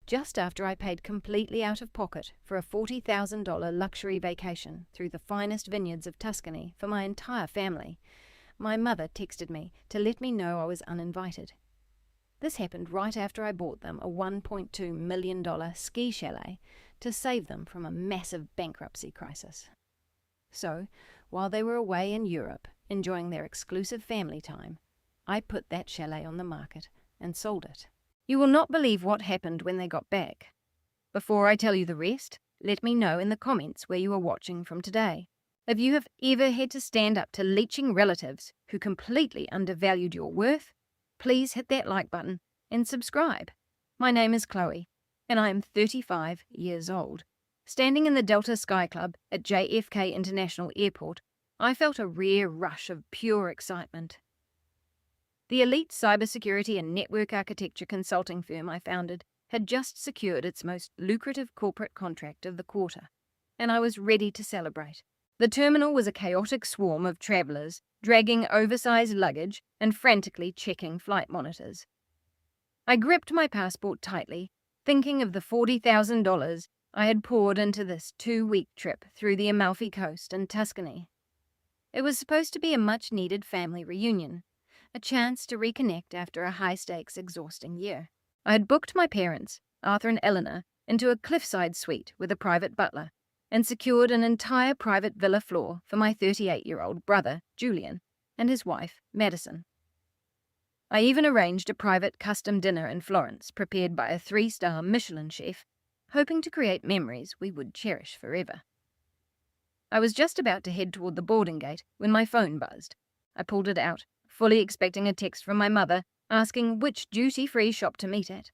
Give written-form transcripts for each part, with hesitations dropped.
just after I paid completely out of pocket for a $40,000 luxury vacation through the finest vineyards of Tuscany for my entire family, my mother texted me to let me know I was uninvited. This happened right after I bought them a $1.2 million ski chalet to save them from a massive bankruptcy crisis. So, while they were away in Europe enjoying their exclusive family time, I put that chalet on the market and sold it. You will not believe what happened when they got back. Before I tell you the rest, let me know in the comments where you are watching from today. If you have ever had to stand up to leeching relatives who completely undervalued your worth, please hit that like button and subscribe. My name is Chloe, and I am 35 years old. Standing in the Delta Sky Club at JFK International Airport, I felt a rare rush of pure excitement. The elite cybersecurity and network architecture consulting firm I founded had just secured its most lucrative corporate contract of the quarter, and I was ready to celebrate. The terminal was a chaotic swarm of travelers, dragging oversized luggage and frantically checking flight monitors. I gripped my passport tightly, thinking of the $40,000 I had poured into this 2-week trip through the Amalfi Coast and Tuscany. It was supposed to be a much-needed family reunion, a chance to reconnect after a high-stakes, exhausting year. I had booked my parents, Arthur and Eleanor, into a cliffside suite with a private butler, and secured an entire private villa floor for my 38-year-old brother, Julian, and his wife, Madison. I even arranged a private custom dinner in Florence prepared by a 3-star Michelin chef, hoping to create memories we would cherish forever. I was just about to head toward the boarding gate when my phone buzzed. I pulled it out, fully expecting a text from my mother asking which duty-free shop to meet at.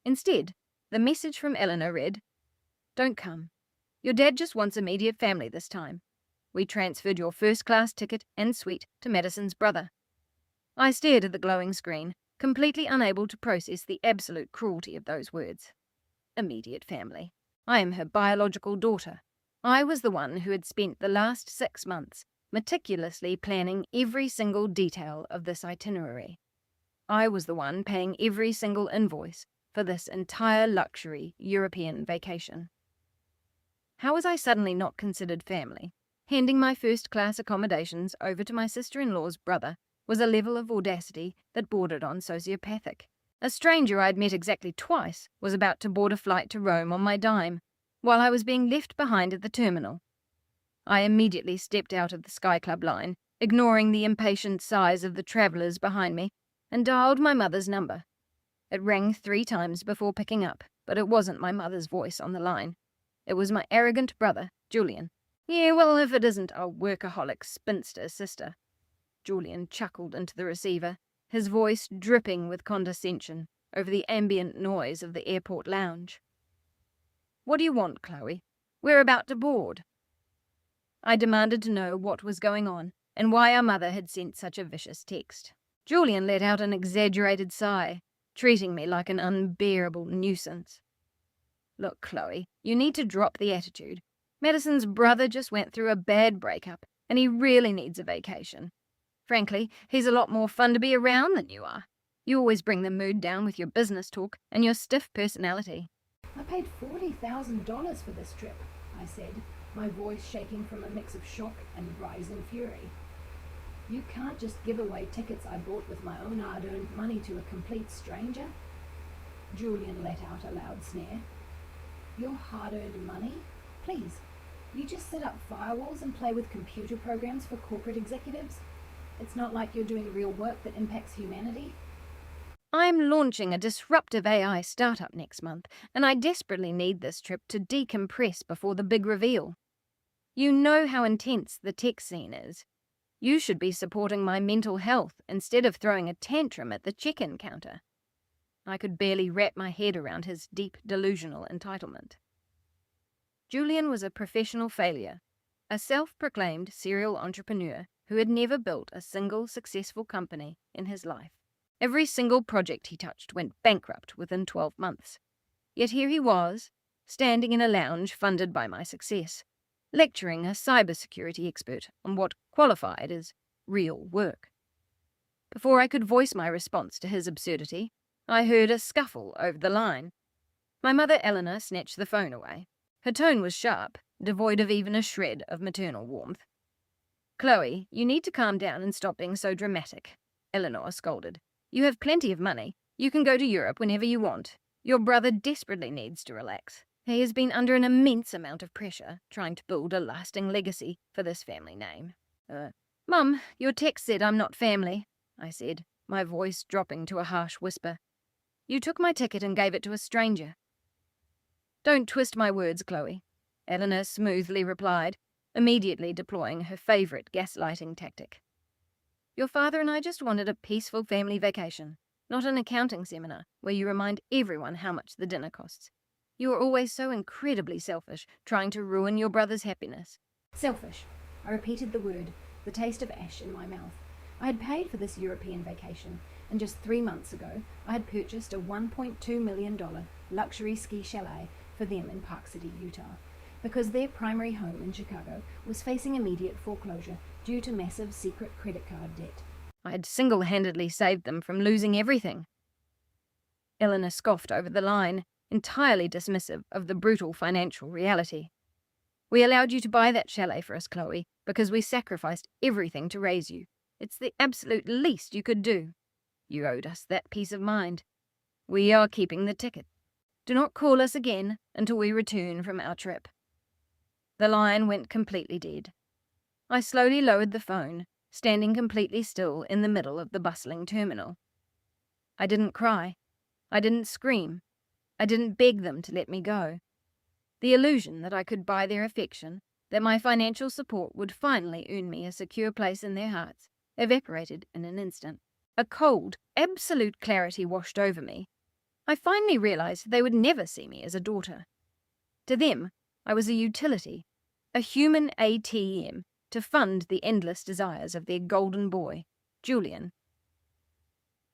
Instead, the message from Eleanor read, "Don't come. Your dad just wants immediate family this time. We transferred your first-class ticket and suite to Madison's brother." I stared at the glowing screen, completely unable to process the absolute cruelty of those words. Immediate family. I am her biological daughter. I was the one who had spent the last 6 months meticulously planning every single detail of this itinerary. I was the one paying every single invoice for this entire luxury European vacation. How was I suddenly not considered family? Handing my first-class accommodations over to my sister-in-law's brother was a level of audacity that bordered on sociopathic. A stranger I'd met exactly twice was about to board a flight to Rome on my dime, while I was being left behind at the terminal. I immediately stepped out of the Sky Club line, ignoring the impatient sighs of the travellers behind me, and dialed my mother's number. It rang 3 times before picking up, but it wasn't my mother's voice on the line. It was my arrogant brother, Julian. "Yeah, well, if it isn't a workaholic spinster sister." Julian chuckled into the receiver, his voice dripping with condescension over the ambient noise of the airport lounge. "What do you want, Chloe? We're about to board." I demanded to know what was going on and why our mother had sent such a vicious text. Julian let out an exaggerated sigh, treating me like an unbearable nuisance. "Look, Chloe, you need to drop the attitude. Madison's brother just went through a bad breakup, and he really needs a vacation. Frankly, he's a lot more fun to be around than you are. You always bring the mood down with your business talk and your stiff personality." "I paid $40,000 for this trip," I said, my voice shaking from a mix of shock and rising fury. "You can't just give away tickets I bought with my own hard-earned money to a complete stranger." Julian let out a loud snare. "Your hard-earned money? Please, you just set up firewalls and play with computer programs for corporate executives? It's not like you're doing real work that impacts humanity." "I'm launching a disruptive AI startup next month, and I desperately need this trip to decompress before the big reveal. You know how intense the tech scene is. You should be supporting my mental health instead of throwing a tantrum at the check-in counter." I could barely wrap my head around his deep delusional entitlement. Julian was a professional failure, a self-proclaimed serial entrepreneur who had never built a single successful company in his life. Every single project he touched went bankrupt within 12 months. Yet here he was, standing in a lounge funded by my success, lecturing a cybersecurity expert on what qualified as real work. Before I could voice my response to his absurdity, I heard a scuffle over the line. My mother Eleanor snatched the phone away. Her tone was sharp, devoid of even a shred of maternal warmth. "Chloe, you need to calm down and stop being so dramatic," Eleanor scolded. "You have plenty of money. You can go to Europe whenever you want. Your brother desperately needs to relax. He has been under an immense amount of pressure, trying to build a lasting legacy for this family name." "Mum, your text said I'm not family," I said, my voice dropping to a harsh whisper. "You took my ticket and gave it to a stranger." "Don't twist my words, Chloe," Eleanor smoothly replied, immediately deploying her favourite gaslighting tactic. "Your father and I just wanted a peaceful family vacation, not an accounting seminar where you remind everyone how much the dinner costs. You are always so incredibly selfish, trying to ruin your brother's happiness." Selfish. I repeated the word, the taste of ash in my mouth. I had paid for this European vacation, and just 3 months ago I had purchased a $1.2 million luxury ski chalet for them in Park City, Utah, because their primary home in Chicago was facing immediate foreclosure due to massive secret credit card debt. I had single-handedly saved them from losing everything. Eleanor scoffed over the line, entirely dismissive of the brutal financial reality. "We allowed you to buy that chalet for us, Chloe, because we sacrificed everything to raise you. It's the absolute least you could do. You owed us that peace of mind. We are keeping the ticket. Do not call us again until we return from our trip." The line went completely dead. I slowly lowered the phone, standing completely still in the middle of the bustling terminal. I didn't cry. I didn't scream. I didn't beg them to let me go. The illusion that I could buy their affection, that my financial support would finally earn me a secure place in their hearts, evaporated in an instant. A cold, absolute clarity washed over me. I finally realized they would never see me as a daughter. To them, I was a utility, a human ATM to fund the endless desires of their golden boy, Julian.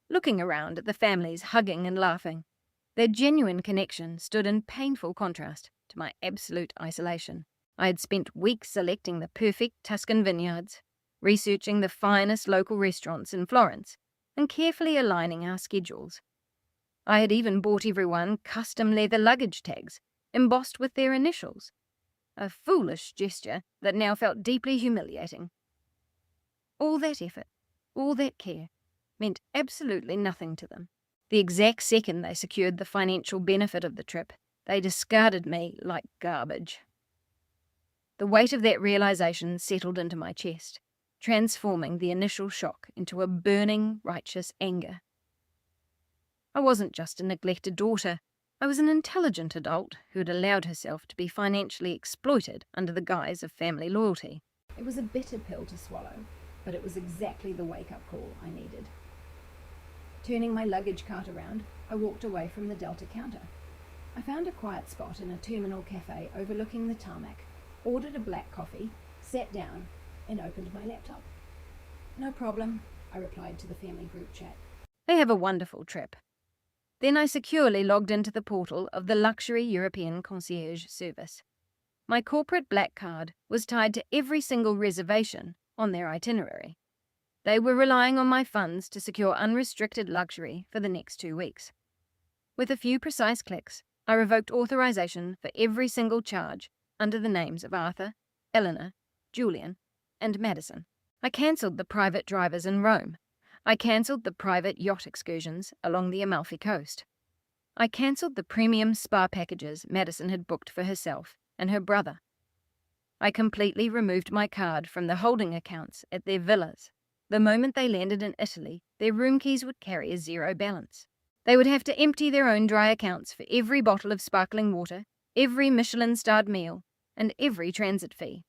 Looking around at the families hugging and laughing, their genuine connection stood in painful contrast to my absolute isolation. I had spent weeks selecting the perfect Tuscan vineyards, researching the finest local restaurants in Florence, and carefully aligning our schedules. I had even bought everyone custom leather luggage tags, embossed with their initials. A foolish gesture that now felt deeply humiliating. All that effort, all that care, meant absolutely nothing to them. The exact second they secured the financial benefit of the trip, they discarded me like garbage. The weight of that realization settled into my chest, transforming the initial shock into a burning, righteous anger. I wasn't just a neglected daughter. I was an intelligent adult who had allowed herself to be financially exploited under the guise of family loyalty. It was a bitter pill to swallow, but it was exactly the wake-up call I needed. Turning my luggage cart around, I walked away from the Delta counter. I found a quiet spot in a terminal cafe overlooking the tarmac, ordered a black coffee, sat down, and opened my laptop. "No problem," I replied to the family group chat. They have a wonderful trip. Then I securely logged into the portal of the luxury European concierge service. My corporate black card was tied to every single reservation on their itinerary. They were relying on my funds to secure unrestricted luxury for the next 2 weeks. With a few precise clicks, I revoked authorization for every single charge under the names of Arthur, Eleanor, Julian, and Madison. I cancelled the private drivers in Rome. I cancelled the private yacht excursions along the Amalfi Coast. I cancelled the premium spa packages Madison had booked for herself and her brother. I completely removed my card from the holding accounts at their villas. The moment they landed in Italy, their room keys would carry a zero balance. They would have to empty their own dry accounts for every bottle of sparkling water, every Michelin-starred meal, and every transit fee.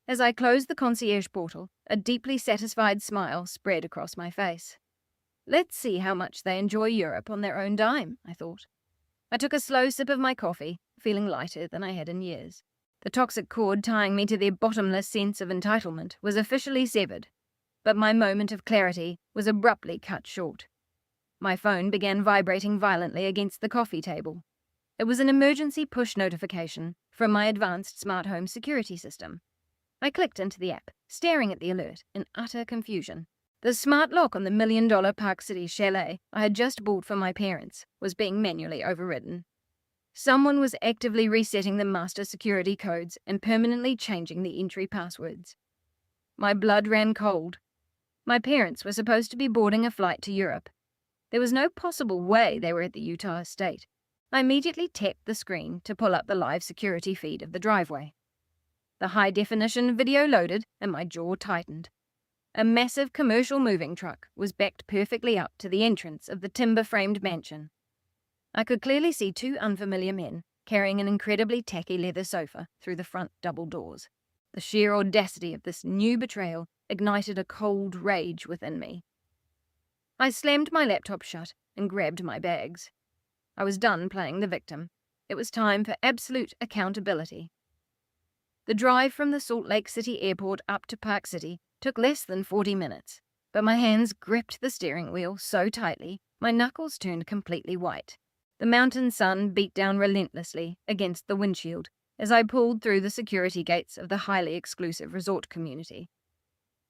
As I closed the concierge portal, a deeply satisfied smile spread across my face. Let's see how much they enjoy Europe on their own dime, I thought. I took a slow sip of my coffee, feeling lighter than I had in years. The toxic cord tying me to their bottomless sense of entitlement was officially severed, but my moment of clarity was abruptly cut short. My phone began vibrating violently against the coffee table. It was an emergency push notification from my advanced smart home security system. I clicked into the app, staring at the alert in utter confusion. The smart lock on the $1 million Park City chalet I had just bought for my parents was being manually overridden. Someone was actively resetting the master security codes and permanently changing the entry passwords. My blood ran cold. My parents were supposed to be boarding a flight to Europe. There was no possible way they were at the Utah estate. I immediately tapped the screen to pull up the live security feed of the driveway. The high-definition video loaded and my jaw tightened. A massive commercial moving truck was backed perfectly up to the entrance of the timber-framed mansion. I could clearly see two unfamiliar men carrying an incredibly tacky leather sofa through the front double doors. The sheer audacity of this new betrayal ignited a cold rage within me. I slammed my laptop shut and grabbed my bags. I was done playing the victim. It was time for absolute accountability. The drive from the Salt Lake City airport up to Park City took less than 40 minutes, but my hands gripped the steering wheel so tightly my knuckles turned completely white. The mountain sun beat down relentlessly against the windshield as I pulled through the security gates of the highly exclusive resort community.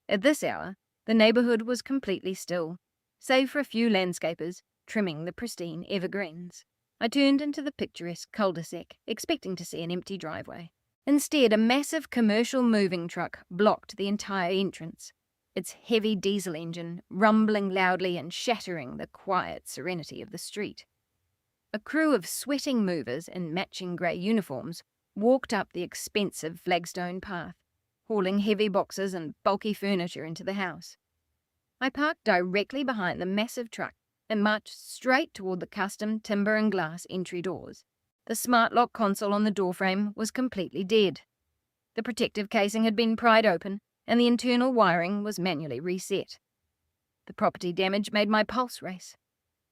At this hour, the neighborhood was completely still, save for a few landscapers trimming the pristine evergreens. I turned into the picturesque cul-de-sac, expecting to see an empty driveway. Instead, a massive commercial moving truck blocked the entire entrance, its heavy diesel engine rumbling loudly and shattering the quiet serenity of the street. A crew of sweating movers in matching grey uniforms walked up the expensive flagstone path, hauling heavy boxes and bulky furniture into the house. I parked directly behind the massive truck and marched straight toward the custom timber and glass entry doors. The smart lock console on the doorframe was completely dead. The protective casing had been pried open, and the internal wiring was manually reset. The property damage made my pulse race.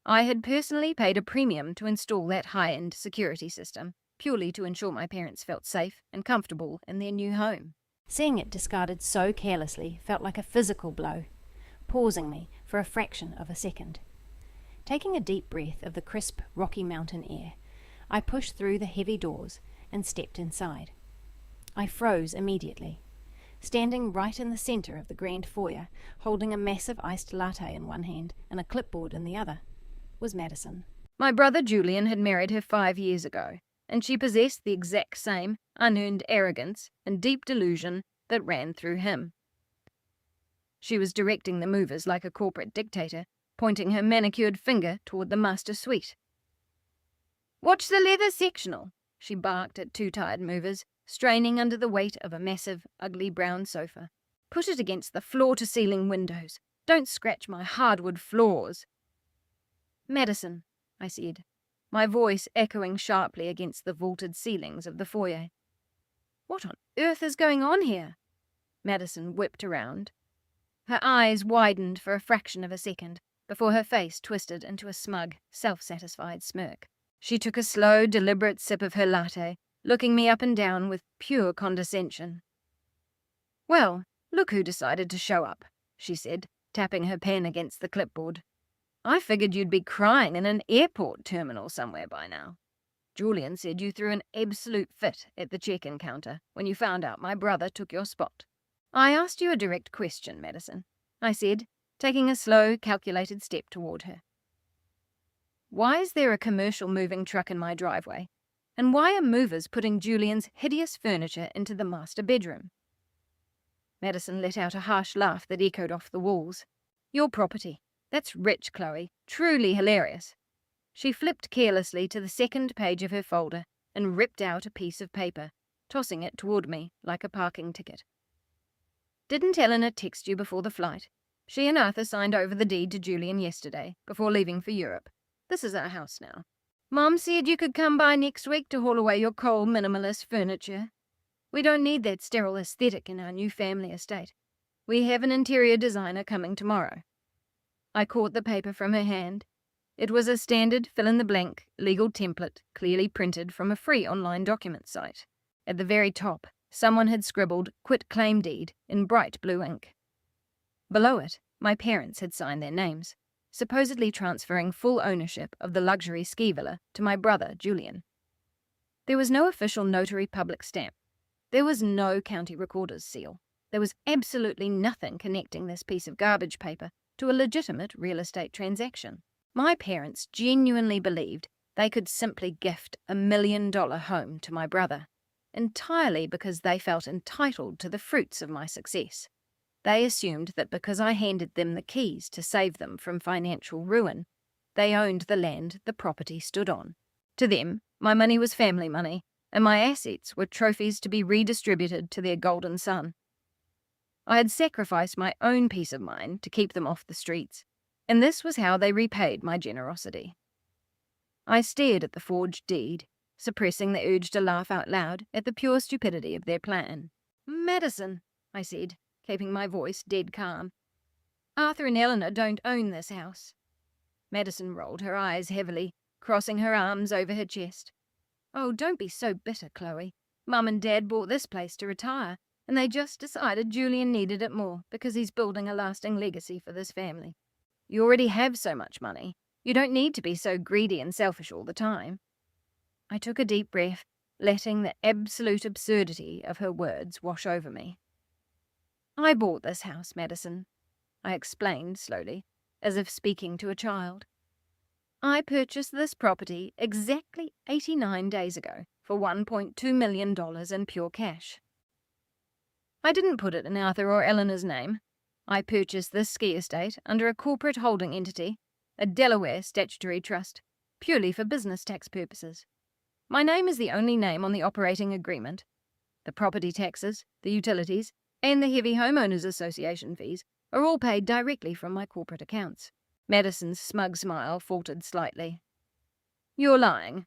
I had personally paid a premium to install that high-end security system, purely to ensure my parents felt safe and comfortable in their new home. Seeing it discarded so carelessly felt like a physical blow, pausing me for a fraction of a second. Taking a deep breath of the crisp Rocky Mountain air, I pushed through the heavy doors and stepped inside. I froze immediately. Standing right in the center of the grand foyer, holding a massive iced latte in one hand and a clipboard in the other, was Madison. My brother Julian had married her 5 years ago, and she possessed the exact same unearned arrogance and deep delusion that ran through him. She was directing the movers like a corporate dictator, pointing her manicured finger toward the master suite. "Watch the leather sectional," she barked at two tired movers, straining under the weight of a massive, ugly brown sofa. "Put it against the floor-to-ceiling windows. Don't scratch my hardwood floors." "Madison," I said, my voice echoing sharply against the vaulted ceilings of the foyer. "What on earth is going on here?" Madison whipped around. Her eyes widened for a fraction of a second before her face twisted into a smug, self-satisfied smirk. She took a slow, deliberate sip of her latte, looking me up and down with pure condescension. "Well, look who decided to show up," she said, tapping her pen against the clipboard. "I figured you'd be crying in an airport terminal somewhere by now. Julian said you threw an absolute fit at the check-in counter when you found out my brother took your spot." "I asked you a direct question, Madison," I said, taking a slow, calculated step toward her. "Why is there a commercial moving truck in my driveway? And why are movers putting Julian's hideous furniture into the master bedroom?" Madison let out a harsh laugh that echoed off the walls. "Your property. That's rich, Chloe. Truly hilarious." She flipped carelessly to the second page of her folder and ripped out a piece of paper, tossing it toward me like a parking ticket. "Didn't Eleanor text you before the flight? She and Arthur signed over the deed to Julian yesterday, before leaving for Europe. This is our house now. Mom said you could come by next week to haul away your cold minimalist furniture. We don't need that sterile aesthetic in our new family estate. We have an interior designer coming tomorrow." I caught the paper from her hand. It was a standard fill-in-the-blank legal template clearly printed from a free online document site. At the very top, someone had scribbled "Quit-claim deed" in bright blue ink. Below it, my parents had signed their names, supposedly transferring full ownership of the luxury ski villa to my brother, Julian. There was no official notary public stamp. There was no county recorder's seal. There was absolutely nothing connecting this piece of garbage paper to a legitimate real estate transaction. My parents genuinely believed They could simply gift $1 million home to my brother, entirely because they felt entitled to the fruits of my success. They assumed that because I handed them the keys to save them from financial ruin, they owned the land the property stood on. To them, my money was family money, and my assets were trophies to be redistributed to their golden son. I had sacrificed my own peace of mind to keep them off the streets, and this was how they repaid my generosity. I stared at the forged deed, suppressing the urge to laugh out loud at the pure stupidity of their plan. "Madison," I said, keeping my voice dead calm, "Arthur and Eleanor don't own this house." Madison rolled her eyes heavily, crossing her arms over her chest. "Oh, don't be so bitter, Chloe. Mum and Dad bought this place to retire, and they just decided Julian needed it more because he's building a lasting legacy for this family. You already have so much money. You don't need to be so greedy and selfish all the time." I took a deep breath, letting the absolute absurdity of her words wash over me. "I bought this house, Madison," I explained slowly, as if speaking to a child. "I purchased this property exactly 89 days ago for $1.2 million in pure cash. I didn't put it in Arthur or Eleanor's name. I purchased this ski estate under a corporate holding entity, a Delaware statutory trust, purely for business tax purposes. My name is the only name on the operating agreement. The property taxes, the utilities, and the heavy homeowners association fees are all paid directly from my corporate accounts." Madison's smug smile faltered slightly. "You're lying.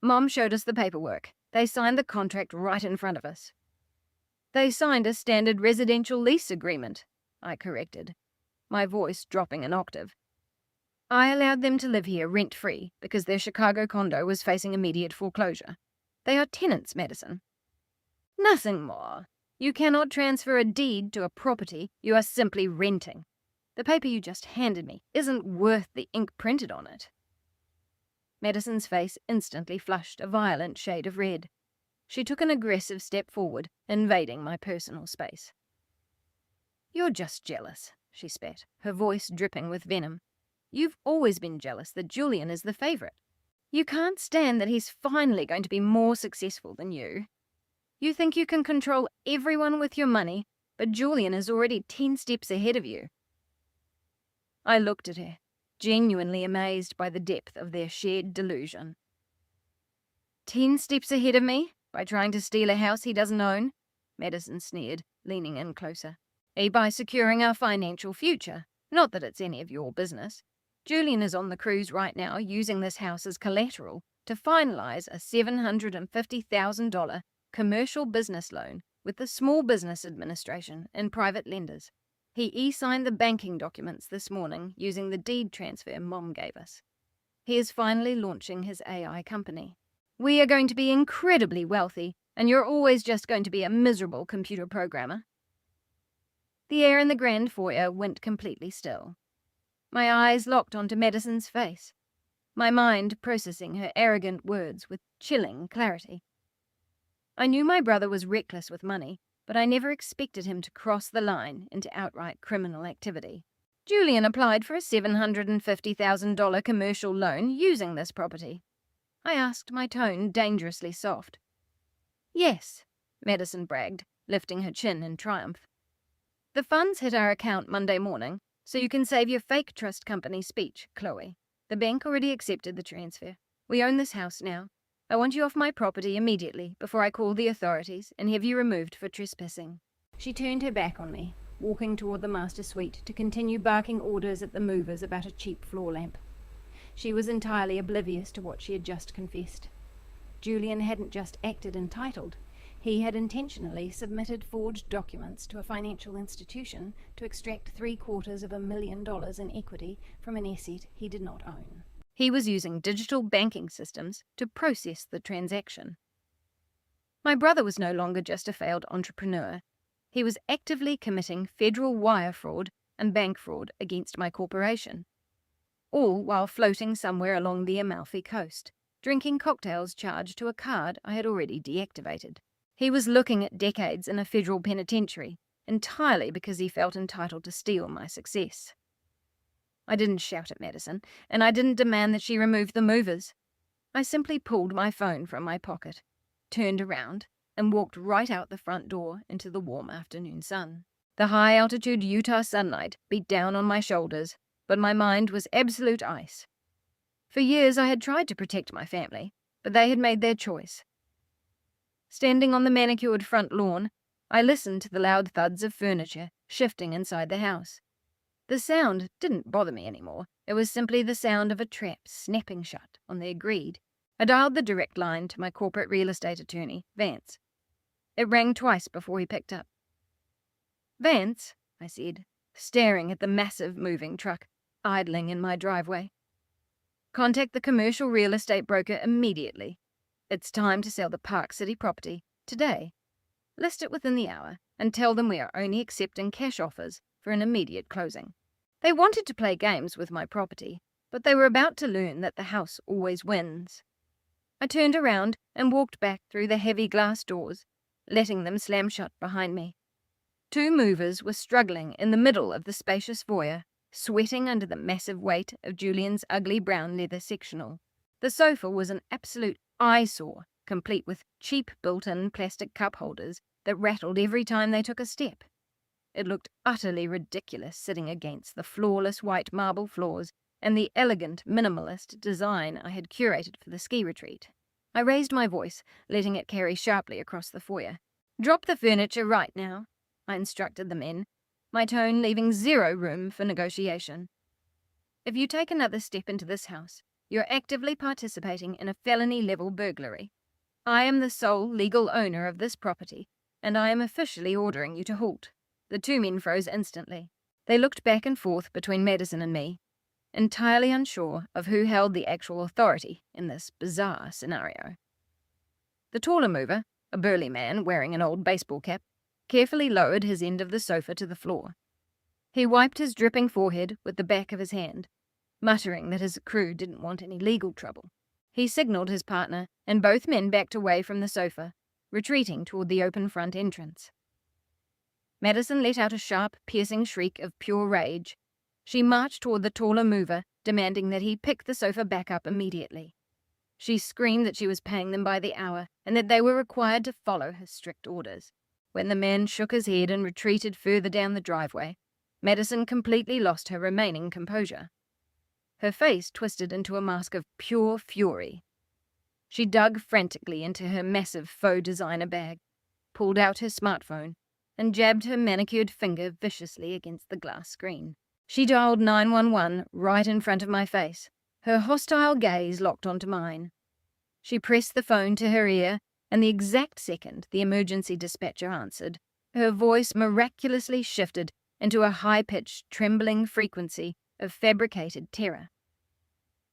Mom showed us the paperwork. They signed the contract right in front of us." "They signed a standard residential lease agreement," I corrected, my voice dropping an octave. "I allowed them to live here rent-free because their Chicago condo was facing immediate foreclosure. They are tenants, Madison." "Nothing more. You cannot transfer a deed to a property you are simply renting. The paper you just handed me isn't worth the ink printed on it." Madison's face instantly flushed a violent shade of red. She took an aggressive step forward, invading my personal space. "You're just jealous," she spat, her voice dripping with venom. "You've always been jealous that Julian is the favourite. You can't stand that he's finally going to be more successful than you. You think you can control everyone with your money, but Julian is already 10 steps ahead of you." I looked at her, genuinely amazed by the depth of their shared delusion. 10 steps ahead of me? By trying to steal a house he doesn't own? Madison sneered, leaning in closer. By securing our financial future. Not that it's any of your business. Julian is on the cruise right now using this house as collateral to finalize a $750,000 commercial business loan with the Small Business Administration and private lenders. He e-signed the banking documents this morning using the deed transfer Mom gave us. He is finally launching his AI company. We are going to be incredibly wealthy, and you're always just going to be a miserable computer programmer." The air in the grand foyer went completely still. My eyes locked onto Madison's face, my mind processing her arrogant words with chilling clarity. I knew my brother was reckless with money, but I never expected him to cross the line into outright criminal activity. "Julian applied for a $750,000 commercial loan using this property," I asked, my tone dangerously soft. "Yes," Madison bragged, lifting her chin in triumph. "The funds hit our account Monday morning, so you can save your fake trust company speech, Chloe. The bank already accepted the transfer. We own this house now. I want you off my property immediately before I call the authorities and have you removed for trespassing." She turned her back on me, walking toward the master suite to continue barking orders at the movers about a cheap floor lamp. She was entirely oblivious to what she had just confessed. Julian hadn't just acted entitled. He had intentionally submitted forged documents to a financial institution to extract $750,000 in equity from an asset he did not own. He was using digital banking systems to process the transaction. My brother was no longer just a failed entrepreneur. He was actively committing federal wire fraud and bank fraud against my corporation, all while floating somewhere along the Amalfi coast, drinking cocktails charged to a card I had already deactivated. He was looking at decades in a federal penitentiary, entirely because he felt entitled to steal my success. I didn't shout at Madison, and I didn't demand that she remove the movers. I simply pulled my phone from my pocket, turned around, and walked right out the front door into the warm afternoon sun. The high-altitude Utah sunlight beat down on my shoulders, but my mind was absolute ice. For years I had tried to protect my family, but they had made their choice. Standing on the manicured front lawn, I listened to the loud thuds of furniture shifting inside the house. The sound didn't bother me anymore. It was simply the sound of a trap snapping shut on their greed. I dialed the direct line to my corporate real estate attorney, Vance. It rang twice before he picked up. "Vance," I said, staring at the massive moving truck idling in my driveway. "Contact the commercial real estate broker immediately. It's time to sell the Park City property today. List it within the hour and tell them we are only accepting cash offers for an immediate closing." They wanted to play games with my property, but they were about to learn that the house always wins. I turned around and walked back through the heavy glass doors, letting them slam shut behind me. Two movers were struggling in the middle of the spacious foyer, sweating under the massive weight of Julian's ugly brown leather sectional. The sofa was an absolute eyesore, complete with cheap built-in plastic cup holders that rattled every time they took a step. It looked utterly ridiculous sitting against the flawless white marble floors and the elegant minimalist design I had curated for the ski retreat. I raised my voice, letting it carry sharply across the foyer. "Drop the furniture right now," I instructed the men, my tone leaving zero room for negotiation. "If you take another step into this house, you're actively participating in a felony-level burglary. I am the sole legal owner of this property, and I am officially ordering you to halt." The two men froze instantly. They looked back and forth between Madison and me, entirely unsure of who held the actual authority in this bizarre scenario. The taller mover, a burly man wearing an old baseball cap, carefully lowered his end of the sofa to the floor. He wiped his dripping forehead with the back of his hand, muttering that his crew didn't want any legal trouble. He signaled his partner, and both men backed away from the sofa, retreating toward the open front entrance. Madison let out a sharp, piercing shriek of pure rage. She marched toward the taller mover, demanding that he pick the sofa back up immediately. She screamed that she was paying them by the hour and that they were required to follow her strict orders. When the man shook his head and retreated further down the driveway, Madison completely lost her remaining composure. Her face twisted into a mask of pure fury. She dug frantically into her massive faux designer bag, pulled out her smartphone, and jabbed her manicured finger viciously against the glass screen. She dialed 911 right in front of my face, her hostile gaze locked onto mine. She pressed the phone to her ear, and the exact second the emergency dispatcher answered, her voice miraculously shifted into a high-pitched, trembling frequency of fabricated terror.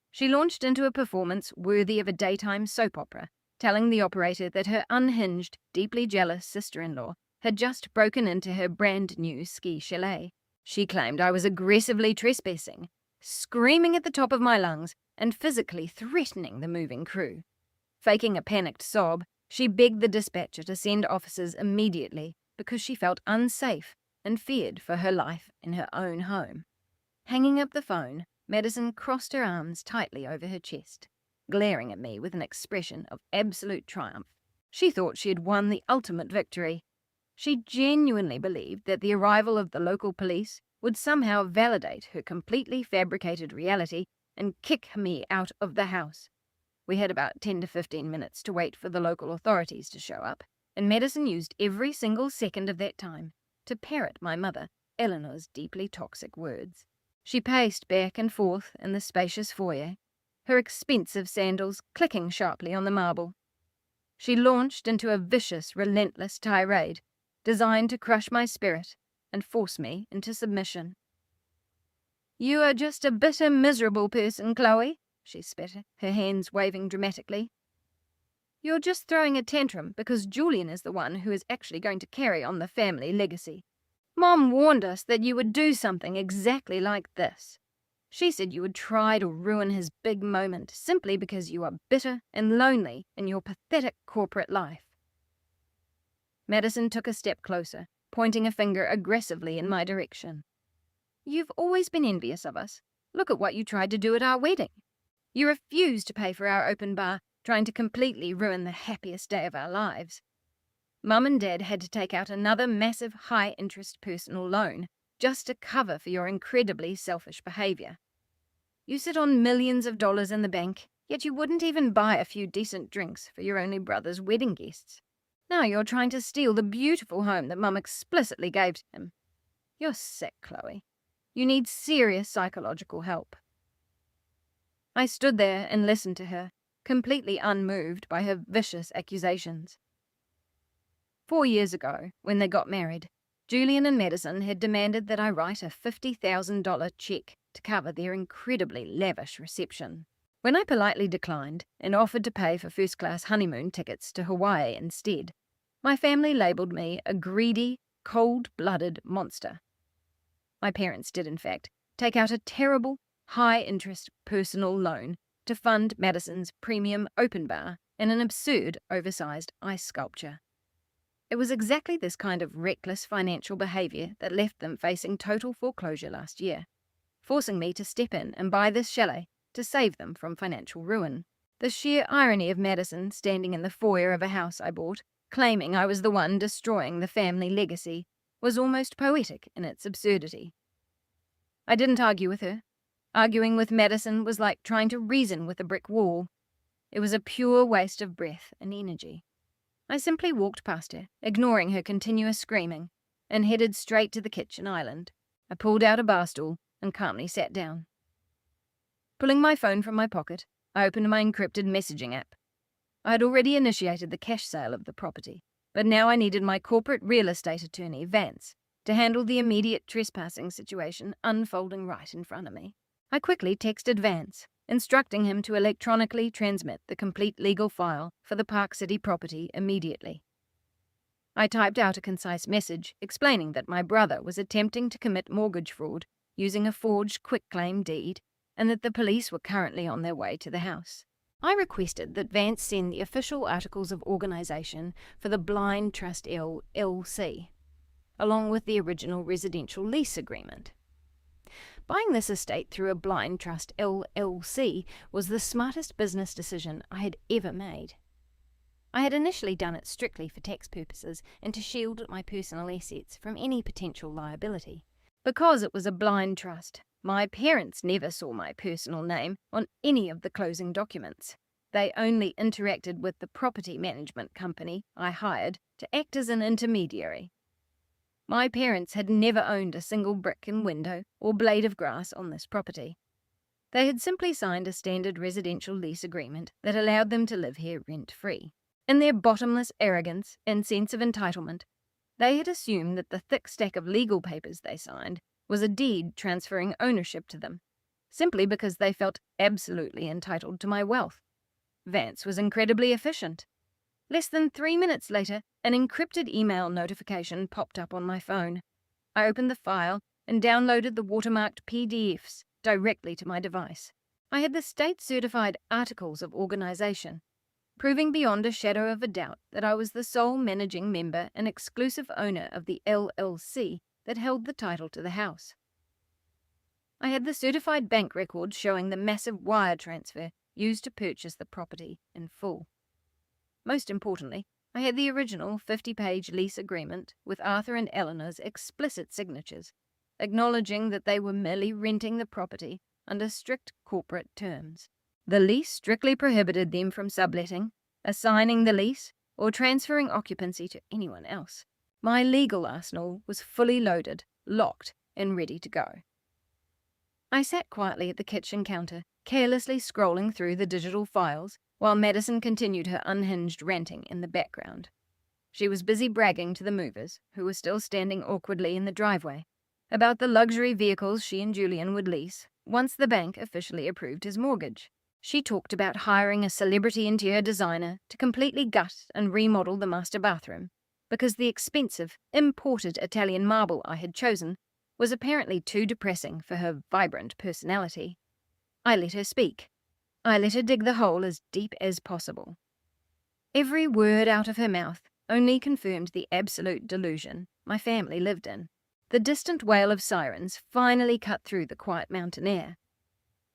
She launched into a performance worthy of a daytime soap opera, telling the operator that her unhinged, deeply jealous sister-in-law had just broken into her brand-new ski chalet. She claimed I was aggressively trespassing, screaming at the top of my lungs and physically threatening the moving crew. Faking a panicked sob, she begged the dispatcher to send officers immediately because she felt unsafe and feared for her life in her own home. Hanging up the phone, Madison crossed her arms tightly over her chest, glaring at me with an expression of absolute triumph. She thought she had won the ultimate victory. She genuinely believed that the arrival of the local police would somehow validate her completely fabricated reality and kick me out of the house. We had about 10 to 15 minutes to wait for the local authorities to show up, and Madison used every single second of that time to parrot my mother, Eleanor's deeply toxic words. She paced back and forth in the spacious foyer, her expensive sandals clicking sharply on the marble. She launched into a vicious, relentless tirade, designed to crush my spirit and force me into submission. "You are just a bitter, miserable person, Chloe," she spat, her hands waving dramatically. "You're just throwing a tantrum because Julian is the one who is actually going to carry on the family legacy. Mom warned us that you would do something exactly like this. She said you would try to ruin his big moment simply because you are bitter and lonely in your pathetic corporate life." Madison took a step closer, pointing a finger aggressively in my direction. "You've always been envious of us. Look at what you tried to do at our wedding. You refused to pay for our open bar, trying to completely ruin the happiest day of our lives. Mum and Dad had to take out another massive high-interest personal loan just to cover for your incredibly selfish behaviour. You sit on millions of dollars in the bank, yet you wouldn't even buy a few decent drinks for your only brother's wedding guests. Now you're trying to steal the beautiful home that Mum explicitly gave to him. You're sick, Chloe. You need serious psychological help. I stood there and listened to her, completely unmoved by her vicious accusations. 4 years ago, when they got married, Julian and Madison had demanded that I write a $50,000 check to cover their incredibly lavish reception. When I politely declined and offered to pay for first-class honeymoon tickets to Hawaii instead, my family labelled me a greedy, cold-blooded monster. My parents did, in fact, take out a terrible, high-interest personal loan to fund Madison's premium open bar and an absurd, oversized ice sculpture. It was exactly this kind of reckless financial behaviour that left them facing total foreclosure last year, forcing me to step in and buy this chalet to save them from financial ruin. The sheer irony of Madison standing in the foyer of a house I bought, claiming I was the one destroying the family legacy, was almost poetic in its absurdity. I didn't argue with her. Arguing with Madison was like trying to reason with a brick wall. It was a pure waste of breath and energy. I simply walked past her, ignoring her continuous screaming, and headed straight to the kitchen island. I pulled out a bar stool and calmly sat down. Pulling my phone from my pocket, I opened my encrypted messaging app. I had already initiated the cash sale of the property, but now I needed my corporate real estate attorney, Vance, to handle the immediate trespassing situation unfolding right in front of me. I quickly texted Vance, instructing him to electronically transmit the complete legal file for the Park City property immediately. I typed out a concise message explaining that my brother was attempting to commit mortgage fraud using a forged quitclaim deed and that the police were currently on their way to the house. I requested that Vance send the official articles of organisation for the Blind Trust LLC, along with the original residential lease agreement. Buying this estate through a Blind Trust LLC was the smartest business decision I had ever made. I had initially done it strictly for tax purposes and to shield my personal assets from any potential liability. Because it was a blind trust, my parents never saw my personal name on any of the closing documents. They only interacted with the property management company I hired to act as an intermediary. My parents had never owned a single brick and window or blade of grass on this property. They had simply signed a standard residential lease agreement that allowed them to live here rent-free. In their bottomless arrogance and sense of entitlement, they had assumed that the thick stack of legal papers they signed was a deed transferring ownership to them, simply because they felt absolutely entitled to my wealth. Vance was incredibly efficient. Less than 3 minutes later, an encrypted email notification popped up on my phone. I opened the file and downloaded the watermarked PDFs directly to my device. I had the state-certified Articles of Organisation, proving beyond a shadow of a doubt that I was the sole managing member and exclusive owner of the LLC that held the title to the house. I had the certified bank records showing the massive wire transfer used to purchase the property in full. Most importantly, I had the original 50-page lease agreement with Arthur and Eleanor's explicit signatures, acknowledging that they were merely renting the property under strict corporate terms. The lease strictly prohibited them from subletting, assigning the lease, or transferring occupancy to anyone else. My legal arsenal was fully loaded, locked, and ready to go. I sat quietly at the kitchen counter, carelessly scrolling through the digital files, while Madison continued her unhinged ranting in the background. She was busy bragging to the movers, who were still standing awkwardly in the driveway, about the luxury vehicles she and Julian would lease once the bank officially approved his mortgage. She talked about hiring a celebrity interior designer to completely gut and remodel the master bathroom, because the expensive, imported Italian marble I had chosen was apparently too depressing for her vibrant personality. I let her speak. I let her dig the hole as deep as possible. Every word out of her mouth only confirmed the absolute delusion my family lived in. The distant wail of sirens finally cut through the quiet mountain air.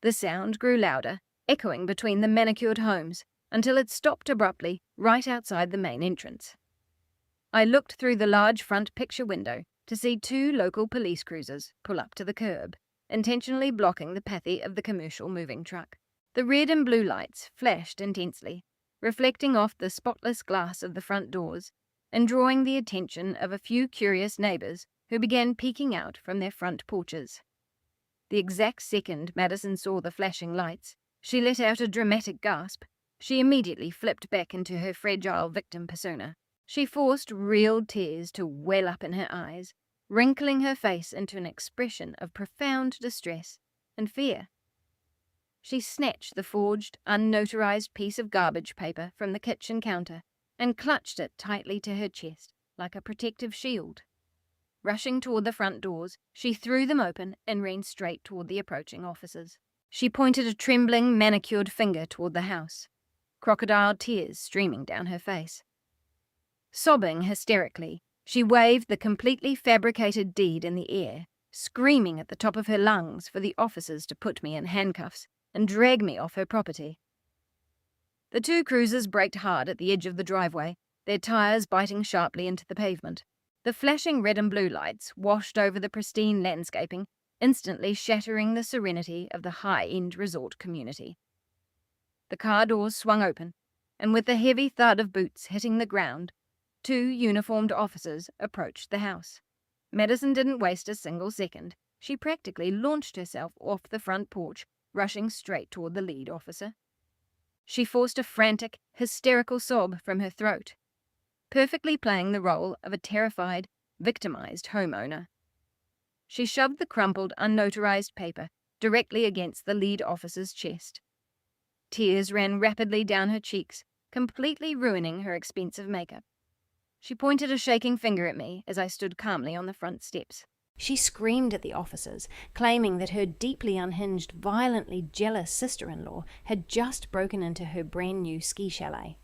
The sound grew louder, echoing between the manicured homes until it stopped abruptly right outside the main entrance. I looked through the large front picture window to see 2 local police cruisers pull up to the curb, intentionally blocking the pathy of the commercial moving truck. The red and blue lights flashed intensely, reflecting off the spotless glass of the front doors and drawing the attention of a few curious neighbors who began peeking out from their front porches. The exact second Madison saw the flashing lights, she let out a dramatic gasp. She immediately flipped back into her fragile victim persona. She forced real tears to well up in her eyes, wrinkling her face into an expression of profound distress and fear. She snatched the forged, unnotarized piece of garbage paper from the kitchen counter and clutched it tightly to her chest like a protective shield. Rushing toward the front doors, she threw them open and ran straight toward the approaching officers. She pointed a trembling, manicured finger toward the house, crocodile tears streaming down her face. Sobbing hysterically, she waved the completely fabricated deed in the air, screaming at the top of her lungs for the officers to put me in handcuffs and drag me off her property. The 2 cruisers braked hard at the edge of the driveway, their tires biting sharply into the pavement. The flashing red and blue lights washed over the pristine landscaping, instantly shattering the serenity of the high-end resort community. The car doors swung open, and with the heavy thud of boots hitting the ground, 2 uniformed officers approached the house. Madison didn't waste a single second. She practically launched herself off the front porch, rushing straight toward the lead officer. She forced a frantic, hysterical sob from her throat, perfectly playing the role of a terrified, victimized homeowner. She shoved the crumpled, unnotarized paper directly against the lead officer's chest. Tears ran rapidly down her cheeks, completely ruining her expensive makeup. She pointed a shaking finger at me as I stood calmly on the front steps. She screamed at the officers, claiming that her deeply unhinged, violently jealous sister-in-law had just broken into her brand-new ski chalet.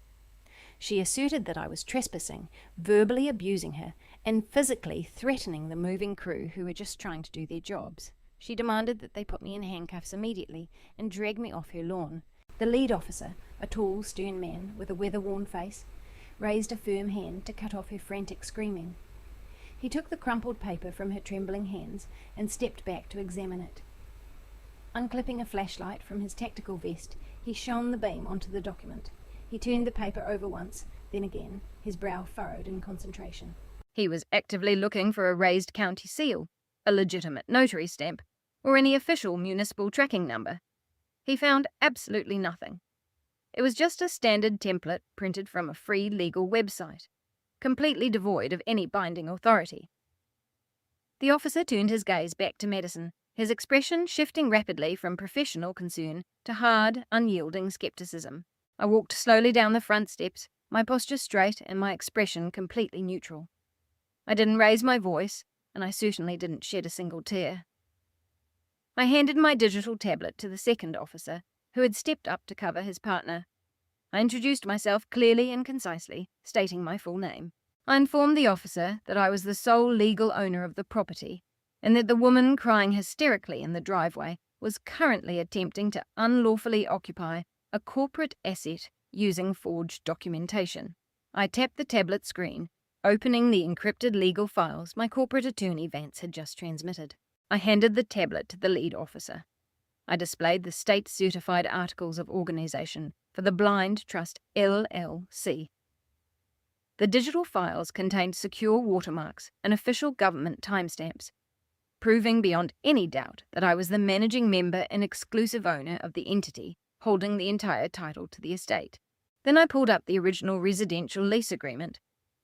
She asserted that I was trespassing, verbally abusing her, and physically threatening the moving crew who were just trying to do their jobs. She demanded that they put me in handcuffs immediately and drag me off her lawn. The lead officer, a tall, stern man with a weather-worn face, raised a firm hand to cut off her frantic screaming. He took the crumpled paper from her trembling hands and stepped back to examine it. Unclipping a flashlight from his tactical vest, he shone the beam onto the document. He turned the paper over once, then again, his brow furrowed in concentration. He was actively looking for a raised county seal, a legitimate notary stamp, or any official municipal tracking number. He found absolutely nothing. It was just a standard template printed from a free legal website, completely devoid of any binding authority. The officer turned his gaze back to Madison, his expression shifting rapidly from professional concern to hard, unyielding skepticism. I walked slowly down the front steps, my posture straight and my expression completely neutral. I didn't raise my voice, and I certainly didn't shed a single tear. I handed my digital tablet to the second officer, who had stepped up to cover his partner. I introduced myself clearly and concisely, stating my full name. I informed the officer that I was the sole legal owner of the property, and that the woman crying hysterically in the driveway was currently attempting to unlawfully occupy a corporate asset using forged documentation. I tapped the tablet screen, opening the encrypted legal files my corporate attorney Vance had just transmitted. I handed the tablet to the lead officer. I displayed the state-certified articles of organization for the Blind Trust LLC. The digital files contained secure watermarks and official government timestamps, proving beyond any doubt that I was the managing member and exclusive owner of the entity holding the entire title to the estate. Then I pulled up the original residential lease agreement.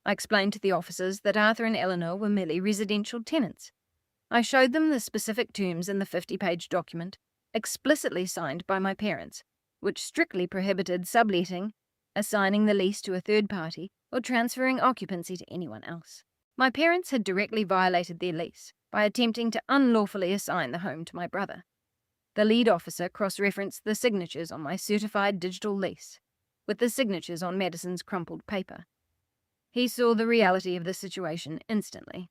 I explained to the officers that Arthur and Eleanor were merely residential tenants. I showed them the specific terms in the 50-page document, explicitly signed by my parents, which strictly prohibited subletting, assigning the lease to a third party, or transferring occupancy to anyone else. My parents had directly violated their lease by attempting to unlawfully assign the home to my brother. The lead officer cross-referenced the signatures on my certified digital lease with the signatures on Madison's crumpled paper. He saw the reality of the situation instantly.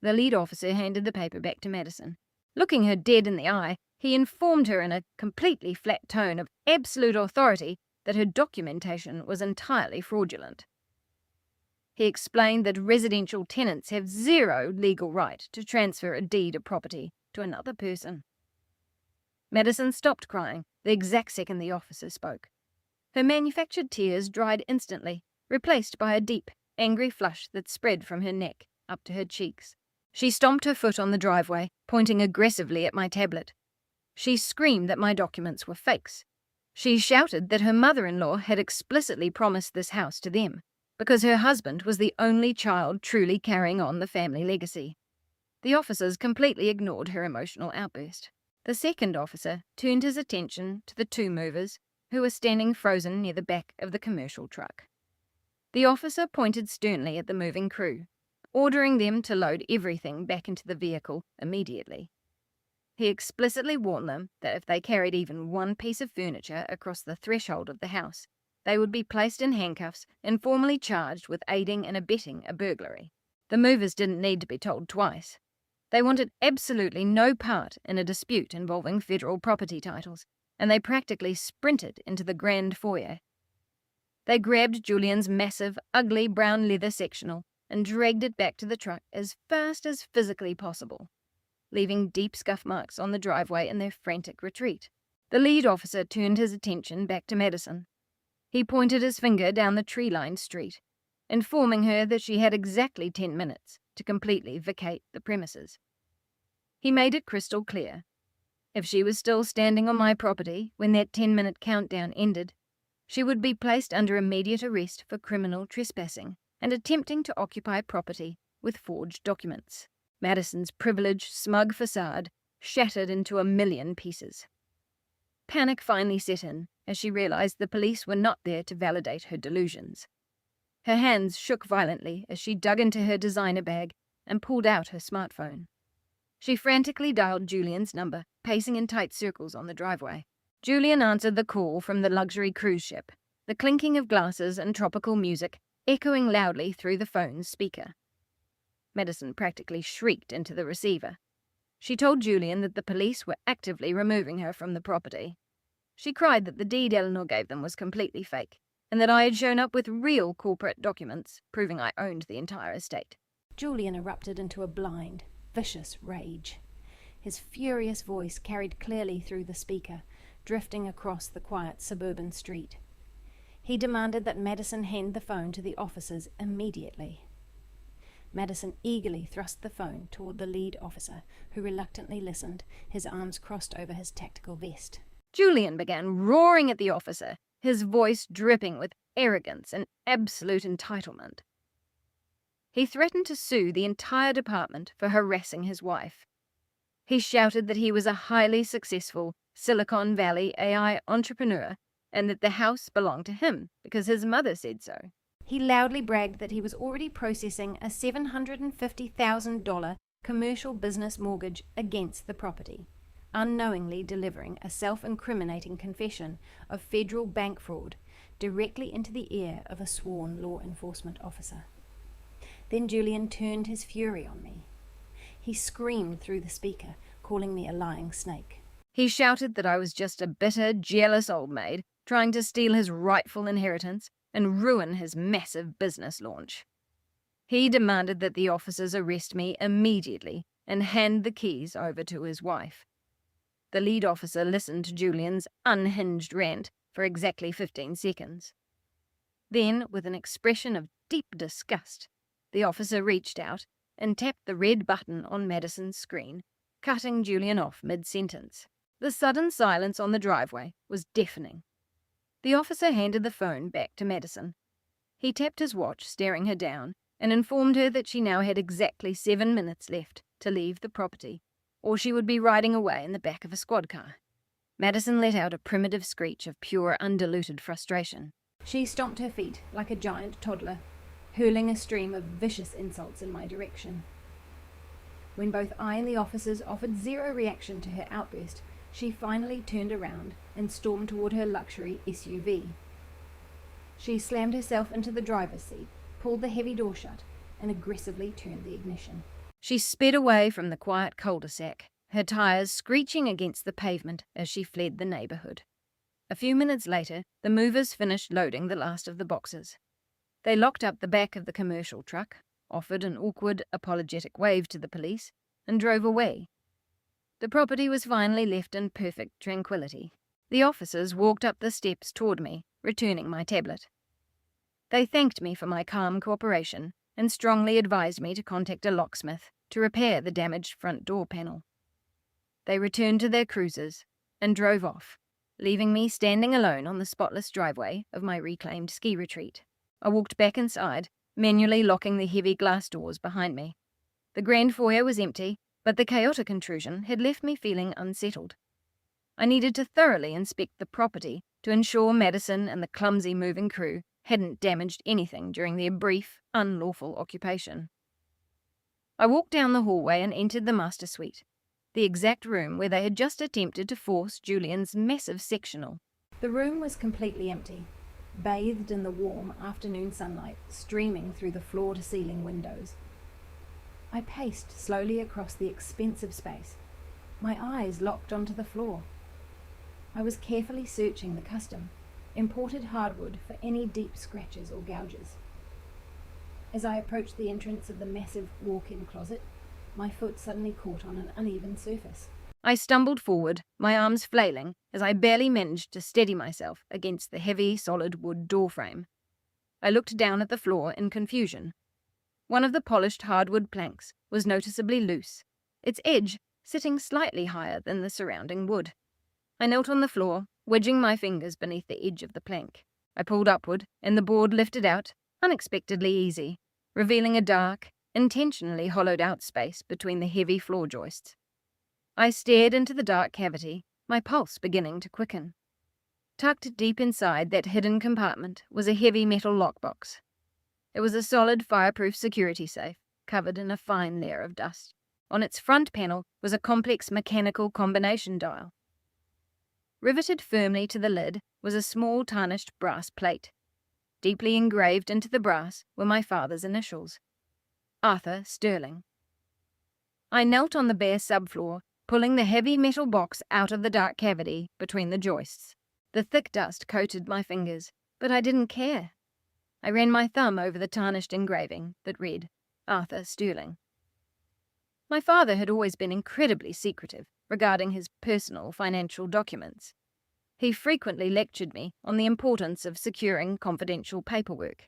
The lead officer handed the paper back to Madison. Looking her dead in the eye, He informed her in a completely flat tone of absolute authority that her documentation was entirely fraudulent. He explained that residential tenants have zero legal right to transfer a deed of property to another person. Madison stopped crying the exact second the officer spoke. Her manufactured tears dried instantly, replaced by a deep, angry flush that spread from her neck up to her cheeks. She stomped her foot on the driveway, pointing aggressively at my tablet. She screamed that my documents were fakes. She shouted that her mother-in-law had explicitly promised this house to them, because her husband was the only child truly carrying on the family legacy. The officers completely ignored her emotional outburst. The second officer turned his attention to the two movers who were standing frozen near the back of the commercial truck. The officer pointed sternly at the moving crew, ordering them to load everything back into the vehicle immediately. He explicitly warned them that if they carried even one piece of furniture across the threshold of the house, they would be placed in handcuffs and formally charged with aiding and abetting a burglary. The movers didn't need to be told twice. They wanted absolutely no part in a dispute involving federal property titles, and they practically sprinted into the grand foyer. They grabbed Julian's massive, ugly brown leather sectional and dragged it back to the truck as fast as physically possible, leaving deep scuff marks on the driveway in their frantic retreat. The lead officer turned his attention back to Madison. He pointed his finger down the tree-lined street, informing her that she had exactly 10 minutes to completely vacate the premises. He made it crystal clear. If she was still standing on my property when that 10-minute countdown ended, she would be placed under immediate arrest for criminal trespassing and attempting to occupy property with forged documents. Madison's privileged, smug facade shattered into a million pieces. Panic finally set in as she realized the police were not there to validate her delusions. Her hands shook violently as she dug into her designer bag and pulled out her smartphone. She frantically dialed Julian's number, pacing in tight circles on the driveway. Julian answered the call from the luxury cruise ship, the clinking of glasses and tropical music echoing loudly through the phone's speaker. Madison practically shrieked into the receiver. She told Julian that the police were actively removing her from the property. She cried that the deed Eleanor gave them was completely fake, and that I had shown up with real corporate documents proving I owned the entire estate. Julian erupted into a blind, vicious rage. His furious voice carried clearly through the speaker, drifting across the quiet suburban street. He demanded that Madison hand the phone to the officers immediately. Madison eagerly thrust the phone toward the lead officer, who reluctantly listened, his arms crossed over his tactical vest. Julian began roaring at the officer, his voice dripping with arrogance and absolute entitlement. He threatened to sue the entire department for harassing his wife. He shouted that he was a highly successful Silicon Valley AI entrepreneur and that the house belonged to him because his mother said so. He loudly bragged that he was already processing a $750,000 commercial business mortgage against the property, unknowingly delivering a self-incriminating confession of federal bank fraud directly into the ear of a sworn law enforcement officer. Then Julian turned his fury on me. He screamed through the speaker, calling me a lying snake. He shouted that I was just a bitter, jealous old maid trying to steal his rightful inheritance and ruin his massive business launch. He demanded that the officers arrest me immediately and hand the keys over to his wife. The lead officer listened to Julian's unhinged rant for exactly 15 seconds. Then, with an expression of deep disgust, the officer reached out and tapped the red button on Madison's screen, cutting Julian off mid-sentence. The sudden silence on the driveway was deafening. The officer handed the phone back to Madison. He tapped his watch, staring her down, and informed her that she now had exactly 7 minutes left to leave the property, or she would be riding away in the back of a squad car. Madison let out a primitive screech of pure, undiluted frustration. She stomped her feet like a giant toddler, hurling a stream of vicious insults in my direction. When both I and the officers offered zero reaction to her outburst, she finally turned around and stormed toward her luxury SUV. She slammed herself into the driver's seat, pulled the heavy door shut, and aggressively turned the ignition. She sped away from the quiet cul-de-sac, her tires screeching against the pavement as she fled the neighborhood. A few minutes later, the movers finished loading the last of the boxes. They locked up the back of the commercial truck, offered an awkward, apologetic wave to the police, and drove away. The property was finally left in perfect tranquility. The officers walked up the steps toward me, returning my tablet. They thanked me for my calm cooperation and strongly advised me to contact a locksmith to repair the damaged front door panel. They returned to their cruisers and drove off, leaving me standing alone on the spotless driveway of my reclaimed ski retreat. I walked back inside, manually locking the heavy glass doors behind me. The grand foyer was empty, but the chaotic intrusion had left me feeling unsettled. I needed to thoroughly inspect the property to ensure Madison and the clumsy moving crew hadn't damaged anything during their brief, unlawful occupation. I walked down the hallway and entered the master suite, the exact room where they had just attempted to force Julian's massive sectional. The room was completely empty, bathed in the warm afternoon sunlight streaming through the floor-to-ceiling windows. I paced slowly across the expensive space, my eyes locked onto the floor. I was carefully searching the custom, imported hardwood for any deep scratches or gouges. As I approached the entrance of the massive walk-in closet, my foot suddenly caught on an uneven surface. I stumbled forward, my arms flailing, as I barely managed to steady myself against the heavy, solid wood doorframe. I looked down at the floor in confusion. One of the polished hardwood planks was noticeably loose, its edge sitting slightly higher than the surrounding wood. I knelt on the floor, wedging my fingers beneath the edge of the plank. I pulled upward, and the board lifted out, unexpectedly easy, revealing a dark, intentionally hollowed-out space between the heavy floor joists. I stared into the dark cavity, my pulse beginning to quicken. Tucked deep inside that hidden compartment was a heavy metal lockbox. It was a solid fireproof security safe, covered in a fine layer of dust. On its front panel was a complex mechanical combination dial. Riveted firmly to the lid was a small tarnished brass plate. Deeply engraved into the brass were my father's initials, Arthur Sterling. I knelt on the bare subfloor, pulling the heavy metal box out of the dark cavity between the joists. The thick dust coated my fingers, but I didn't care. I ran my thumb over the tarnished engraving that read, Arthur Sterling. My father had always been incredibly secretive regarding his personal financial documents. He frequently lectured me on the importance of securing confidential paperwork,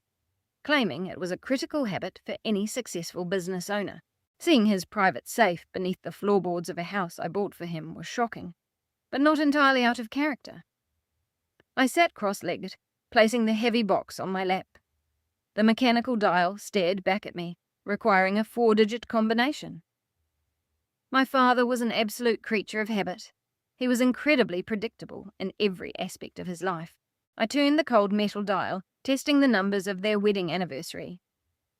claiming it was a critical habit for any successful business owner. Seeing his private safe beneath the floorboards of a house I bought for him was shocking, but not entirely out of character. I sat cross-legged, placing the heavy box on my lap. The mechanical dial stared back at me, requiring a 4-digit combination. My father was an absolute creature of habit. He was incredibly predictable in every aspect of his life. I turned the cold metal dial, testing the numbers of their wedding anniversary.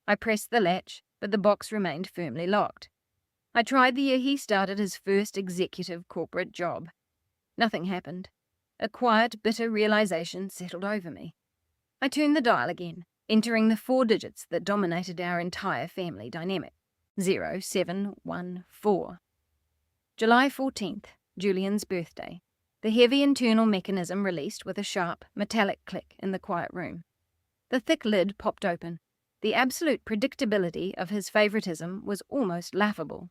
I pressed the latch, but the box remained firmly locked. I tried the year he started his first executive corporate job. Nothing happened. A quiet, bitter realization settled over me. I turned the dial again, entering the 4 digits that dominated our entire family dynamic. 0714. July 14th, Julian's birthday. The heavy internal mechanism released with a sharp, metallic click in the quiet room. The thick lid popped open. The absolute predictability of his favoritism was almost laughable.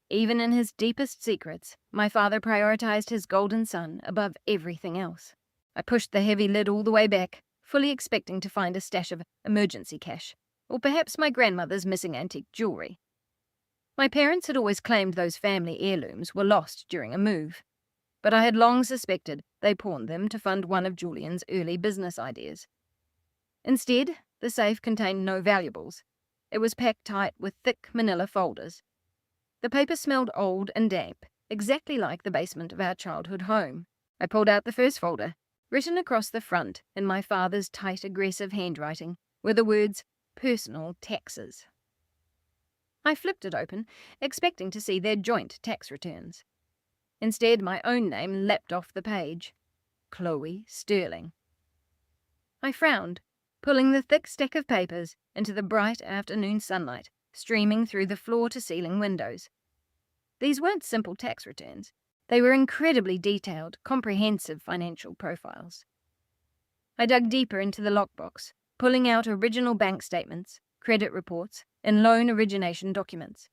Even in his deepest secrets, my father prioritized his golden son above everything else. I pushed the heavy lid all the way back, fully expecting to find a stash of emergency cash, or perhaps my grandmother's missing antique jewelry. My parents had always claimed those family heirlooms were lost during a move, but I had long suspected they pawned them to fund one of Julian's early business ideas. Instead, the safe contained no valuables. It was packed tight with thick manila folders. The paper smelled old and damp, exactly like the basement of our childhood home. I pulled out the first folder. Written across the front in my father's tight, aggressive handwriting were the words, "Personal Taxes." I flipped it open, expecting to see their joint tax returns. Instead, my own name leapt off the page. Chloe Sterling. I frowned, pulling the thick stack of papers into the bright afternoon sunlight streaming through the floor-to-ceiling windows. These weren't simple tax returns. They were incredibly detailed, comprehensive financial profiles. I dug deeper into the lockbox, pulling out original bank statements, credit reports, and loan origination documents.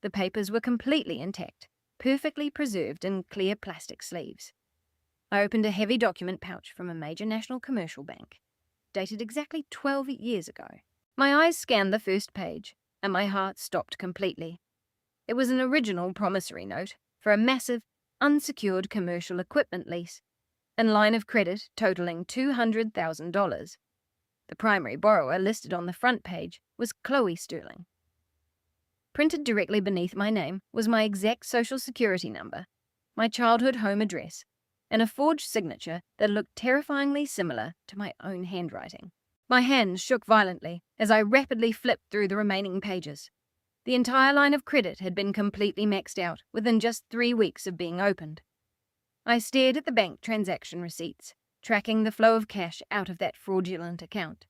The papers were completely intact, perfectly preserved in clear plastic sleeves. I opened a heavy document pouch from a major national commercial bank, dated exactly 12 years ago. My eyes scanned the first page, and my heart stopped completely. It was an original promissory note for a massive, unsecured commercial equipment lease, and line of credit totaling $200,000. The primary borrower listed on the front page was Chloe Sterling. Printed directly beneath my name was my exact social security number, my childhood home address, and a forged signature that looked terrifyingly similar to my own handwriting. My hands shook violently as I rapidly flipped through the remaining pages. The entire line of credit had been completely maxed out within just 3 weeks of being opened. I stared at the bank transaction receipts, tracking the flow of cash out of that fraudulent account.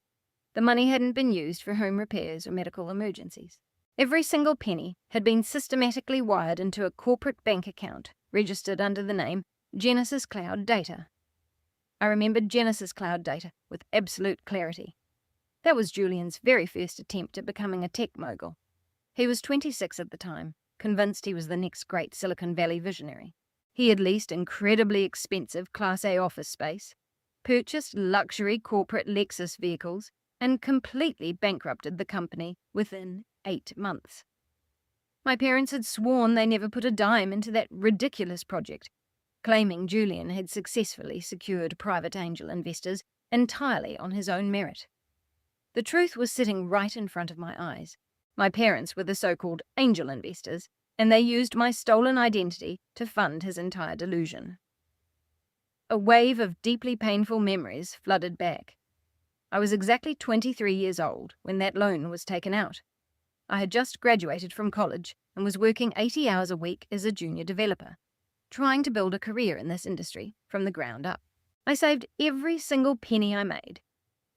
The money hadn't been used for home repairs or medical emergencies. Every single penny had been systematically wired into a corporate bank account registered under the name Genesis Cloud Data. I remembered Genesis Cloud Data with absolute clarity. That was Julian's very first attempt at becoming a tech mogul. He was 26 at the time, convinced he was the next great Silicon Valley visionary. He had leased incredibly expensive Class A office space, purchased luxury corporate Lexus vehicles, and completely bankrupted the company within 8 months. My parents had sworn they never put a dime into that ridiculous project, claiming Julian had successfully secured private angel investors entirely on his own merit. The truth was sitting right in front of my eyes. My parents were the so-called angel investors, and they used my stolen identity to fund his entire delusion. A wave of deeply painful memories flooded back. I was exactly 23 years old when that loan was taken out. I had just graduated from college and was working 80 hours a week as a junior developer, trying to build a career in this industry from the ground up. I saved every single penny I made,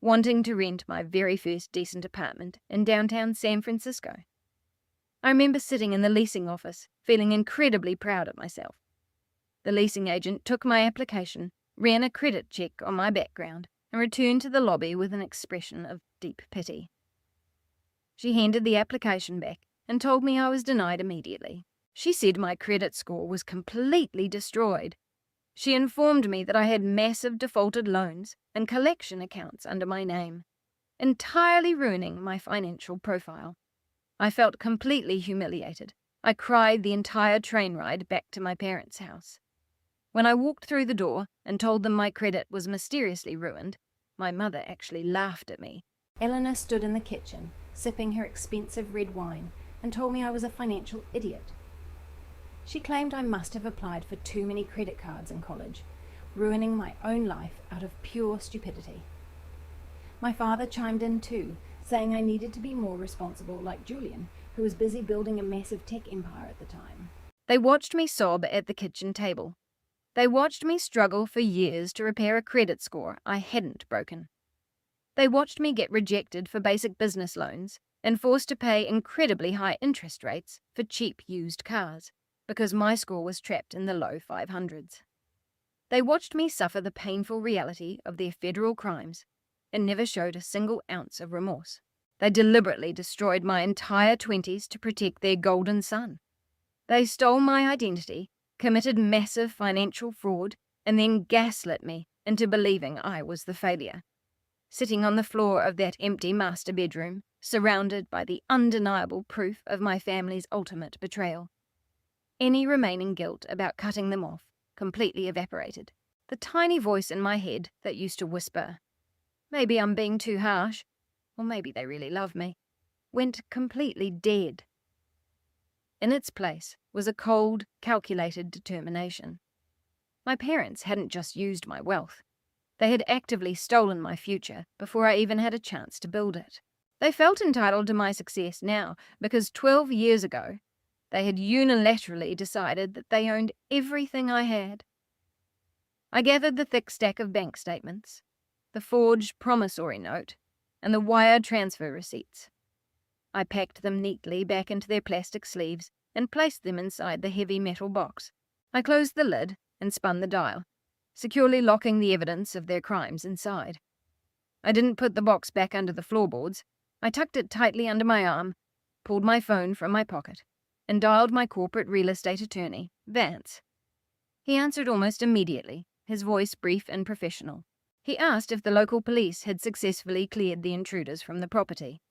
wanting to rent my very first decent apartment in downtown San Francisco. I remember sitting in the leasing office, feeling incredibly proud of myself. The leasing agent took my application, ran a credit check on my background, and returned to the lobby with an expression of deep pity. She handed the application back and told me I was denied immediately. She said my credit score was completely destroyed. She informed me that I had massive defaulted loans and collection accounts under my name, entirely ruining my financial profile. I felt completely humiliated. I cried the entire train ride back to my parents' house. When I walked through the door and told them my credit was mysteriously ruined, my mother actually laughed at me. Eleanor stood in the kitchen, sipping her expensive red wine, and told me I was a financial idiot. She claimed I must have applied for too many credit cards in college, ruining my own life out of pure stupidity. My father chimed in too, saying I needed to be more responsible like Julian, who was busy building a massive tech empire at the time. They watched me sob at the kitchen table. They watched me struggle for years to repair a credit score I hadn't broken. They watched me get rejected for basic business loans and forced to pay incredibly high interest rates for cheap used cars, because my score was trapped in the low 500s. They watched me suffer the painful reality of their federal crimes and never showed a single ounce of remorse. They deliberately destroyed my entire 20s to protect their golden son. They stole my identity, committed massive financial fraud, and then gaslit me into believing I was the failure. Sitting on the floor of that empty master bedroom, surrounded by the undeniable proof of my family's ultimate betrayal. Any remaining guilt about cutting them off completely evaporated. The tiny voice in my head that used to whisper, "Maybe I'm being too harsh, or maybe they really love me," went completely dead. In its place was a cold, calculated determination. My parents hadn't just used my wealth. They had actively stolen my future before I even had a chance to build it. They felt entitled to my success now because 12 years ago, they had unilaterally decided that they owned everything I had. I gathered the thick stack of bank statements, the forged promissory note, and the wire transfer receipts. I packed them neatly back into their plastic sleeves and placed them inside the heavy metal box. I closed the lid and spun the dial, securely locking the evidence of their crimes inside. I didn't put the box back under the floorboards. I tucked it tightly under my arm, pulled my phone from my pocket, and dialed my corporate real estate attorney, Vance. He answered almost immediately, his voice brief and professional. He asked if the local police had successfully cleared the intruders from the property.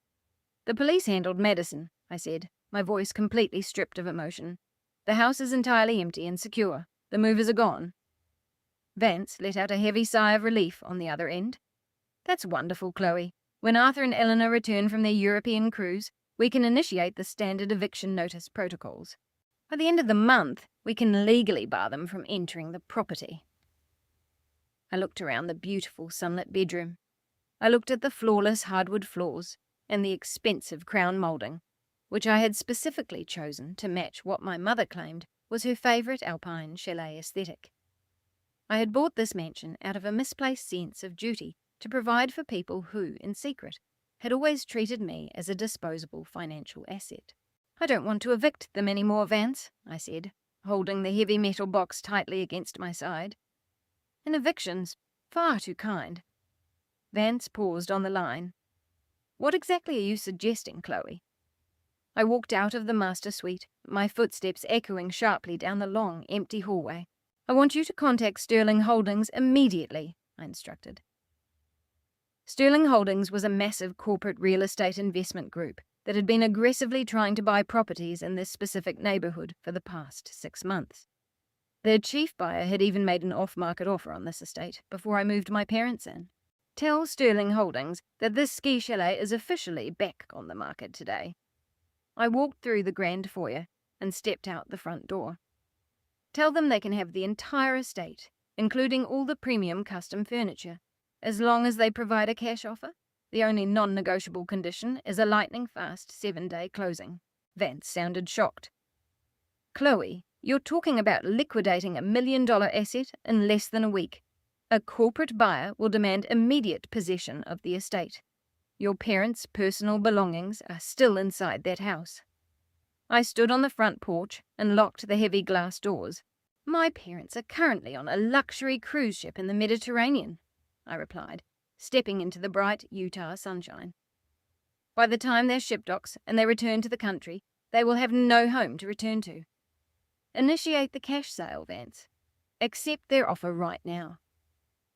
"The police handled Madison," I said, my voice completely stripped of emotion. "The house is entirely empty and secure. The movers are gone." Vance let out a heavy sigh of relief on the other end. "That's wonderful, Chloe. When Arthur and Eleanor return from their European cruise, we can initiate the standard eviction notice protocols. By the end of the month, we can legally bar them from entering the property." I looked around the beautiful sunlit bedroom. I looked at the flawless hardwood floors and the expensive crown moulding, which I had specifically chosen to match what my mother claimed was her favourite alpine chalet aesthetic. I had bought this mansion out of a misplaced sense of duty to provide for people who, in secret, had always treated me as a disposable financial asset. "I don't want to evict them any more, Vance," I said, holding the heavy metal box tightly against my side. "An eviction's far too kind." Vance paused on the line. "What exactly are you suggesting, Chloe?" I walked out of the master suite, my footsteps echoing sharply down the long, empty hallway. "I want you to contact Sterling Holdings immediately," I instructed. Sterling Holdings was a massive corporate real estate investment group that had been aggressively trying to buy properties in this specific neighbourhood for the past 6 months. Their chief buyer had even made an off-market offer on this estate before I moved my parents in. "Tell Sterling Holdings that this ski chalet is officially back on the market today." I walked through the grand foyer and stepped out the front door. "Tell them they can have the entire estate, including all the premium custom furniture, as long as they provide a cash offer. The only non-negotiable condition is a lightning-fast 7-day closing." Vance sounded shocked. "Chloe, you're talking about liquidating $1 million asset in less than a week. A corporate buyer will demand immediate possession of the estate. Your parents' personal belongings are still inside that house." I stood on the front porch and locked the heavy glass doors. "My parents are currently on a luxury cruise ship in the Mediterranean," I replied, stepping into the bright Utah sunshine. "By the time their ship docks and they return to the country, they will have no home to return to. Initiate the cash sale, Vance. Accept their offer right now."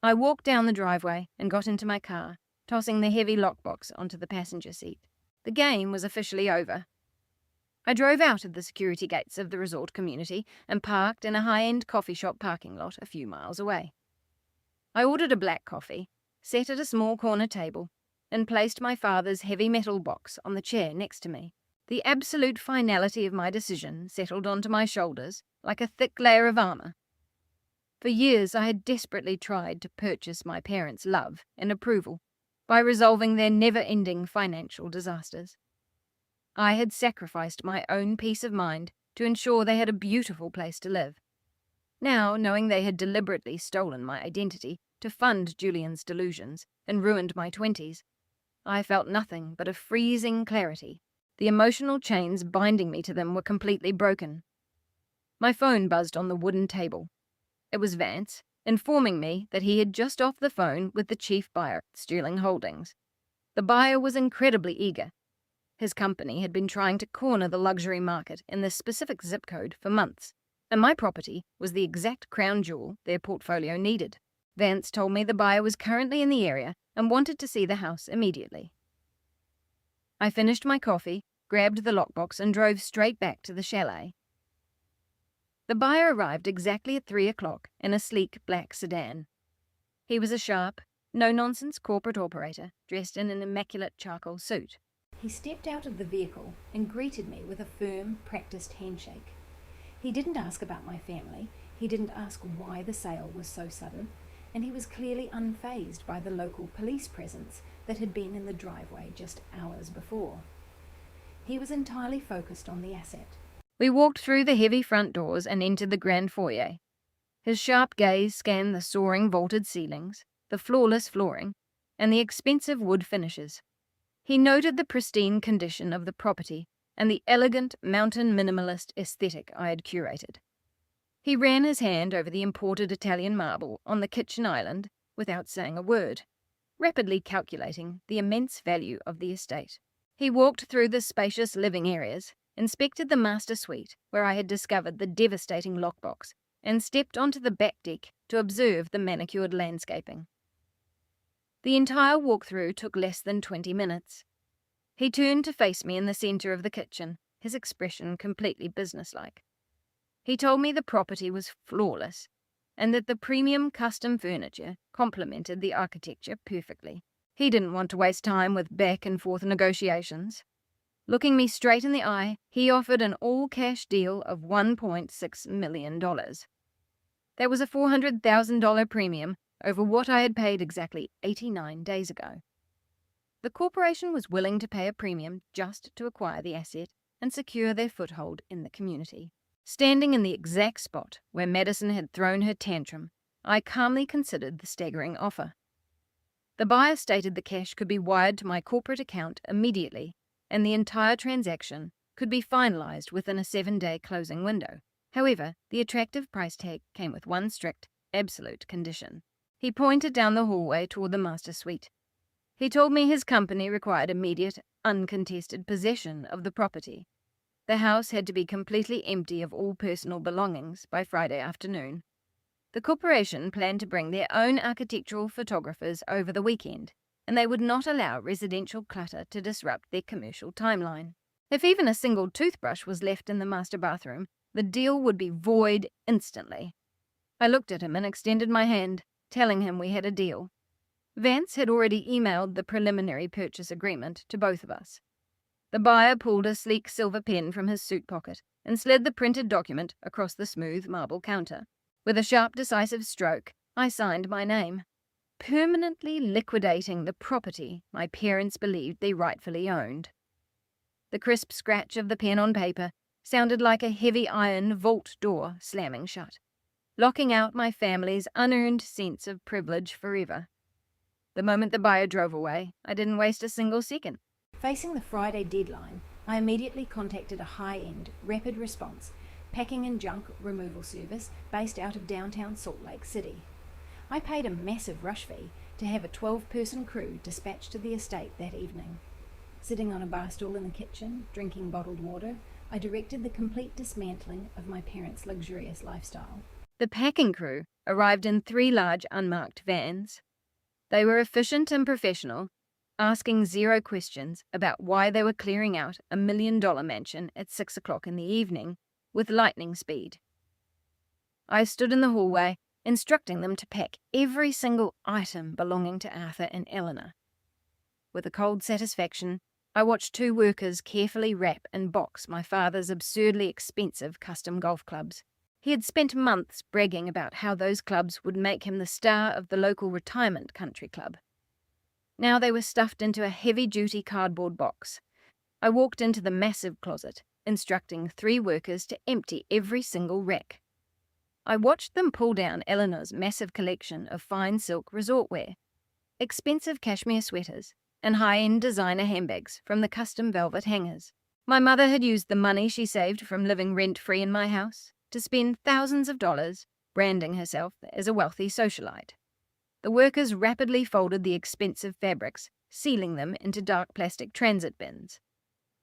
I walked down the driveway and got into my car, tossing the heavy lockbox onto the passenger seat. The game was officially over. I drove out of the security gates of the resort community and parked in a high-end coffee shop parking lot a few miles away. I ordered a black coffee, sat at a small corner table, and placed my father's heavy metal box on the chair next to me. The absolute finality of my decision settled onto my shoulders like a thick layer of armor. For years I had desperately tried to purchase my parents' love and approval by resolving their never-ending financial disasters. I had sacrificed my own peace of mind to ensure they had a beautiful place to live. Now, knowing they had deliberately stolen my identity to fund Julian's delusions and ruined my 20s, I felt nothing but a freezing clarity. The emotional chains binding me to them were completely broken. My phone buzzed on the wooden table. It was Vance, informing me that he had just off the phone with the chief buyer, Sterling Holdings. The buyer was incredibly eager. His company had been trying to corner the luxury market in this specific zip code for months, and my property was the exact crown jewel their portfolio needed. Vance told me the buyer was currently in the area and wanted to see the house immediately. I finished my coffee, grabbed the lockbox, and drove straight back to the chalet. The buyer arrived exactly at 3 o'clock in a sleek black sedan. He was a sharp, no-nonsense corporate operator dressed in an immaculate charcoal suit. He stepped out of the vehicle and greeted me with a firm, practiced handshake. He didn't ask about my family, he didn't ask why the sale was so sudden, and he was clearly unfazed by the local police presence that had been in the driveway just hours before. He was entirely focused on the asset. We walked through the heavy front doors and entered the grand foyer. His sharp gaze scanned the soaring vaulted ceilings, the flawless flooring, and the expensive wood finishes. He noted the pristine condition of the property and the elegant mountain minimalist aesthetic I had curated. He ran his hand over the imported Italian marble on the kitchen island without saying a word, rapidly calculating the immense value of the estate. He walked through the spacious living areas, inspected the master suite where I had discovered the devastating lockbox, and stepped onto the back deck to observe the manicured landscaping. The entire walkthrough took less than 20 minutes. He turned to face me in the centre of the kitchen, his expression completely businesslike. He told me the property was flawless, and that the premium custom furniture complemented the architecture perfectly. He didn't want to waste time with back-and-forth negotiations. Looking me straight in the eye, he offered an all-cash deal of $1.6 million. That was a $400,000 premium over what I had paid exactly 89 days ago. The corporation was willing to pay a premium just to acquire the asset and secure their foothold in the community. Standing in the exact spot where Madison had thrown her tantrum, I calmly considered the staggering offer. The buyer stated the cash could be wired to my corporate account immediately, and the entire transaction could be finalized within a 7-day closing window. However, the attractive price tag came with one strict, absolute condition. He pointed down the hallway toward the master suite. He told me his company required immediate, uncontested possession of the property. The house had to be completely empty of all personal belongings by Friday afternoon. The corporation planned to bring their own architectural photographers over the weekend, and they would not allow residential clutter to disrupt their commercial timeline. If even a single toothbrush was left in the master bathroom, the deal would be void instantly. I looked at him and extended my hand, telling him we had a deal. Vance had already emailed the preliminary purchase agreement to both of us. The buyer pulled a sleek silver pen from his suit pocket and slid the printed document across the smooth marble counter. With a sharp, decisive stroke, I signed my name, permanently liquidating the property my parents believed they rightfully owned. The crisp scratch of the pen on paper sounded like a heavy iron vault door slamming shut, locking out my family's unearned sense of privilege forever. The moment the buyer drove away, I didn't waste a single second. Facing the Friday deadline, I immediately contacted a high-end, rapid response, packing and junk removal service based out of downtown Salt Lake City. I paid a massive rush fee to have a 12-person crew dispatched to the estate that evening. Sitting on a bar stool in the kitchen, drinking bottled water, I directed the complete dismantling of my parents' luxurious lifestyle. The packing crew arrived in 3 large unmarked vans. They were efficient and professional, asking 0 questions about why they were clearing out a $1 million mansion at 6 o'clock in the evening with lightning speed. I stood in the hallway, instructing them to pack every single item belonging to Arthur and Eleanor. With a cold satisfaction, I watched 2 workers carefully wrap and box my father's absurdly expensive custom golf clubs. He had spent months bragging about how those clubs would make him the star of the local retirement country club. Now they were stuffed into a heavy-duty cardboard box. I walked into the massive closet, instructing 3 workers to empty every single rack. I watched them pull down Eleanor's massive collection of fine silk resort wear, expensive cashmere sweaters, and high-end designer handbags from the custom velvet hangers. My mother had used the money she saved from living rent-free in my house to spend thousands of dollars branding herself as a wealthy socialite. The workers rapidly folded the expensive fabrics, sealing them into dark plastic transit bins.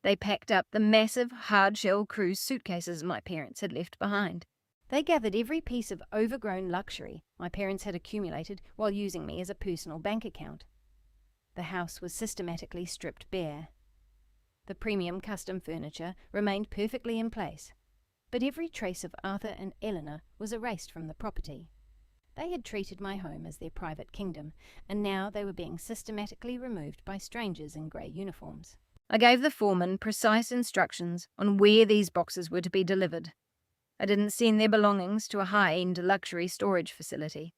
They packed up the massive hard-shell cruise suitcases my parents had left behind. They gathered every piece of overgrown luxury my parents had accumulated while using me as a personal bank account. The house was systematically stripped bare. The premium custom furniture remained perfectly in place, but every trace of Arthur and Eleanor was erased from the property. They had treated my home as their private kingdom, and now they were being systematically removed by strangers in grey uniforms. I gave the foreman precise instructions on where these boxes were to be delivered. I didn't send their belongings to a high-end luxury storage facility.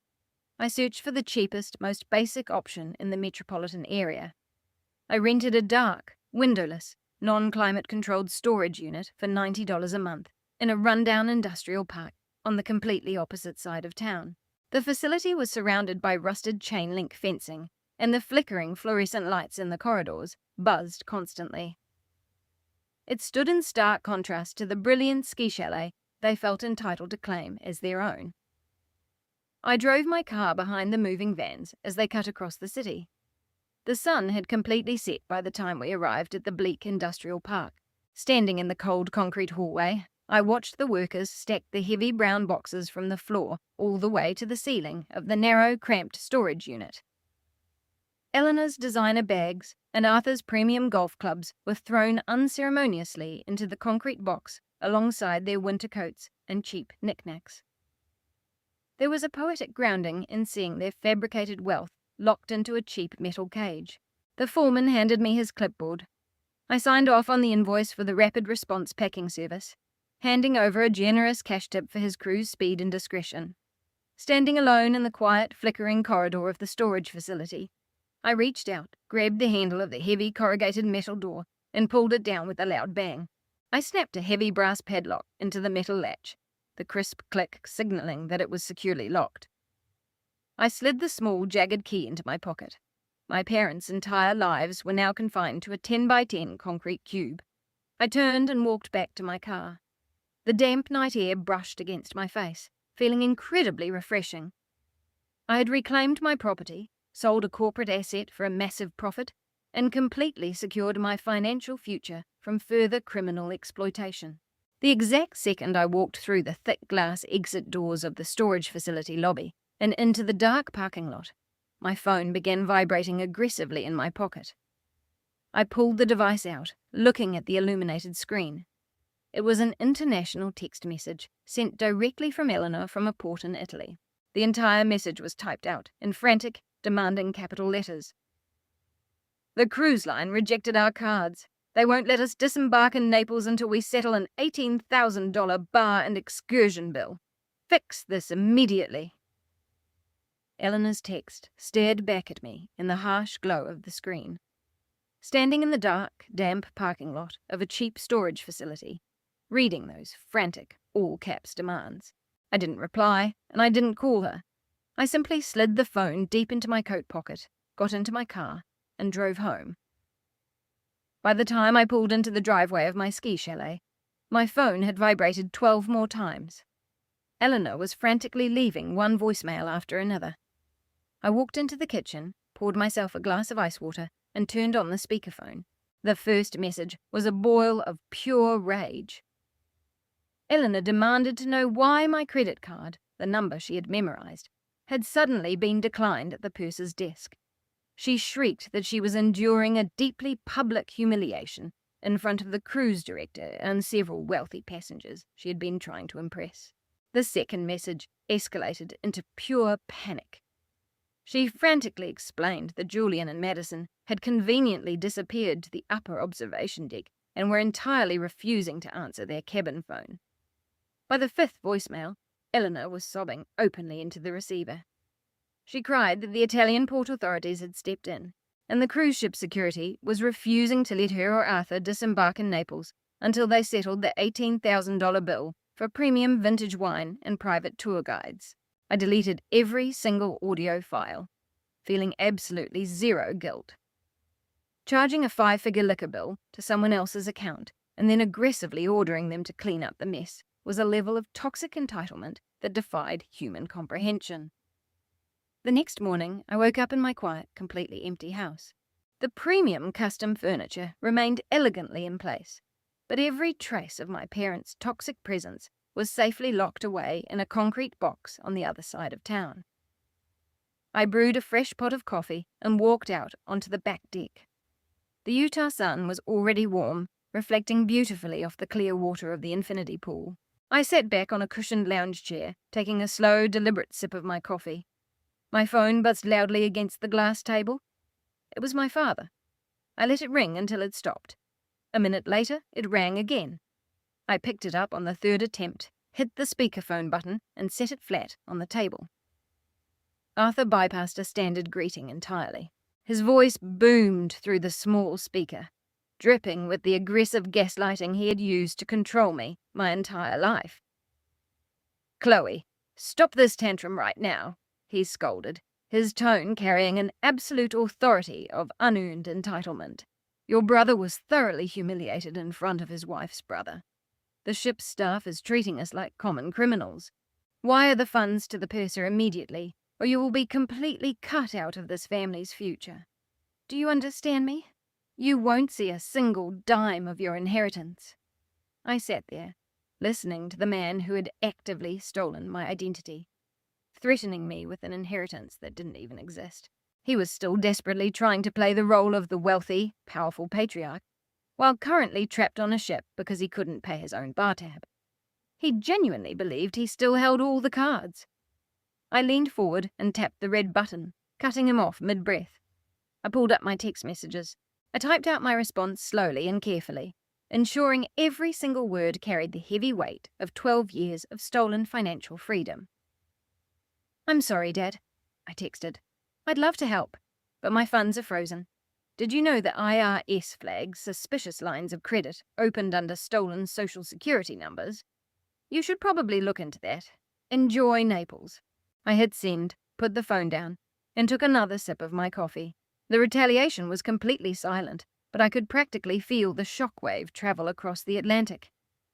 I searched for the cheapest, most basic option in the metropolitan area. I rented a dark, windowless, non-climate-controlled storage unit for $90 a month in a rundown industrial park on the completely opposite side of town. The facility was surrounded by rusted chain-link fencing, and the flickering fluorescent lights in the corridors buzzed constantly. It stood in stark contrast to the brilliant ski chalet they felt entitled to claim as their own. I drove my car behind the moving vans as they cut across the city. The sun had completely set by the time we arrived at the bleak industrial park. Standing in the cold concrete hallway, I watched the workers stack the heavy brown boxes from the floor all the way to the ceiling of the narrow, cramped storage unit. Eleanor's designer bags and Arthur's premium golf clubs were thrown unceremoniously into the concrete box alongside their winter coats and cheap knickknacks. There was a poetic grounding in seeing their fabricated wealth locked into a cheap metal cage. The foreman handed me his clipboard. I signed off on the invoice for the rapid response packing service, handing over a generous cash tip for his crew's speed and discretion. Standing alone in the quiet, flickering corridor of the storage facility, I reached out, grabbed the handle of the heavy corrugated metal door, and pulled it down with a loud bang. I snapped a heavy brass padlock into the metal latch, the crisp click signaling that it was securely locked. I slid the small, jagged key into my pocket. My parents' entire lives were now confined to a 10 by 10 concrete cube. I turned and walked back to my car. The damp night air brushed against my face, feeling incredibly refreshing. I had reclaimed my property, sold a corporate asset for a massive profit, and completely secured my financial future from further criminal exploitation. The exact second I walked through the thick glass exit doors of the storage facility lobby and into the dark parking lot, my phone began vibrating aggressively in my pocket. I pulled the device out, looking at the illuminated screen. It was an international text message sent directly from Eleanor from a port in Italy. The entire message was typed out in frantic, demanding capital letters. "The cruise line rejected our cards. They won't let us disembark in Naples until we settle an $18,000 bar and excursion bill. Fix this immediately." Eleanor's text stared back at me in the harsh glow of the screen. Standing in the dark, damp parking lot of a cheap storage facility, reading those frantic, all-caps demands. I didn't reply, and I didn't call her. I simply slid the phone deep into my coat pocket, got into my car, and drove home. By the time I pulled into the driveway of my ski chalet, my phone had vibrated 12 more times. Eleanor was frantically leaving one voicemail after another. I walked into the kitchen, poured myself a glass of ice water, and turned on the speakerphone. The first message was a boil of pure rage. Eleanor demanded to know why my credit card, the number she had memorized, had suddenly been declined at the purser's desk. She shrieked that she was enduring a deeply public humiliation in front of the cruise director and several wealthy passengers she had been trying to impress. The second message escalated into pure panic. She frantically explained that Julian and Madison had conveniently disappeared to the upper observation deck and were entirely refusing to answer their cabin phone. By the fifth voicemail, Eleanor was sobbing openly into the receiver. She cried that the Italian port authorities had stepped in, and the cruise ship security was refusing to let her or Arthur disembark in Naples until they settled the $18,000 bill for premium vintage wine and private tour guides. I deleted every single audio file, feeling absolutely zero guilt. Charging a 5-figure liquor bill to someone else's account and then aggressively ordering them to clean up the mess was a level of toxic entitlement that defied human comprehension. The next morning, I woke up in my quiet, completely empty house. The premium custom furniture remained elegantly in place, but every trace of my parents' toxic presence was safely locked away in a concrete box on the other side of town. I brewed a fresh pot of coffee and walked out onto the back deck. The Utah sun was already warm, reflecting beautifully off the clear water of the infinity pool. I sat back on a cushioned lounge chair, taking a slow, deliberate sip of my coffee. My phone buzzed loudly against the glass table. It was my father. I let it ring until it stopped. A minute later, it rang again. I picked it up on the third attempt, hit the speakerphone button, and set it flat on the table. Arthur bypassed a standard greeting entirely. His voice boomed through the small speaker, dripping with the aggressive gaslighting he had used to control me my entire life. "Chloe, stop this tantrum right now," he scolded, his tone carrying an absolute authority of unearned entitlement. Your brother was thoroughly humiliated in front of his wife's brother. The ship's staff is treating us like common criminals. Wire the funds to the purser immediately, or you will be completely cut out of this family's future. Do you understand me? You won't see a single dime of your inheritance." I sat there, listening to the man who had actively stolen my identity, threatening me with an inheritance that didn't even exist. He was still desperately trying to play the role of the wealthy, powerful patriarch, while currently trapped on a ship because he couldn't pay his own bar tab. He genuinely believed he still held all the cards. I leaned forward and tapped the red button, cutting him off mid-breath. I pulled up my text messages. I typed out my response slowly and carefully, ensuring every single word carried the heavy weight of 12 years of stolen financial freedom. "I'm sorry, Dad," I texted. "I'd love to help, but my funds are frozen. Did you know that IRS flags suspicious lines of credit opened under stolen Social Security numbers? You should probably look into that. Enjoy Naples." I hit send, put the phone down, and took another sip of my coffee. The retaliation was completely silent, but I could practically feel the shockwave travel across the Atlantic.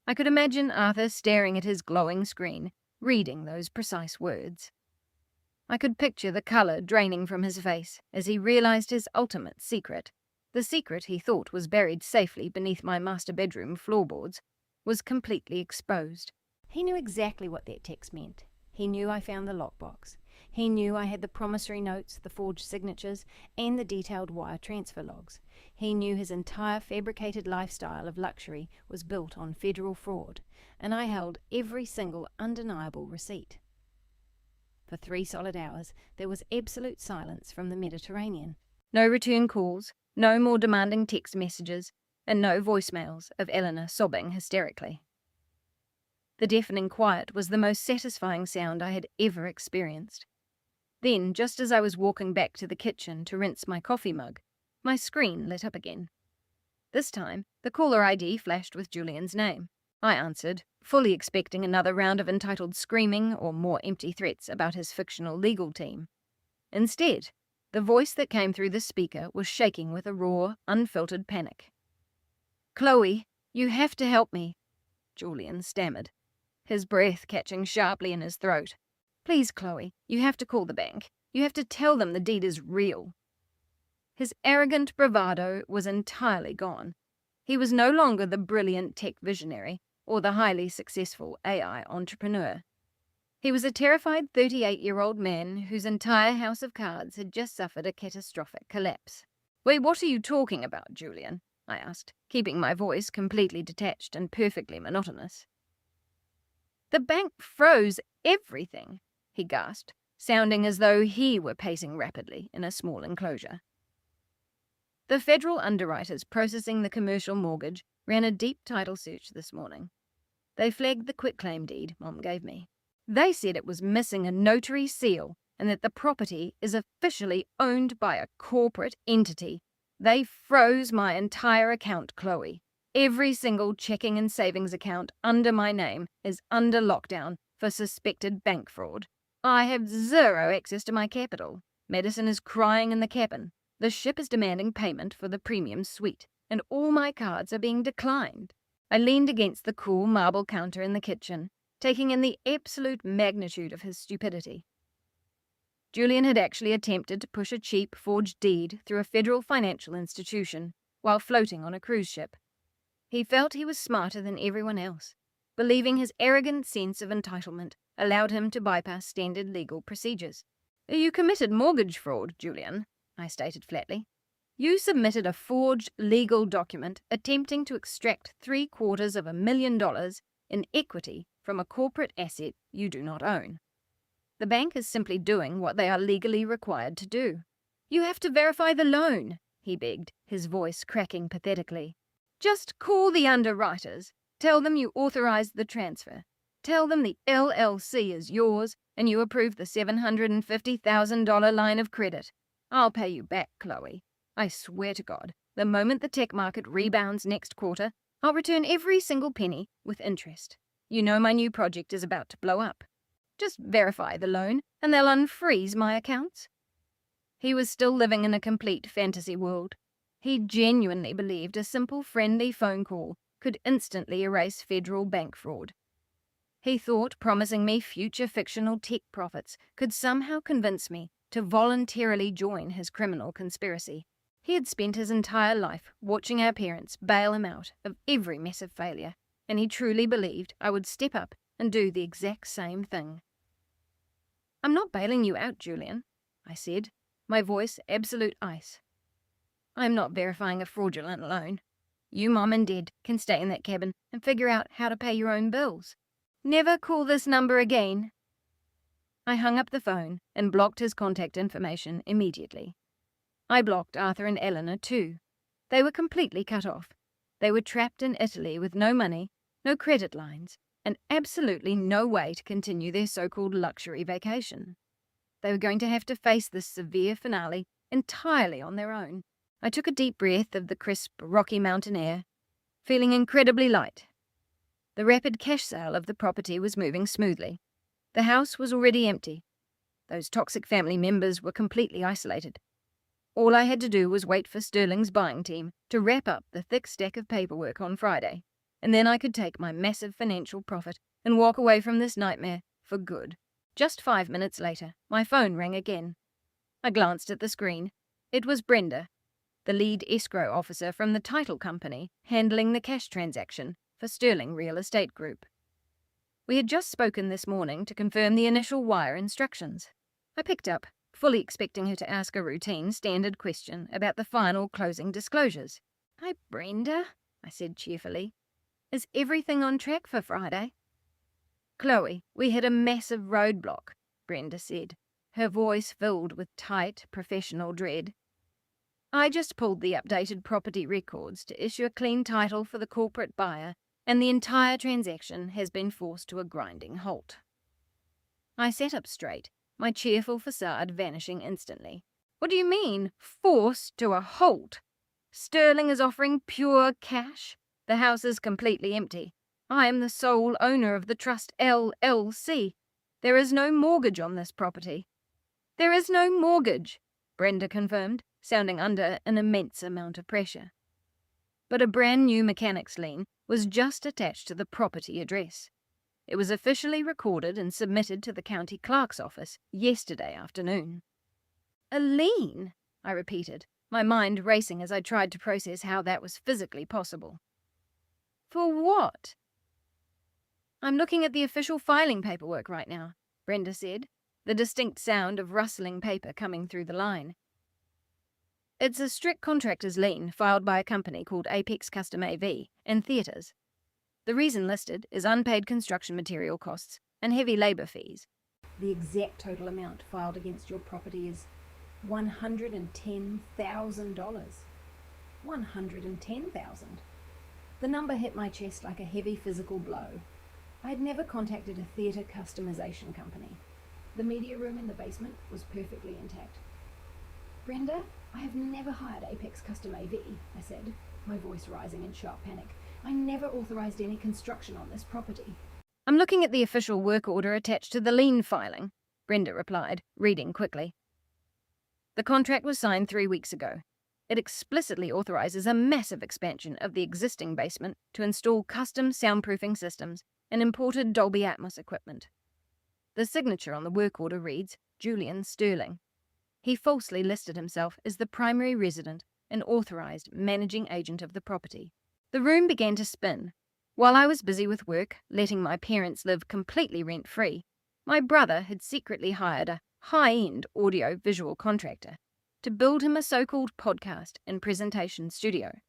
I could imagine Arthur staring at his glowing screen, reading those precise words. I could picture the colour draining from his face as he realised his ultimate secret. The secret he thought was buried safely beneath my master bedroom floorboards was completely exposed. He knew exactly what that text meant. He knew I found the lockbox. He knew I had the promissory notes, the forged signatures, and the detailed wire transfer logs. He knew his entire fabricated lifestyle of luxury was built on federal fraud, and I held every single undeniable receipt. For 3 solid hours, there was absolute silence from the Mediterranean. No return calls, no more demanding text messages, and no voicemails of Eleanor sobbing hysterically. The deafening quiet was the most satisfying sound I had ever experienced. Then, just as I was walking back to the kitchen to rinse my coffee mug, my screen lit up again. This time, the caller ID flashed with Julian's name. I answered, fully expecting another round of entitled screaming or more empty threats about his fictional legal team. Instead, the voice that came through the speaker was shaking with a raw, unfiltered panic. "Chloe, you have to help me," Julian stammered, his breath catching sharply in his throat. "Please, Chloe, you have to call the bank. You have to tell them the deed is real." His arrogant bravado was entirely gone. He was no longer the brilliant tech visionary or the highly successful AI entrepreneur. He was a terrified 38-year-old man whose entire house of cards had just suffered a catastrophic collapse. "Wait, what are you talking about, Julian?" I asked, keeping my voice completely detached and perfectly monotonous. "The bank froze everything," he gasped, sounding as though he were pacing rapidly in a small enclosure. The federal underwriters processing the commercial mortgage ran a deep title search this morning. They flagged the quitclaim deed Mom gave me. They said it was missing a notary seal and that the property is officially owned by a corporate entity. They froze my entire account, Chloe. Every single checking and savings account under my name is under lockdown for suspected bank fraud. I have zero access to my capital. Medicine is crying in the cabin. The ship is demanding payment for the premium suite, and all my cards are being declined. I leaned against the cool marble counter in the kitchen, taking in the absolute magnitude of his stupidity. Julian had actually attempted to push a cheap forged deed through a federal financial institution while floating on a cruise ship. He felt he was smarter than everyone else, believing his arrogant sense of entitlement allowed him to bypass standard legal procedures. "You committed mortgage fraud, Julian," I stated flatly. "You submitted a forged legal document attempting to extract $750,000 in equity from a corporate asset you do not own. The bank is simply doing what they are legally required to do." "You have to verify the loan," he begged, his voice cracking pathetically. "Just call the underwriters. Tell them you authorized the transfer. Tell them the LLC is yours and you approved the $750,000 line of credit. I'll pay you back, Chloe. I swear to God, the moment the tech market rebounds next quarter, I'll return every single penny with interest. You know my new project is about to blow up. Just verify the loan and they'll unfreeze my accounts." He was still living in a complete fantasy world. He genuinely believed a simple friendly phone call could instantly erase federal bank fraud. He thought promising me future fictional tech profits could somehow convince me to voluntarily join his criminal conspiracy. He had spent his entire life watching our parents bail him out of every mess of failure, and he truly believed I would step up and do the exact same thing. "I'm not bailing you out, Julian," I said, my voice absolute ice. "I'm not verifying a fraudulent loan. You, Mom and Dad, can stay in that cabin and figure out how to pay your own bills. Never call this number again." I hung up the phone and blocked his contact information immediately. I blocked Arthur and Eleanor too. They were completely cut off. They were trapped in Italy with no money, no credit lines, and absolutely no way to continue their so-called luxury vacation. They were going to have to face this severe finale entirely on their own. I took a deep breath of the crisp, Rocky Mountain air, feeling incredibly light. The rapid cash sale of the property was moving smoothly. The house was already empty. Those toxic family members were completely isolated. All I had to do was wait for Sterling's buying team to wrap up the thick stack of paperwork on Friday, and then I could take my massive financial profit and walk away from this nightmare for good. Just 5 minutes later, my phone rang again. I glanced at the screen. It was Brenda, the lead escrow officer from the title company handling the cash transaction for Sterling Real Estate Group. We had just spoken this morning to confirm the initial wire instructions. I picked up, fully expecting her to ask a routine, standard question about the final closing disclosures. "Hi, Brenda," I said cheerfully. "Is everything on track for Friday?" "Chloe, we hit a massive roadblock," Brenda said, her voice filled with tight, professional dread. "I just pulled the updated property records to issue a clean title for the corporate buyer, and the entire transaction has been forced to a grinding halt." I sat up straight, my cheerful facade vanishing instantly. "What do you mean, forced to a halt? Sterling is offering pure cash. The house is completely empty. I am the sole owner of the Trust LLC. There is no mortgage on this property." "There is no mortgage," Brenda confirmed, sounding under an immense amount of pressure. But a brand new mechanic's lien was just attached to the property address. It was officially recorded and submitted to the county clerk's office yesterday afternoon. "A lien?" I repeated, my mind racing as I tried to process how that was physically possible. "For what?" "I'm looking at the official filing paperwork right now," Brenda said, the distinct sound of rustling paper coming through the line. "It's a strict contractor's lien filed by a company called Apex Custom AV and Theatres. The reason listed is unpaid construction material costs and heavy labour fees. The exact total amount filed against your property is $110,000. $110,000. The number hit my chest like a heavy physical blow. I had never contacted a theatre customization company. The media room in the basement was perfectly intact. "Brenda, I have never hired Apex Custom AV, I said, my voice rising in sharp panic. "I never authorized any construction on this property." "I'm looking at the official work order attached to the lien filing," Brenda replied, reading quickly. "The contract was signed 3 weeks ago. It explicitly authorizes a massive expansion of the existing basement to install custom soundproofing systems and imported Dolby Atmos equipment. The signature on the work order reads Julian Sterling. He falsely listed himself as the primary resident and authorized managing agent of the property." The room began to spin. While I was busy with work, letting my parents live completely rent-free, my brother had secretly hired a high-end audio-visual contractor to build him a so-called podcast and presentation studio.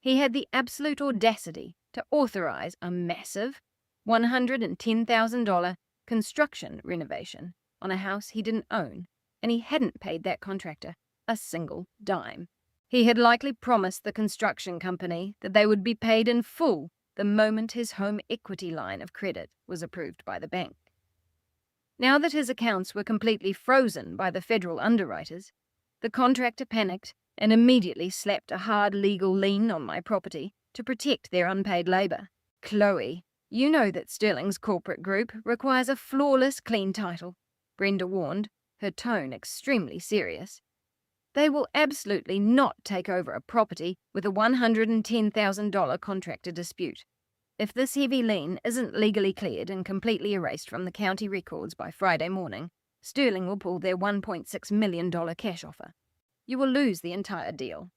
He had the absolute audacity to authorize a massive $110,000 construction renovation on a house he didn't own, and he hadn't paid that contractor a single dime. He had likely promised the construction company that they would be paid in full the moment his home equity line of credit was approved by the bank. Now that his accounts were completely frozen by the federal underwriters, the contractor panicked and immediately slapped a hard legal lien on my property to protect their unpaid labor. "Chloe, you know that Sterling's corporate group requires a flawless clean title," Brenda warned, her tone extremely serious. They will absolutely not take over a property with a $110,000 contractor dispute. If this heavy lien isn't legally cleared and completely erased from the county records by Friday morning, Sterling will pull their $1.6 million cash offer. You will lose the entire deal.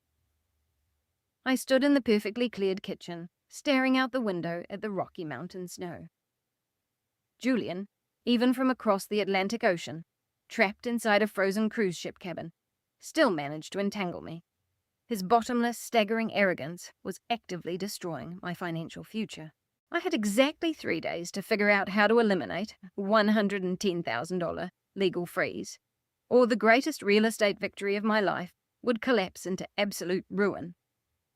I stood in the perfectly cleared kitchen, staring out the window at the Rocky Mountain snow. Julian, even from across the Atlantic Ocean, trapped inside a frozen cruise ship cabin, still managed to entangle me. His bottomless, staggering arrogance was actively destroying my financial future. I had exactly 3 days to figure out how to eliminate $110,000 legal freeze, or the greatest real estate victory of my life would collapse into absolute ruin.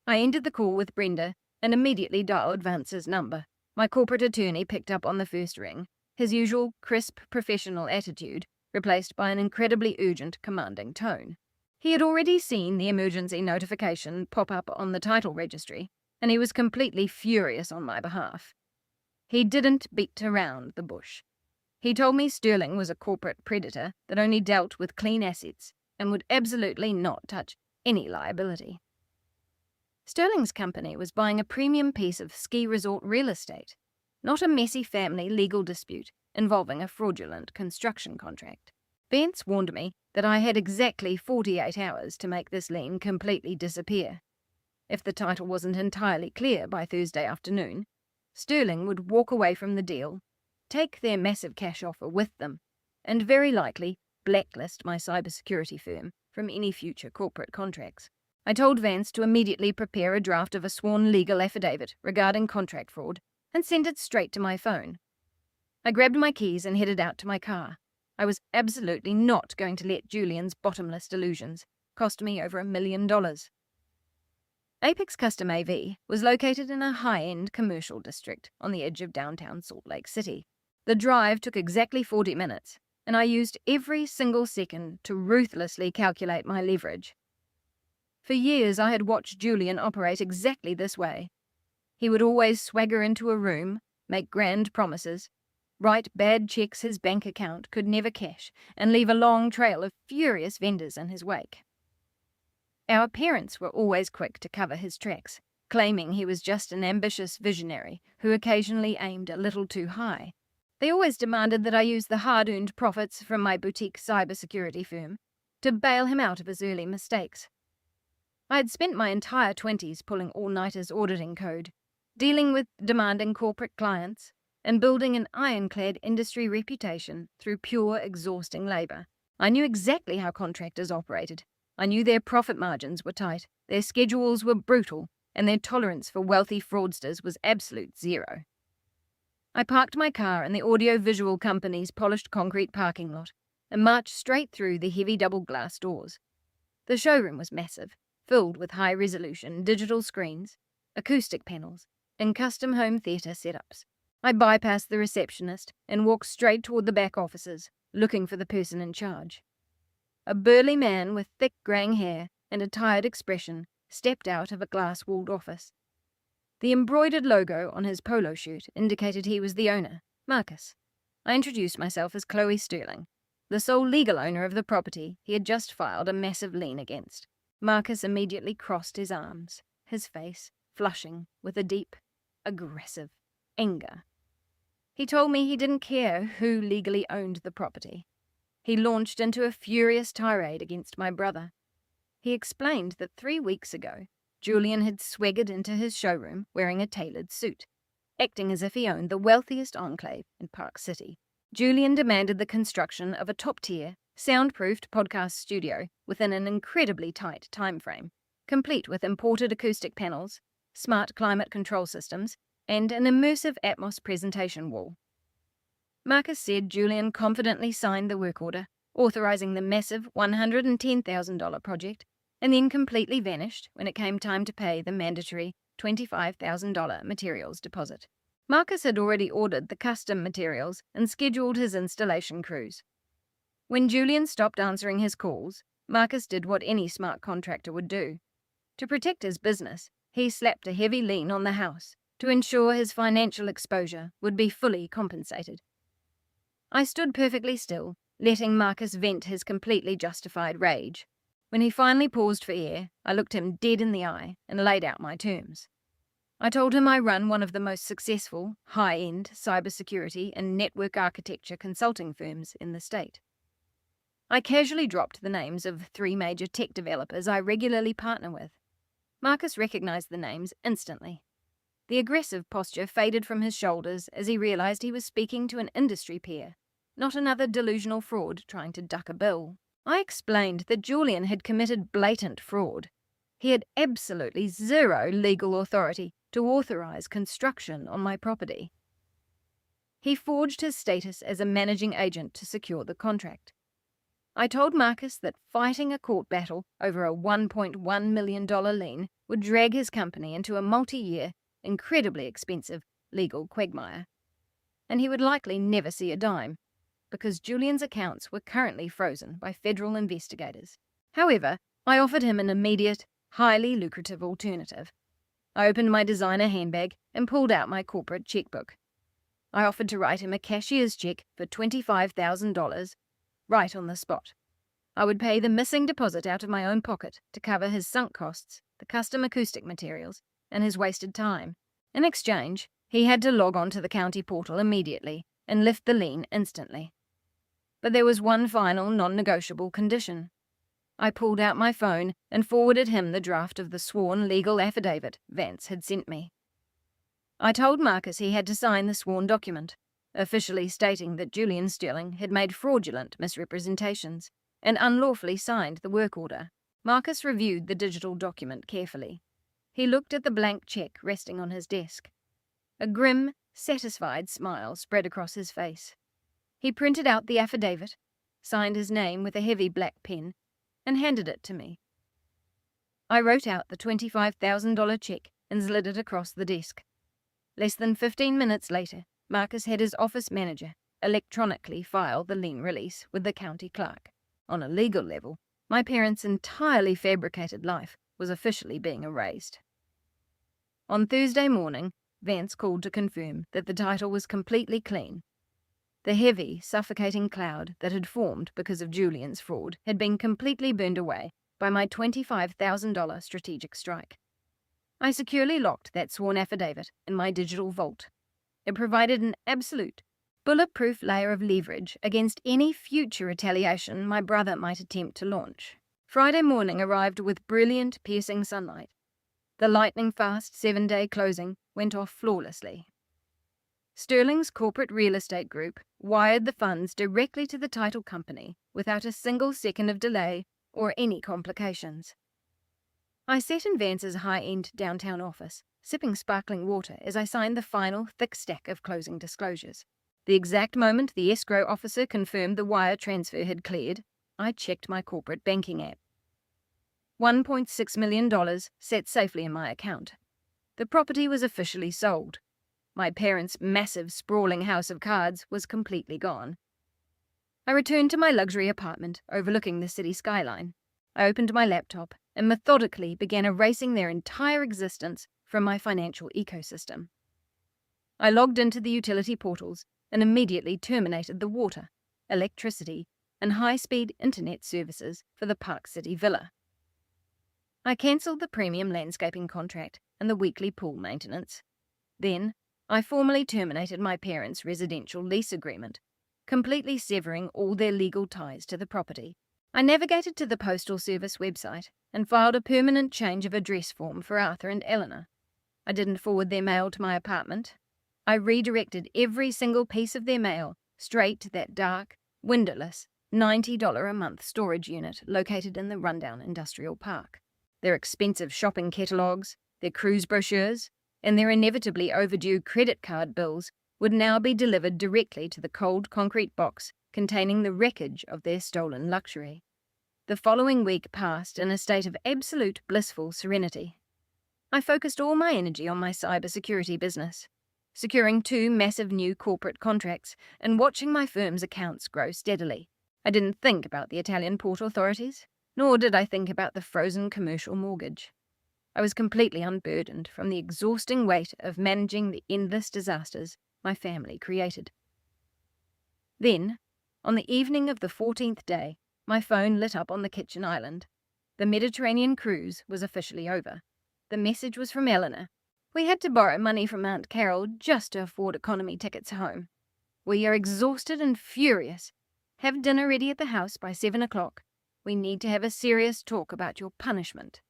I ended the call with Brenda and immediately dialed Vance's number. My corporate attorney picked up on the first ring, his usual crisp professional attitude replaced by an incredibly urgent, commanding tone. He had already seen the emergency notification pop up on the title registry, and he was completely furious on my behalf. He didn't beat around the bush. He told me Sterling was a corporate predator that only dealt with clean assets and would absolutely not touch any liability. Sterling's company was buying a premium piece of ski resort real estate, not a messy family legal dispute involving a fraudulent construction contract. Vance warned me that I had exactly 48 hours to make this lien completely disappear. If the title wasn't entirely clear by Thursday afternoon, Sterling would walk away from the deal, take their massive cash offer with them, and very likely blacklist my cybersecurity firm from any future corporate contracts. I told Vance to immediately prepare a draft of a sworn legal affidavit regarding contract fraud and send it straight to my phone. I grabbed my keys and headed out to my car. I was absolutely not going to let Julian's bottomless delusions cost me over $1 million. Apex Custom AV was located in a high-end commercial district on the edge of downtown Salt Lake City. The drive took exactly 40 minutes, and I used every single second to ruthlessly calculate my leverage. For years I had watched Julian operate exactly this way. He would always swagger into a room, make grand promises, write bad checks his bank account could never cash, and leave a long trail of furious vendors in his wake. Our parents were always quick to cover his tracks, claiming he was just an ambitious visionary who occasionally aimed a little too high. They always demanded that I use the hard-earned profits from my boutique cybersecurity firm to bail him out of his early mistakes. I had spent my entire 20s pulling all-nighters auditing code, dealing with demanding corporate clients, and building an ironclad industry reputation through pure, exhausting labor. I knew exactly how contractors operated. I knew their profit margins were tight, their schedules were brutal, and their tolerance for wealthy fraudsters was absolute zero. I parked my car in the audio-visual company's polished concrete parking lot and marched straight through the heavy double-glass doors. The showroom was massive, filled with high-resolution digital screens, acoustic panels, and custom home theatre setups. I bypassed the receptionist and walked straight toward the back offices, looking for the person in charge. A burly man with thick graying hair and a tired expression stepped out of a glass-walled office. The embroidered logo on his polo shirt indicated he was the owner, Marcus. I introduced myself as Chloe Sterling, the sole legal owner of the property he had just filed a massive lien against. Marcus immediately crossed his arms, his face flushing with a deep, aggressive anger. He told me he didn't care who legally owned the property. He launched into a furious tirade against my brother. He explained that 3 weeks ago, Julian had swaggered into his showroom wearing a tailored suit, acting as if he owned the wealthiest enclave in Park City. Julian demanded the construction of a top-tier, soundproofed podcast studio within an incredibly tight time frame, complete with imported acoustic panels, smart climate control systems, and an immersive Atmos presentation wall. Marcus said Julian confidently signed the work order, authorizing the massive $110,000 project, and then completely vanished when it came time to pay the mandatory $25,000 materials deposit. Marcus had already ordered the custom materials and scheduled his installation crews. When Julian stopped answering his calls, Marcus did what any smart contractor would do. To protect his business, he slapped a heavy lien on the house to ensure his financial exposure would be fully compensated. I stood perfectly still, letting Marcus vent his completely justified rage. When he finally paused for air, I looked him dead in the eye and laid out my terms. I told him I run one of the most successful, high-end cybersecurity and network architecture consulting firms in the state. I casually dropped the names of 3 major tech developers I regularly partner with. Marcus recognized the names instantly. The aggressive posture faded from his shoulders as he realized he was speaking to an industry peer, not another delusional fraud trying to duck a bill. I explained that Julian had committed blatant fraud. He had absolutely zero legal authority to authorize construction on my property. He forged his status as a managing agent to secure the contract. I told Marcus that fighting a court battle over a $1.1 million lien would drag his company into a multi-year, incredibly expensive legal quagmire, and he would likely never see a dime, because Julian's accounts were currently frozen by federal investigators. However, I offered him an immediate, highly lucrative alternative. I opened my designer handbag and pulled out my corporate checkbook. I offered to write him a cashier's check for $25,000 right on the spot. I would pay the missing deposit out of my own pocket to cover his sunk costs, the custom acoustic materials, and his wasted time. In exchange, he had to log on to the county portal immediately and lift the lien instantly. But there was one final non-negotiable condition. I pulled out my phone and forwarded him the draft of the sworn legal affidavit Vance had sent me. I told Marcus he had to sign the sworn document, officially stating that Julian Sterling had made fraudulent misrepresentations and unlawfully signed the work order. Marcus reviewed the digital document carefully. He looked at the blank check resting on his desk. A grim, satisfied smile spread across his face. He printed out the affidavit, signed his name with a heavy black pen, and handed it to me. I wrote out the $25,000 check and slid it across the desk. Less than 15 minutes later, Marcus had his office manager electronically file the lien release with the county clerk. On a legal level, my parents' entirely fabricated life was officially being erased. On Thursday morning, Vance called to confirm that the title was completely clean. The heavy, suffocating cloud that had formed because of Julian's fraud had been completely burned away by my $25,000 strategic strike. I securely locked that sworn affidavit in my digital vault. It provided an absolute, bulletproof layer of leverage against any future retaliation my brother might attempt to launch. Friday morning arrived with brilliant, piercing sunlight. The lightning-fast 7-day closing went off flawlessly. Sterling's corporate real estate group wired the funds directly to the title company without a single second of delay or any complications. I sat in Vance's high-end downtown office, sipping sparkling water as I signed the final thick stack of closing disclosures. The exact moment the escrow officer confirmed the wire transfer had cleared, I checked my corporate banking app. $1.6 million sat safely in my account. The property was officially sold. My parents' massive, sprawling house of cards was completely gone. I returned to my luxury apartment overlooking the city skyline. I opened my laptop and methodically began erasing their entire existence from my financial ecosystem. I logged into the utility portals and immediately terminated the water, electricity, and high-speed internet services for the Park City villa. I cancelled the premium landscaping contract and the weekly pool maintenance. Then, I formally terminated my parents' residential lease agreement, completely severing all their legal ties to the property. I navigated to the Postal Service website and filed a permanent change of address form for Arthur and Eleanor. I didn't forward their mail to my apartment. I redirected every single piece of their mail straight to that dark, windowless, $90 a month storage unit located in the rundown industrial park. Their expensive shopping catalogues, their cruise brochures, and their inevitably overdue credit card bills would now be delivered directly to the cold concrete box containing the wreckage of their stolen luxury. The following week passed in a state of absolute blissful serenity. I focused all my energy on my cybersecurity business, securing 2 massive new corporate contracts and watching my firm's accounts grow steadily. I didn't think about the Italian port authorities, nor did I think about the frozen commercial mortgage. I was completely unburdened from the exhausting weight of managing the endless disasters my family created. Then, on the evening of the 14th day, my phone lit up on the kitchen island. The Mediterranean cruise was officially over. The message was from Eleanor. We had to borrow money from Aunt Carol just to afford economy tickets home. We are exhausted and furious. Have dinner ready at the house by 7 o'clock. We need to have a serious talk about your punishment.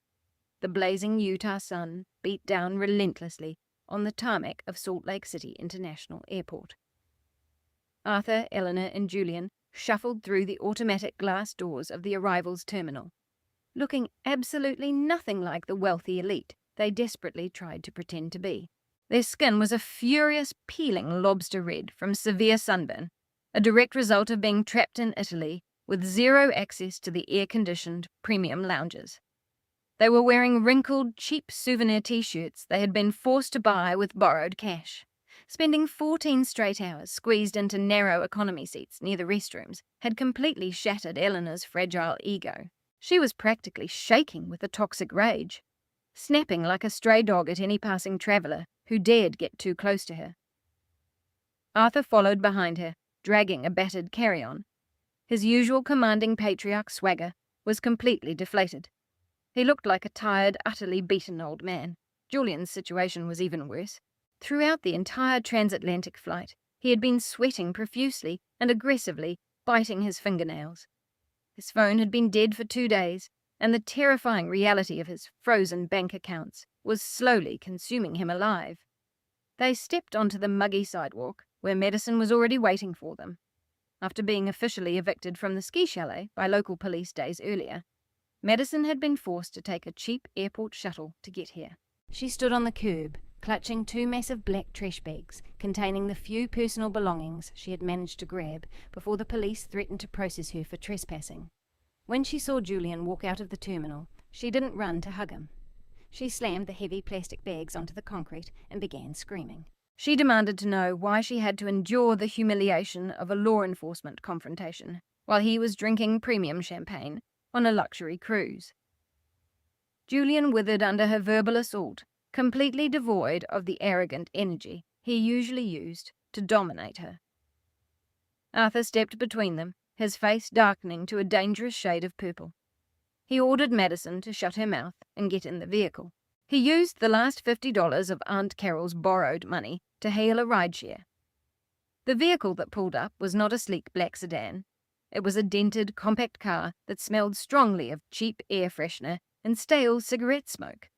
The blazing Utah sun beat down relentlessly on the tarmac of Salt Lake City International Airport. Arthur, Eleanor, and Julian shuffled through the automatic glass doors of the arrivals terminal, looking absolutely nothing like the wealthy elite they desperately tried to pretend to be. Their skin was a furious, peeling lobster red from severe sunburn, a direct result of being trapped in Italy with zero access to the air-conditioned premium lounges. They were wearing wrinkled, cheap souvenir t-shirts they had been forced to buy with borrowed cash. Spending 14 straight hours squeezed into narrow economy seats near the restrooms had completely shattered Eleanor's fragile ego. She was practically shaking with a toxic rage, snapping like a stray dog at any passing traveller who dared get too close to her. Arthur followed behind her, dragging a battered carry-on. His usual commanding patriarch swagger was completely deflated. He looked like a tired, utterly beaten old man. Julian's situation was even worse. Throughout the entire transatlantic flight, he had been sweating profusely and aggressively, biting his fingernails. His phone had been dead for 2 days, and the terrifying reality of his frozen bank accounts was slowly consuming him alive. They stepped onto the muggy sidewalk, where Madison was already waiting for them. After being officially evicted from the ski chalet by local police days earlier, Madison had been forced to take a cheap airport shuttle to get here. She stood on the curb, clutching 2 massive black trash bags containing the few personal belongings she had managed to grab before the police threatened to process her for trespassing. When she saw Julian walk out of the terminal, she didn't run to hug him. She slammed the heavy plastic bags onto the concrete and began screaming. She demanded to know why she had to endure the humiliation of a law enforcement confrontation while he was drinking premium champagne on a luxury cruise. Julian withered under her verbal assault, completely devoid of the arrogant energy he usually used to dominate her. Arthur stepped between them, his face darkening to a dangerous shade of purple. He ordered Madison to shut her mouth and get in the vehicle. He used the last $50 of Aunt Carol's borrowed money to hail a rideshare. The vehicle that pulled up was not a sleek black sedan. It was a dented, compact car that smelled strongly of cheap air freshener and stale cigarette smoke.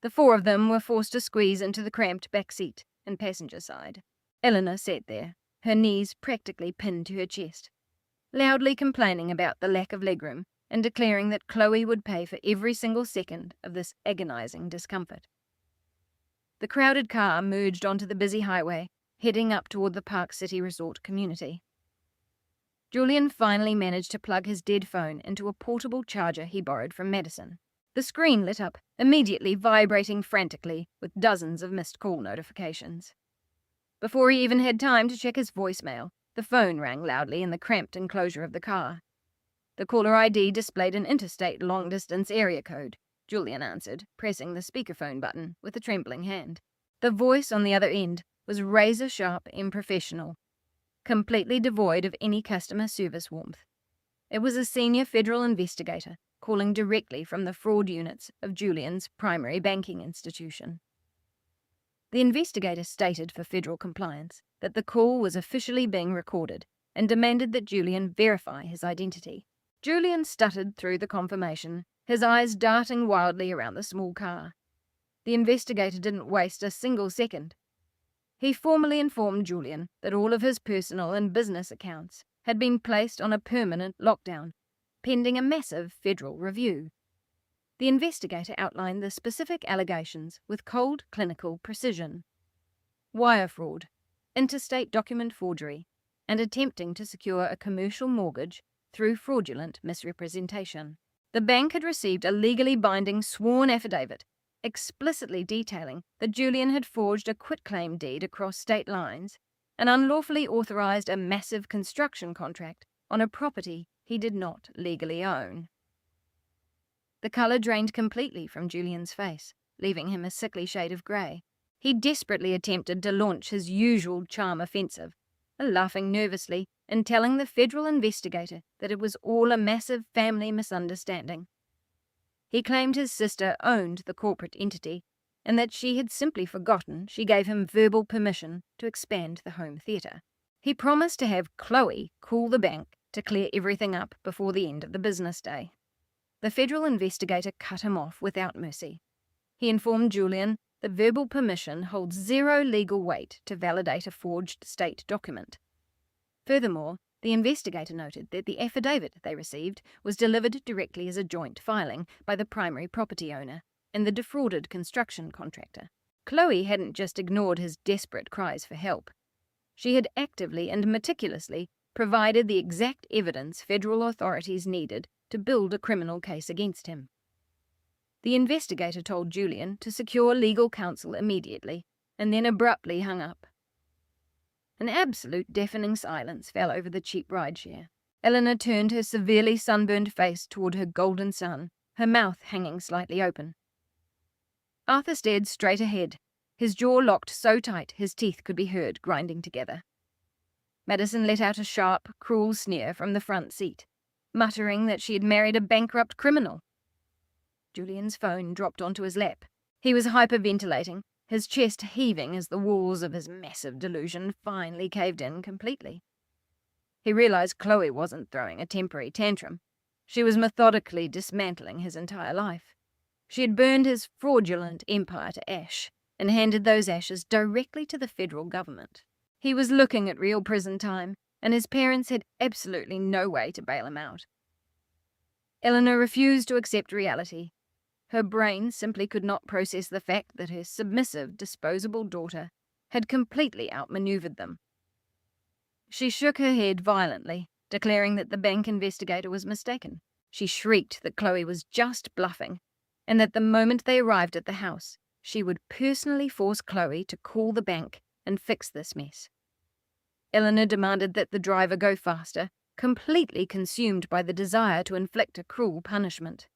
The 4 of them were forced to squeeze into the cramped back seat and passenger side. Eleanor sat there, her knees practically pinned to her chest, loudly complaining about the lack of legroom and declaring that Chloe would pay for every single second of this agonizing discomfort. The crowded car merged onto the busy highway, heading up toward the Park City Resort community. Julian finally managed to plug his dead phone into a portable charger he borrowed from Madison. The screen lit up, immediately vibrating frantically with dozens of missed call notifications. Before he even had time to check his voicemail, the phone rang loudly in the cramped enclosure of the car. The caller ID displayed an interstate long-distance area code. Julian answered, pressing the speakerphone button with a trembling hand. The voice on the other end was razor-sharp and professional, completely devoid of any customer service warmth. It was a senior federal investigator calling directly from the fraud units of Julian's primary banking institution. The investigator stated for federal compliance that the call was officially being recorded and demanded that Julian verify his identity. Julian stuttered through the confirmation, his eyes darting wildly around the small car. The investigator didn't waste a single second. He formally informed Julian that all of his personal and business accounts had been placed on a permanent lockdown, pending a massive federal review. The investigator outlined the specific allegations with cold clinical precision: wire fraud, interstate document forgery, and attempting to secure a commercial mortgage through fraudulent misrepresentation. The bank had received a legally binding sworn affidavit explicitly detailing that Julian had forged a quitclaim deed across state lines and unlawfully authorized a massive construction contract on a property he did not legally own. The color drained completely from Julian's face, leaving him a sickly shade of grey. He desperately attempted to launch his usual charm offensive, laughing nervously and telling the federal investigator that it was all a massive family misunderstanding. He claimed his sister owned the corporate entity and that she had simply forgotten she gave him verbal permission to expand the home theatre. He promised to have Chloe call the bank to clear everything up before the end of the business day. The federal investigator cut him off without mercy. He informed Julian that verbal permission holds zero legal weight to validate a forged state document. Furthermore, the investigator noted that the affidavit they received was delivered directly as a joint filing by the primary property owner and the defrauded construction contractor. Chloe hadn't just ignored his desperate cries for help. She had actively and meticulously provided the exact evidence federal authorities needed to build a criminal case against him. The investigator told Julian to secure legal counsel immediately, and then abruptly hung up. An absolute deafening silence fell over the cheap rideshare. Eleanor turned her severely sunburned face toward her golden son, her mouth hanging slightly open. Arthur stared straight ahead, his jaw locked so tight his teeth could be heard grinding together. Madison let out a sharp, cruel sneer from the front seat, muttering that she had married a bankrupt criminal. Julian's phone dropped onto his lap. He was hyperventilating, his chest heaving as the walls of his massive delusion finally caved in completely. He realized Chloe wasn't throwing a temporary tantrum. She was methodically dismantling his entire life. She had burned his fraudulent empire to ash and handed those ashes directly to the federal government. He was looking at real prison time, and his parents had absolutely no way to bail him out. Eleanor refused to accept reality. Her brain simply could not process the fact that her submissive, disposable daughter had completely outmaneuvered them. She shook her head violently, declaring that the bank investigator was mistaken. She shrieked that Chloe was just bluffing, and that the moment they arrived at the house, she would personally force Chloe to call the bank and fix this mess. Eleanor demanded that the driver go faster, completely consumed by the desire to inflict a cruel punishment.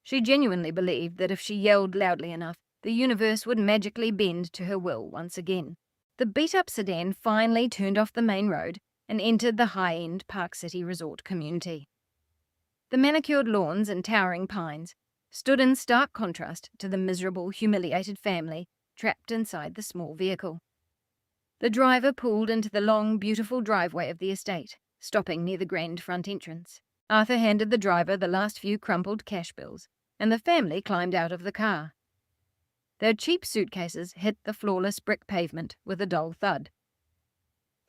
She genuinely believed that if she yelled loudly enough, the universe would magically bend to her will once again. The beat-up sedan finally turned off the main road and entered the high-end Park City resort community. The manicured lawns and towering pines stood in stark contrast to the miserable, humiliated family trapped inside the small vehicle. The driver pulled into the long, beautiful driveway of the estate, stopping near the grand front entrance. Arthur handed the driver the last few crumpled cash bills, and the family climbed out of the car. Their cheap suitcases hit the flawless brick pavement with a dull thud.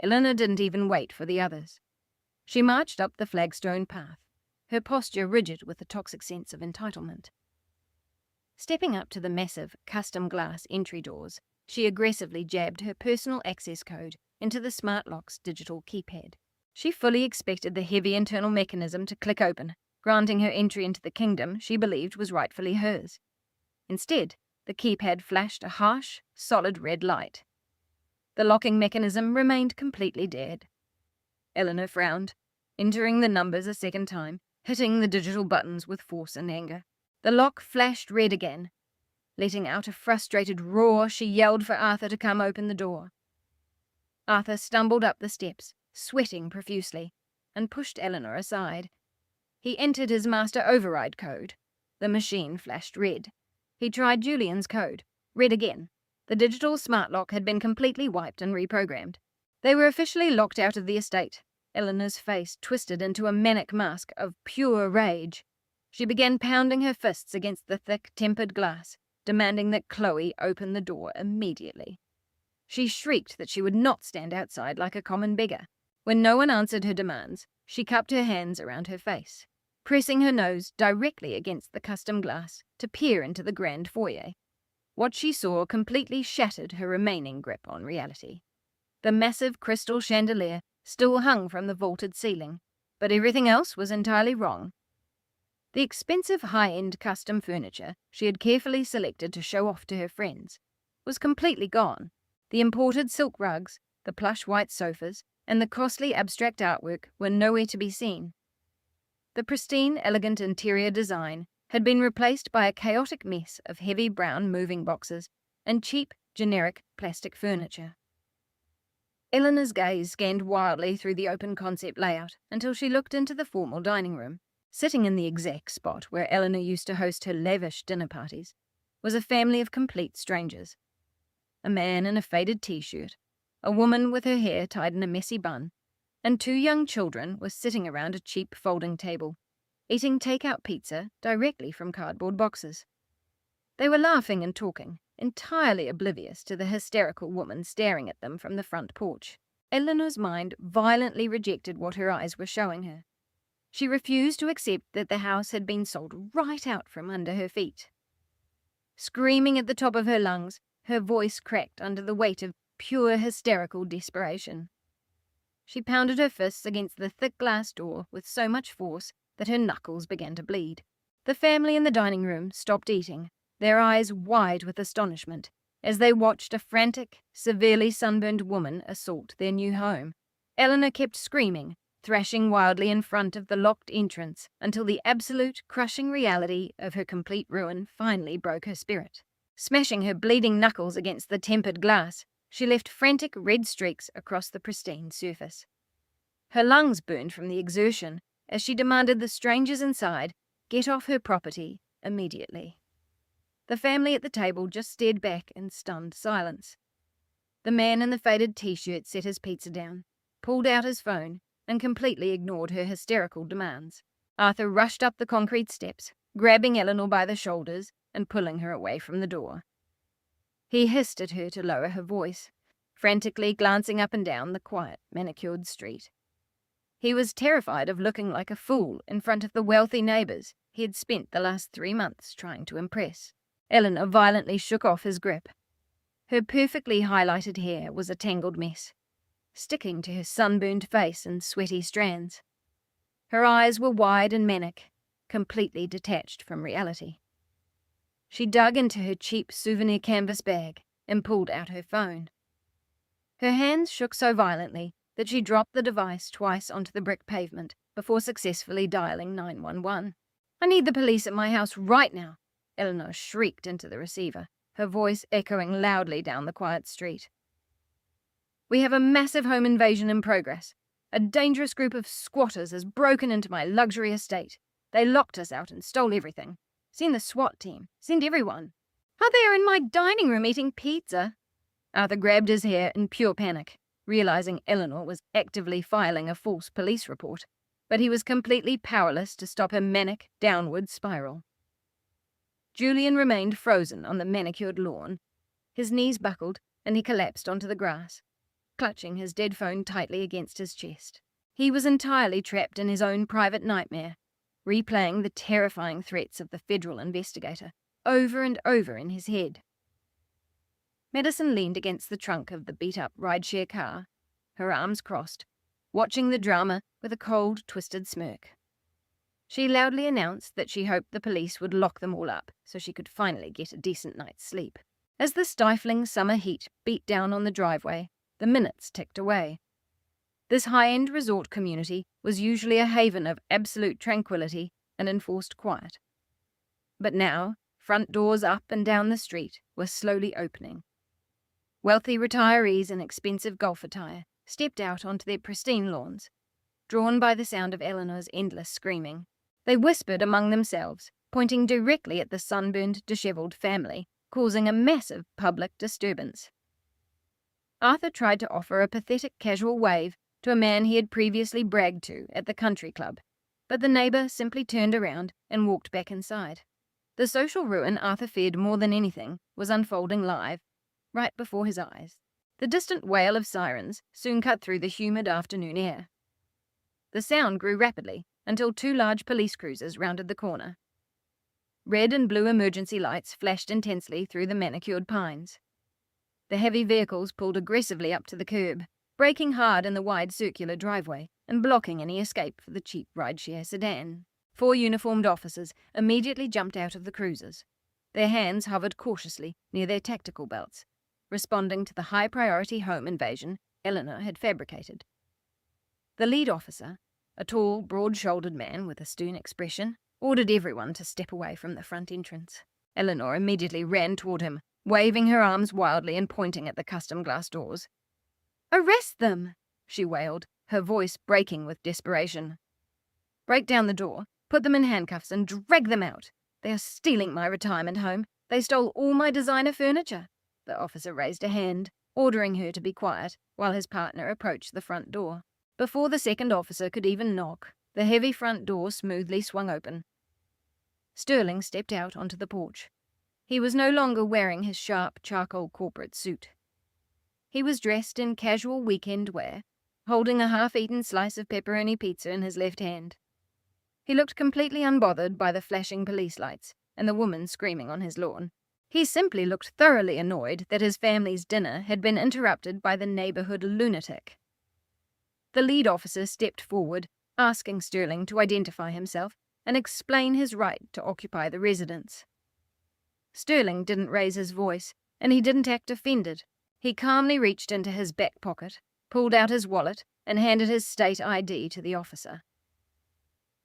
Eleanor didn't even wait for the others. She marched up the flagstone path, her posture rigid with a toxic sense of entitlement. Stepping up to the massive, custom glass entry doors, she aggressively jabbed her personal access code into the smart lock's digital keypad. She fully expected the heavy internal mechanism to click open, granting her entry into the kingdom she believed was rightfully hers. Instead, the keypad flashed a harsh, solid red light. The locking mechanism remained completely dead. Eleanor frowned, entering the numbers a second time, hitting the digital buttons with force and anger. The lock flashed red again. Letting out a frustrated roar, she yelled for Arthur to come open the door. Arthur stumbled up the steps, sweating profusely, and pushed Eleanor aside. He entered his master override code. The machine flashed red. He tried Julian's code. Red again. The digital smart lock had been completely wiped and reprogrammed. They were officially locked out of the estate. Eleanor's face twisted into a manic mask of pure rage. She began pounding her fists against the thick, tempered glass, demanding that Chloe open the door immediately. She shrieked that she would not stand outside like a common beggar. When no one answered her demands, she cupped her hands around her face, pressing her nose directly against the custom glass to peer into the grand foyer. What she saw completely shattered her remaining grip on reality. The massive crystal chandelier still hung from the vaulted ceiling, but everything else was entirely wrong. The expensive high-end custom furniture she had carefully selected to show off to her friends was completely gone. The imported silk rugs, the plush white sofas, and the costly abstract artwork were nowhere to be seen. The pristine, elegant interior design had been replaced by a chaotic mess of heavy brown moving boxes and cheap, generic plastic furniture. Eleanor's gaze scanned wildly through the open concept layout until she looked into the formal dining room. Sitting in the exact spot where Eleanor used to host her lavish dinner parties was a family of complete strangers. A man in a faded t-shirt, a woman with her hair tied in a messy bun, and 2 young children were sitting around a cheap folding table, eating take-out pizza directly from cardboard boxes. They were laughing and talking, entirely oblivious to the hysterical woman staring at them from the front porch. Eleanor's mind violently rejected what her eyes were showing her. She refused to accept that the house had been sold right out from under her feet. Screaming at the top of her lungs, her voice cracked under the weight of pure hysterical desperation. She pounded her fists against the thick glass door with so much force that her knuckles began to bleed. The family in the dining room stopped eating, their eyes wide with astonishment, as they watched a frantic, severely sunburned woman assault their new home. Eleanor kept screaming, thrashing wildly in front of the locked entrance until the absolute, crushing reality of her complete ruin finally broke her spirit. Smashing her bleeding knuckles against the tempered glass, she left frantic red streaks across the pristine surface. Her lungs burned from the exertion as she demanded the strangers inside get off her property immediately. The family at the table just stared back in stunned silence. The man in the faded t-shirt set his pizza down, pulled out his phone, and completely ignored her hysterical demands. Arthur rushed up the concrete steps, grabbing Eleanor by the shoulders and pulling her away from the door. He hissed at her to lower her voice, frantically glancing up and down the quiet, manicured street. He was terrified of looking like a fool in front of the wealthy neighbors he had spent the last 3 months trying to impress. Eleanor violently shook off his grip. Her perfectly highlighted hair was a tangled mess, sticking to her sunburned face in sweaty strands. Her eyes were wide and manic, completely detached from reality. She dug into her cheap souvenir canvas bag and pulled out her phone. Her hands shook so violently that she dropped the device twice onto the brick pavement before successfully dialing 911. "I need the police at my house right now," Eleanor shrieked into the receiver, her voice echoing loudly down the quiet street. "We have a massive home invasion in progress. A dangerous group of squatters has broken into my luxury estate. They locked us out and stole everything. Send the SWAT team. Send everyone." "Oh, they are in my dining room eating pizza." Arthur grabbed his hair in pure panic, realizing Eleanor was actively filing a false police report, but he was completely powerless to stop her manic, downward spiral. Julian remained frozen on the manicured lawn. His knees buckled, and he collapsed onto the grass, clutching his dead phone tightly against his chest. He was entirely trapped in his own private nightmare, replaying the terrifying threats of the federal investigator over and over in his head. Madison leaned against the trunk of the beat-up rideshare car, her arms crossed, watching the drama with a cold, twisted smirk. She loudly announced that she hoped the police would lock them all up so she could finally get a decent night's sleep. As the stifling summer heat beat down on the driveway, the minutes ticked away. This high-end resort community was usually a haven of absolute tranquility and enforced quiet. But now, front doors up and down the street were slowly opening. Wealthy retirees in expensive golf attire stepped out onto their pristine lawns, drawn by the sound of Eleanor's endless screaming. They whispered among themselves, pointing directly at the sunburned, dishevelled family, causing a massive public disturbance. Arthur tried to offer a pathetic casual wave to a man he had previously bragged to at the country club, but the neighbour simply turned around and walked back inside. The social ruin Arthur feared more than anything was unfolding live, right before his eyes. The distant wail of sirens soon cut through the humid afternoon air. The sound grew rapidly until 2 large police cruisers rounded the corner. Red and blue emergency lights flashed intensely through the manicured pines. The heavy vehicles pulled aggressively up to the curb, braking hard in the wide circular driveway and blocking any escape for the cheap rideshare sedan. 4 uniformed officers immediately jumped out of the cruisers. Their hands hovered cautiously near their tactical belts, responding to the high-priority home invasion Eleanor had fabricated. The lead officer, a tall, broad-shouldered man with a stern expression, ordered everyone to step away from the front entrance. Eleanor immediately ran toward him, waving her arms wildly and pointing at the custom glass doors. "Arrest them!" she wailed, her voice breaking with desperation. "Break down the door. Put them in handcuffs and drag them out. They are stealing my retirement home. They stole all my designer furniture." The officer raised a hand, ordering her to be quiet, while his partner approached the front door. Before the second officer could even knock, the heavy front door smoothly swung open. Sterling stepped out onto the porch. He was no longer wearing his sharp charcoal corporate suit. He was dressed in casual weekend wear, holding a half-eaten slice of pepperoni pizza in his left hand. He looked completely unbothered by the flashing police lights and the woman screaming on his lawn. He simply looked thoroughly annoyed that his family's dinner had been interrupted by the neighborhood lunatic. The lead officer stepped forward, asking Sterling to identify himself and explain his right to occupy the residence. Sterling didn't raise his voice, and he didn't act offended. He calmly reached into his back pocket, pulled out his wallet, and handed his state ID to the officer.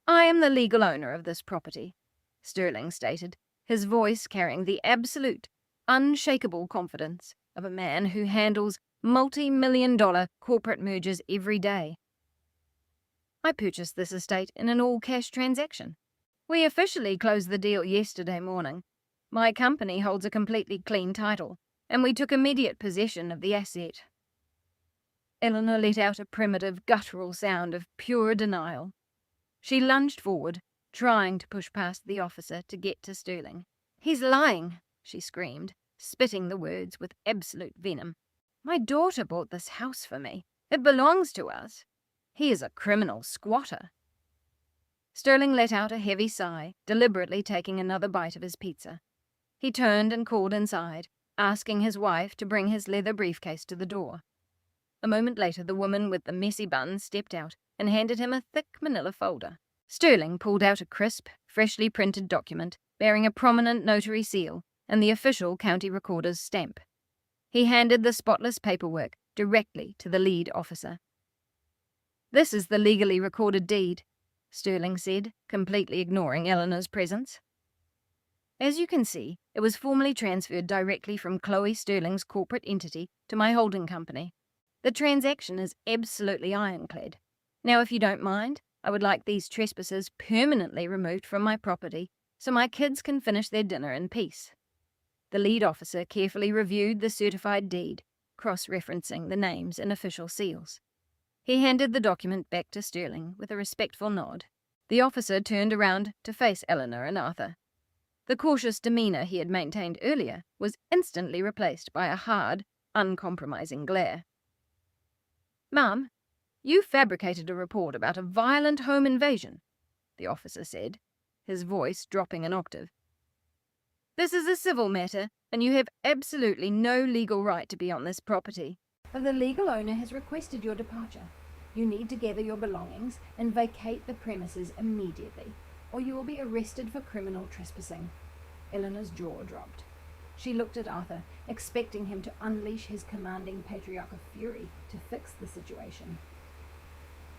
"I am the legal owner of this property," Sterling stated, his voice carrying the absolute, unshakable confidence of a man who handles multi-million-dollar corporate mergers every day. "I purchased this estate in an all-cash transaction. We officially closed the deal yesterday morning. My company holds a completely clean title, and we took immediate possession of the asset." Eleanor let out a primitive, guttural sound of pure denial. She lunged forward, trying to push past the officer to get to Sterling. "He's lying," she screamed, spitting the words with absolute venom. "My daughter bought this house for me. It belongs to us. He is a criminal squatter." Sterling let out a heavy sigh, deliberately taking another bite of his pizza. He turned and called inside, asking his wife to bring his leather briefcase to the door. A moment later, the woman with the messy bun stepped out and handed him a thick manila folder. Sterling pulled out a crisp, freshly printed document bearing a prominent notary seal and the official county recorder's stamp. He handed the spotless paperwork directly to the lead officer. "This is the legally recorded deed," Sterling said, completely ignoring Eleanor's presence. "As you can see, it was formally transferred directly from Chloe Sterling's corporate entity to my holding company. The transaction is absolutely ironclad. Now, if you don't mind, I would like these trespassers permanently removed from my property so my kids can finish their dinner in peace." The lead officer carefully reviewed the certified deed, cross-referencing the names and official seals. He handed the document back to Sterling with a respectful nod. The officer turned around to face Eleanor and Arthur. The cautious demeanor he had maintained earlier was instantly replaced by a hard, uncompromising glare. "Ma'am, you fabricated a report about a violent home invasion," the officer said, his voice dropping an octave. "This is a civil matter, and you have absolutely no legal right to be on this property." But the legal owner has requested your departure. You need to gather your belongings and vacate the premises immediately, or you will be arrested for criminal trespassing. Eleanor's jaw dropped. She looked at Arthur, expecting him to unleash his commanding patriarch of fury to fix the situation.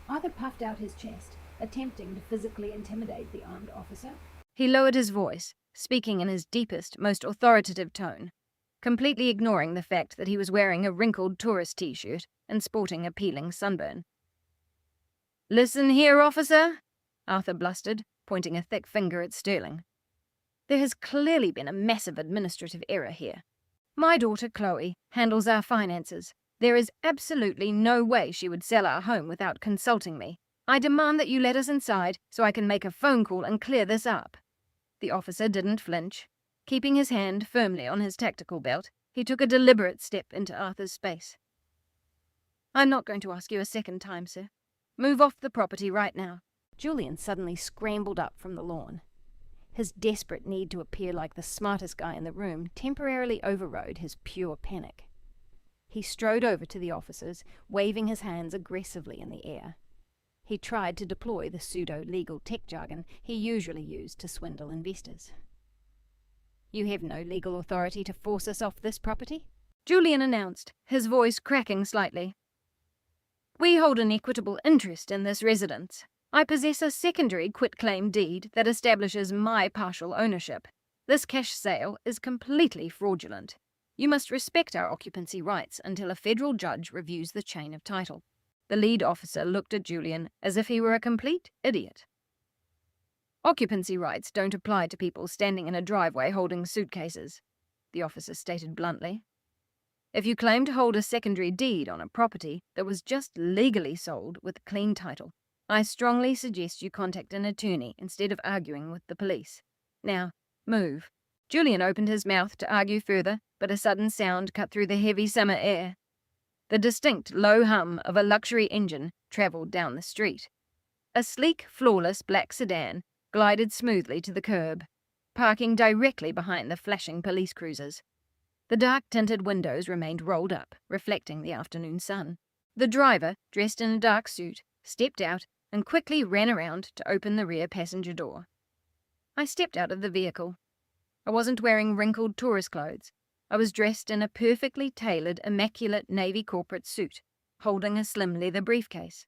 Arthur puffed out his chest, attempting to physically intimidate the armed officer. He lowered his voice, speaking in his deepest, most authoritative tone, completely ignoring the fact that he was wearing a wrinkled tourist t-shirt and sporting a peeling sunburn. "Listen here, officer," Arthur blustered, pointing a thick finger at Sterling. "There has clearly been a massive administrative error here. My daughter Chloe handles our finances. There is absolutely no way she would sell our home without consulting me. I demand that you let us inside so I can make a phone call and clear this up." The officer didn't flinch. Keeping his hand firmly on his tactical belt, he took a deliberate step into Arthur's space. "I'm not going to ask you a second time, sir. Move off the property right now." Julian suddenly scrambled up from the lawn. His desperate need to appear like the smartest guy in the room temporarily overrode his pure panic. He strode over to the officers, waving his hands aggressively in the air. He tried to deploy the pseudo-legal tech jargon he usually used to swindle investors. "You have no legal authority to force us off this property," Julian announced, his voice cracking slightly. "We hold an equitable interest in this residence. I possess a secondary quitclaim deed that establishes my partial ownership. This cash sale is completely fraudulent. You must respect our occupancy rights until a federal judge reviews the chain of title." The lead officer looked at Julian as if he were a complete idiot. Occupancy rights don't apply to people standing in a driveway holding suitcases, the officer stated bluntly. If you claim to hold a secondary deed on a property that was just legally sold with a clean title, I strongly suggest you contact an attorney instead of arguing with the police. Now, move. Julian opened his mouth to argue further, but a sudden sound cut through the heavy summer air. The distinct low hum of a luxury engine travelled down the street. A sleek, flawless black sedan glided smoothly to the curb, parking directly behind the flashing police cruisers. The dark-tinted windows remained rolled up, reflecting the afternoon sun. The driver, dressed in a dark suit, stepped out and quickly ran around to open the rear passenger door. I stepped out of the vehicle. I wasn't wearing wrinkled tourist clothes. I was dressed in a perfectly tailored, immaculate navy corporate suit, holding a slim leather briefcase.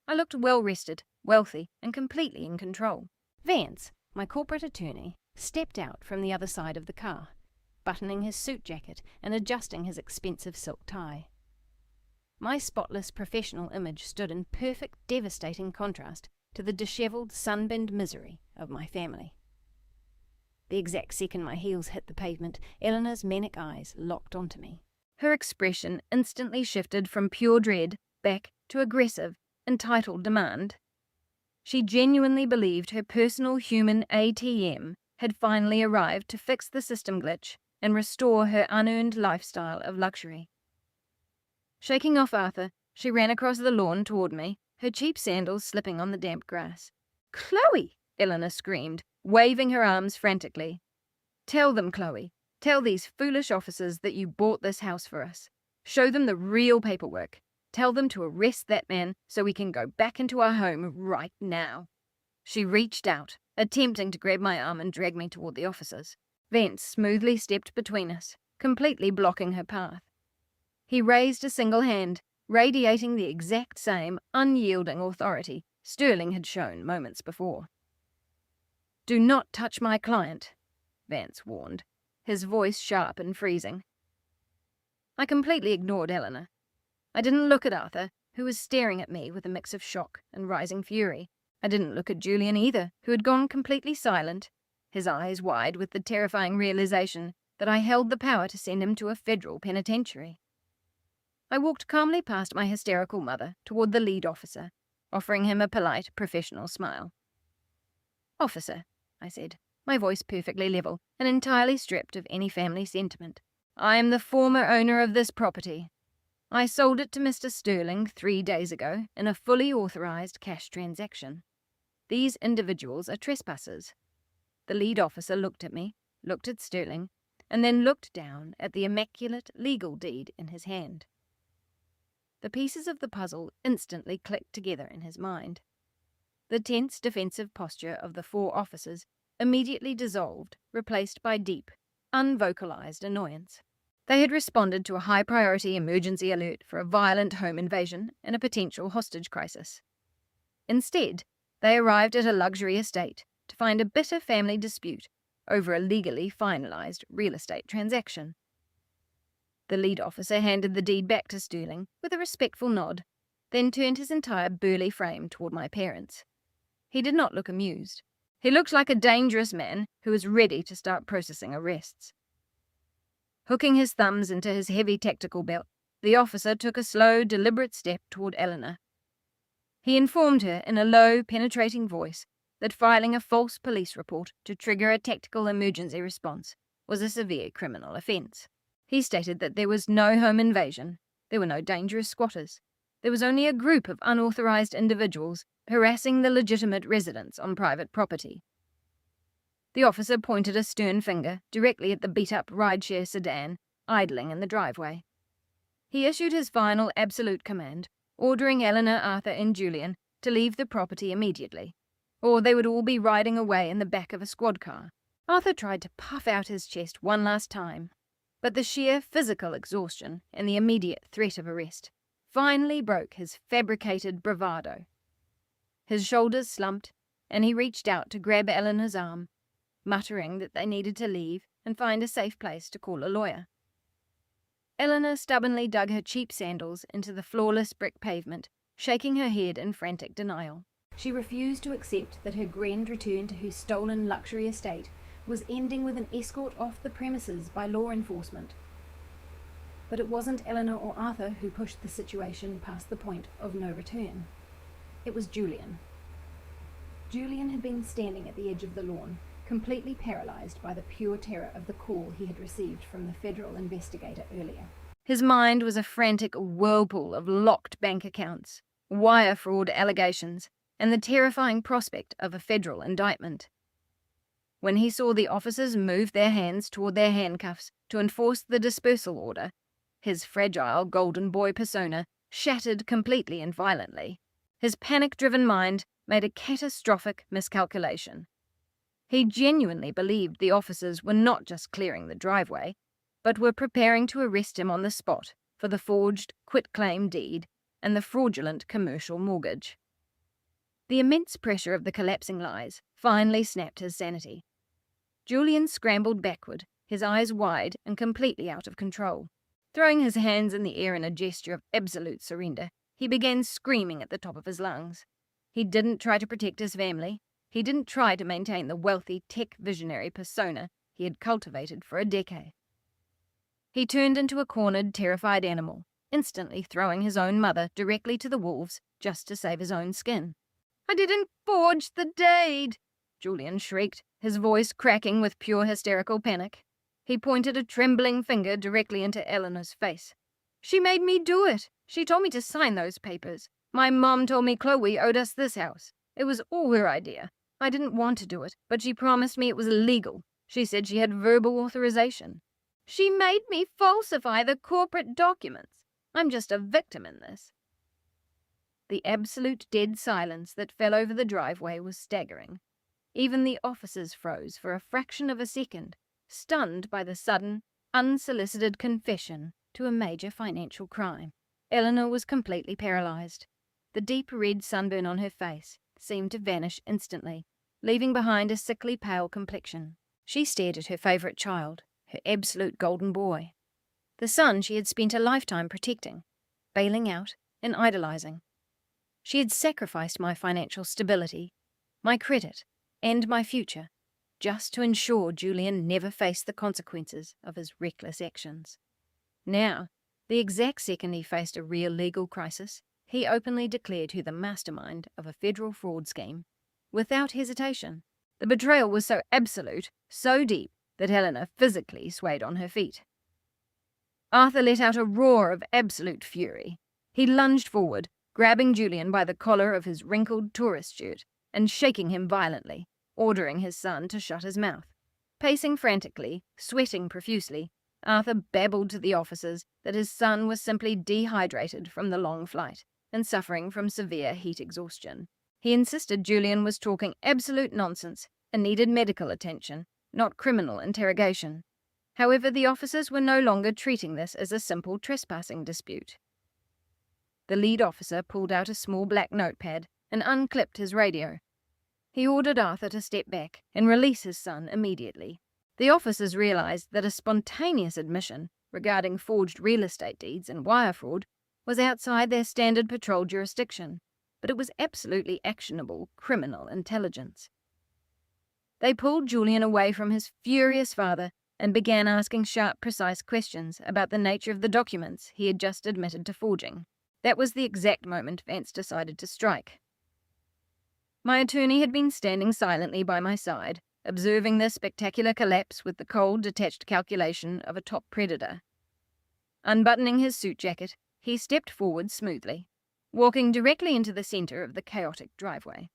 I looked well-rested, wealthy, and completely in control. Vance, my corporate attorney, stepped out from the other side of the car, buttoning his suit jacket and adjusting his expensive silk tie. My spotless professional image stood in perfect, devastating contrast to the dishevelled, sunburned misery of my family. The exact second my heels hit the pavement, Eleanor's manic eyes locked onto me. Her expression instantly shifted from pure dread back to aggressive, entitled demand. She genuinely believed her personal human ATM had finally arrived to fix the system glitch and restore her unearned lifestyle of luxury. Shaking off Arthur, she ran across the lawn toward me, her cheap sandals slipping on the damp grass. "Chloe!" Eleanor screamed, waving her arms frantically. "Tell them, Chloe. Tell these foolish officers that you bought this house for us. Show them the real paperwork. Tell them to arrest that man so we can go back into our home right now." She reached out, attempting to grab my arm and drag me toward the officers. Vance smoothly stepped between us, completely blocking her path. He raised a single hand, radiating the exact same unyielding authority Sterling had shown moments before. "Do not touch my client," Vance warned, his voice sharp and freezing. I completely ignored Eleanor. I didn't look at Arthur, who was staring at me with a mix of shock and rising fury. I didn't look at Julian either, who had gone completely silent, his eyes wide with the terrifying realization that I held the power to send him to a federal penitentiary. I walked calmly past my hysterical mother toward the lead officer, offering him a polite, professional smile. "Officer," I said, my voice perfectly level and entirely stripped of any family sentiment, "I am the former owner of this property. I sold it to Mr. Sterling 3 days ago in a fully authorized cash transaction. These individuals are trespassers." The lead officer looked at me, looked at Sterling, and then looked down at the immaculate legal deed in his hand. The pieces of the puzzle instantly clicked together in his mind. The tense defensive posture of the 4 officers immediately dissolved, replaced by deep, unvocalized annoyance. They had responded to a high-priority emergency alert for a violent home invasion and a potential hostage crisis. Instead, they arrived at a luxury estate to find a bitter family dispute over a legally finalized real estate transaction. The lead officer handed the deed back to Sterling with a respectful nod, then turned his entire burly frame toward my parents. He did not look amused. He looked like a dangerous man who was ready to start processing arrests. Hooking his thumbs into his heavy tactical belt, the officer took a slow, deliberate step toward Eleanor. He informed her in a low, penetrating voice that filing a false police report to trigger a tactical emergency response was a severe criminal offence. He stated that there was no home invasion, there were no dangerous squatters, there was only a group of unauthorized individuals harassing the legitimate residents on private property. The officer pointed a stern finger directly at the beat-up rideshare sedan idling in the driveway. He issued his final absolute command, ordering Eleanor, Arthur, and Julian to leave the property immediately, or they would all be riding away in the back of a squad car. Arthur tried to puff out his chest one last time, but the sheer physical exhaustion and the immediate threat of arrest finally broke his fabricated bravado. His shoulders slumped, and he reached out to grab Eleanor's arm, muttering that they needed to leave and find a safe place to call a lawyer. Eleanor stubbornly dug her cheap sandals into the flawless brick pavement, shaking her head in frantic denial. She refused to accept that her grand return to her stolen luxury estate was ending with an escort off the premises by law enforcement. But it wasn't Eleanor or Arthur who pushed the situation past the point of no return. It was Julian. Julian had been standing at the edge of the lawn, completely paralysed by the pure terror of the call he had received from the federal investigator earlier. His mind was a frantic whirlpool of locked bank accounts, wire fraud allegations, and the terrifying prospect of a federal indictment. When he saw the officers move their hands toward their handcuffs to enforce the dispersal order, his fragile golden boy persona shattered completely and violently. His panic-driven mind made a catastrophic miscalculation. He genuinely believed the officers were not just clearing the driveway, but were preparing to arrest him on the spot for the forged quitclaim deed and the fraudulent commercial mortgage. The immense pressure of the collapsing lies finally snapped his sanity. Julian scrambled backward, his eyes wide and completely out of control. Throwing his hands in the air in a gesture of absolute surrender, he began screaming at the top of his lungs. He didn't try to protect his family. He didn't try to maintain the wealthy tech visionary persona he had cultivated for a decade. He turned into a cornered, terrified animal, instantly throwing his own mother directly to the wolves just to save his own skin. "I didn't forge the deed!" Julian shrieked, his voice cracking with pure hysterical panic. He pointed a trembling finger directly into Eleanor's face. "She made me do it. She told me to sign those papers. My mom told me Chloe owed us this house. It was all her idea. I didn't want to do it, but she promised me it was legal. She said she had verbal authorization. She made me falsify the corporate documents. I'm just a victim in this." The absolute dead silence that fell over the driveway was staggering. Even the officers froze for a fraction of a second, stunned by the sudden, unsolicited confession to a major financial crime. Eleanor was completely paralyzed. The deep red sunburn on her face seemed to vanish instantly, leaving behind a sickly pale complexion. She stared at her favorite child, her absolute golden boy, the son she had spent a lifetime protecting, bailing out, and idolizing. She had sacrificed my financial stability, my credit, and my future, just to ensure Julian never faced the consequences of his reckless actions. Now, the exact second he faced a real legal crisis, he openly declared her the mastermind of a federal fraud scheme. Without hesitation, the betrayal was so absolute, so deep, that Eleanor physically swayed on her feet. Arthur let out a roar of absolute fury. He lunged forward, grabbing Julian by the collar of his wrinkled tourist shirt and shaking him violently, ordering his son to shut his mouth. Pacing frantically, sweating profusely, Arthur babbled to the officers that his son was simply dehydrated from the long flight and suffering from severe heat exhaustion. He insisted Julian was talking absolute nonsense and needed medical attention, not criminal interrogation. However, the officers were no longer treating this as a simple trespassing dispute. The lead officer pulled out a small black notepad and unclipped his radio. He ordered Arthur to step back and release his son immediately. The officers realized that a spontaneous admission regarding forged real estate deeds and wire fraud was outside their standard patrol jurisdiction, but it was absolutely actionable criminal intelligence. They pulled Julian away from his furious father and began asking sharp, precise questions about the nature of the documents he had just admitted to forging. That was the exact moment Vance decided to strike. My attorney had been standing silently by my side, observing the spectacular collapse with the cold, detached calculation of a top predator. Unbuttoning his suit jacket, he stepped forward smoothly, walking directly into the center of the chaotic driveway.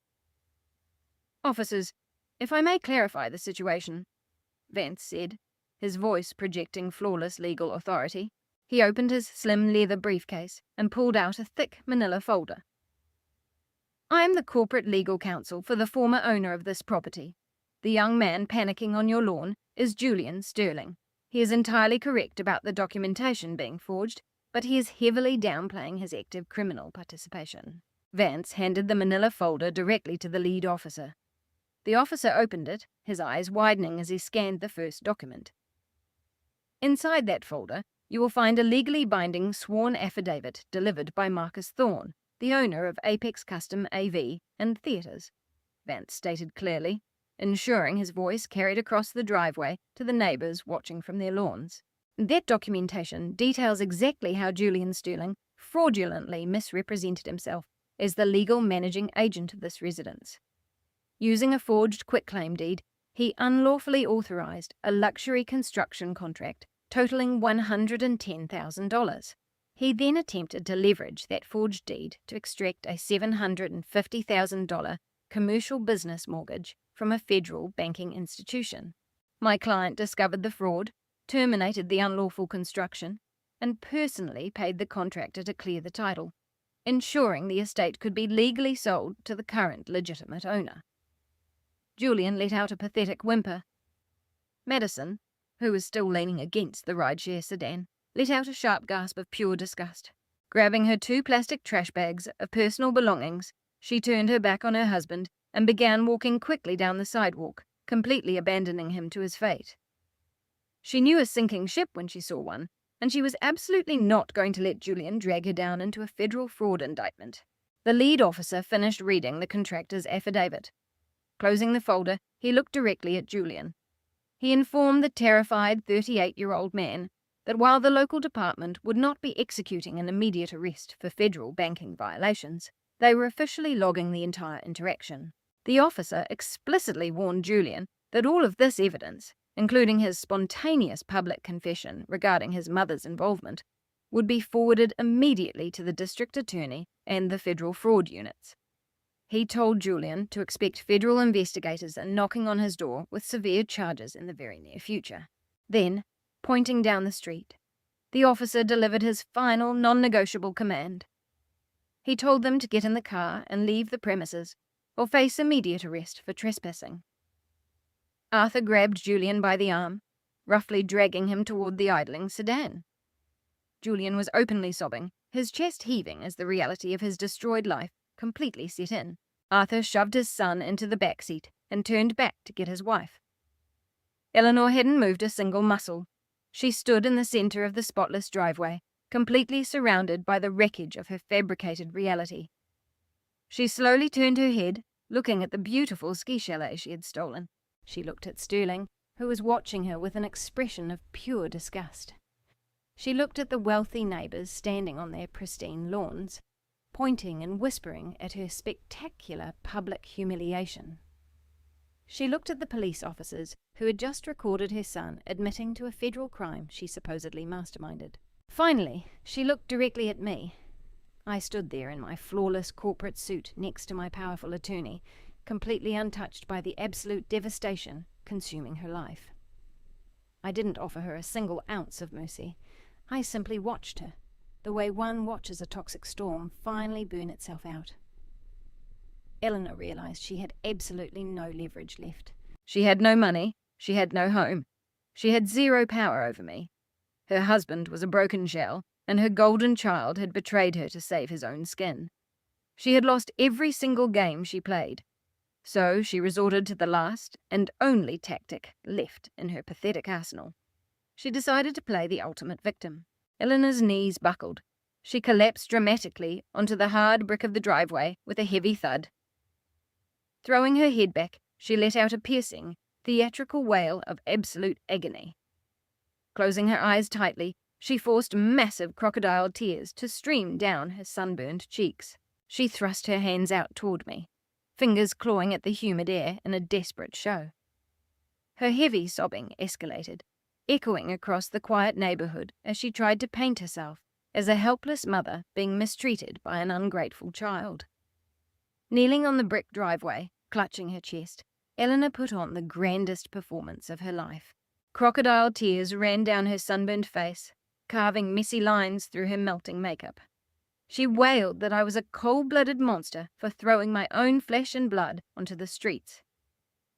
"Officers, if I may clarify the situation," Vance said, his voice projecting flawless legal authority. He opened his slim leather briefcase and pulled out a thick manila folder. "I am the corporate legal counsel for the former owner of this property. The young man panicking on your lawn is Julian Sterling. He is entirely correct about the documentation being forged, but he is heavily downplaying his active criminal participation." Vance handed the manila folder directly to the lead officer. The officer opened it, his eyes widening as he scanned the first document. Inside that folder, you will find a legally binding sworn affidavit delivered by Marcus Thorne, the owner of Apex Custom AV and Theatres, Vance stated clearly, ensuring his voice carried across the driveway to the neighbours watching from their lawns. That documentation details exactly how Julian Sterling fraudulently misrepresented himself as the legal managing agent of this residence. Using a forged quitclaim deed, he unlawfully authorised a luxury construction contract totalling $110,000. He then attempted to leverage that forged deed to extract a $750,000 commercial business mortgage from a federal banking institution. My client discovered the fraud, terminated the unlawful construction, and personally paid the contractor to clear the title, ensuring the estate could be legally sold to the current legitimate owner. Julian let out a pathetic whimper. Madison, who was still leaning against the rideshare sedan, let out a sharp gasp of pure disgust. Grabbing her 2 plastic trash bags of personal belongings, she turned her back on her husband and began walking quickly down the sidewalk, completely abandoning him to his fate. She knew a sinking ship when she saw one, and she was absolutely not going to let Julian drag her down into a federal fraud indictment. The lead officer finished reading the contractor's affidavit. Closing the folder, he looked directly at Julian. He informed the terrified 38-year-old man that while the local department would not be executing an immediate arrest for federal banking violations, they were officially logging the entire interaction. The officer explicitly warned Julian that all of this evidence, including his spontaneous public confession regarding his mother's involvement, would be forwarded immediately to the district attorney and the federal fraud units. He told Julian to expect federal investigators knocking on his door with severe charges in the very near future. Then, pointing down the street, the officer delivered his final non-negotiable command. He told them to get in the car and leave the premises, or face immediate arrest for trespassing. Arthur grabbed Julian by the arm, roughly dragging him toward the idling sedan. Julian was openly sobbing, his chest heaving as the reality of his destroyed life completely set in. Arthur shoved his son into the back seat and turned back to get his wife. Eleanor hadn't moved a single muscle. She stood in the center of the spotless driveway, completely surrounded by the wreckage of her fabricated reality. She slowly turned her head, looking at the beautiful ski chalet she had stolen. She looked at Sterling, who was watching her with an expression of pure disgust. She looked at the wealthy neighbours standing on their pristine lawns, pointing and whispering at her spectacular public humiliation. She looked at the police officers who had just recorded her son admitting to a federal crime she supposedly masterminded. Finally, she looked directly at me. I stood there in my flawless corporate suit next to my powerful attorney, completely untouched by the absolute devastation consuming her life. I didn't offer her a single ounce of mercy. I simply watched her, the way one watches a toxic storm finally burn itself out. Eleanor realized she had absolutely no leverage left. She had no money, she had no home, she had zero power over me. Her husband was a broken shell, and her golden child had betrayed her to save his own skin. She had lost every single game she played, so she resorted to the last and only tactic left in her pathetic arsenal. She decided to play the ultimate victim. Eleanor's knees buckled. She collapsed dramatically onto the hard brick of the driveway with a heavy thud. Throwing her head back, she let out a piercing, theatrical wail of absolute agony. Closing her eyes tightly, she forced massive crocodile tears to stream down her sunburned cheeks. She thrust her hands out toward me, fingers clawing at the humid air in a desperate show. Her heavy sobbing escalated, echoing across the quiet neighborhood as she tried to paint herself as a helpless mother being mistreated by an ungrateful child. Kneeling on the brick driveway, clutching her chest, Eleanor put on the grandest performance of her life. Crocodile tears ran down her sunburned face, carving messy lines through her melting makeup. She wailed that I was a cold-blooded monster for throwing my own flesh and blood onto the streets.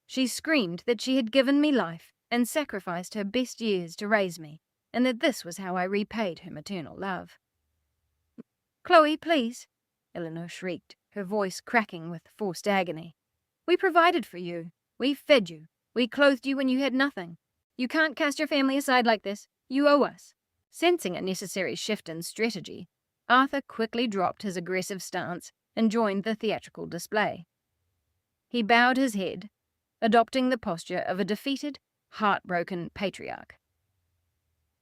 She screamed that she had given me life and sacrificed her best years to raise me, and that this was how I repaid her maternal love. "Chloe, please," Eleanor shrieked, her voice cracking with forced agony. "We provided for you. We fed you. We clothed you when you had nothing. You can't cast your family aside like this. You owe us." Sensing a necessary shift in strategy, Arthur quickly dropped his aggressive stance and joined the theatrical display. He bowed his head, adopting the posture of a defeated, heartbroken patriarch.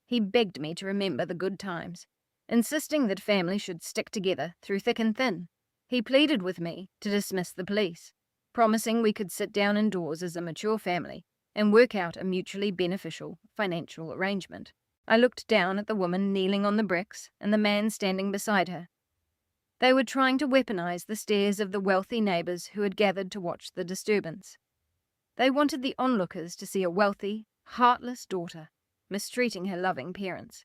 He begged me to remember the good times, insisting that family should stick together through thick and thin. He pleaded with me to dismiss the police, promising we could sit down indoors as a mature family and work out a mutually beneficial financial arrangement. I looked down at the woman kneeling on the bricks and the man standing beside her. They were trying to weaponize the stares of the wealthy neighbors who had gathered to watch the disturbance. They wanted the onlookers to see a wealthy, heartless daughter mistreating her loving parents.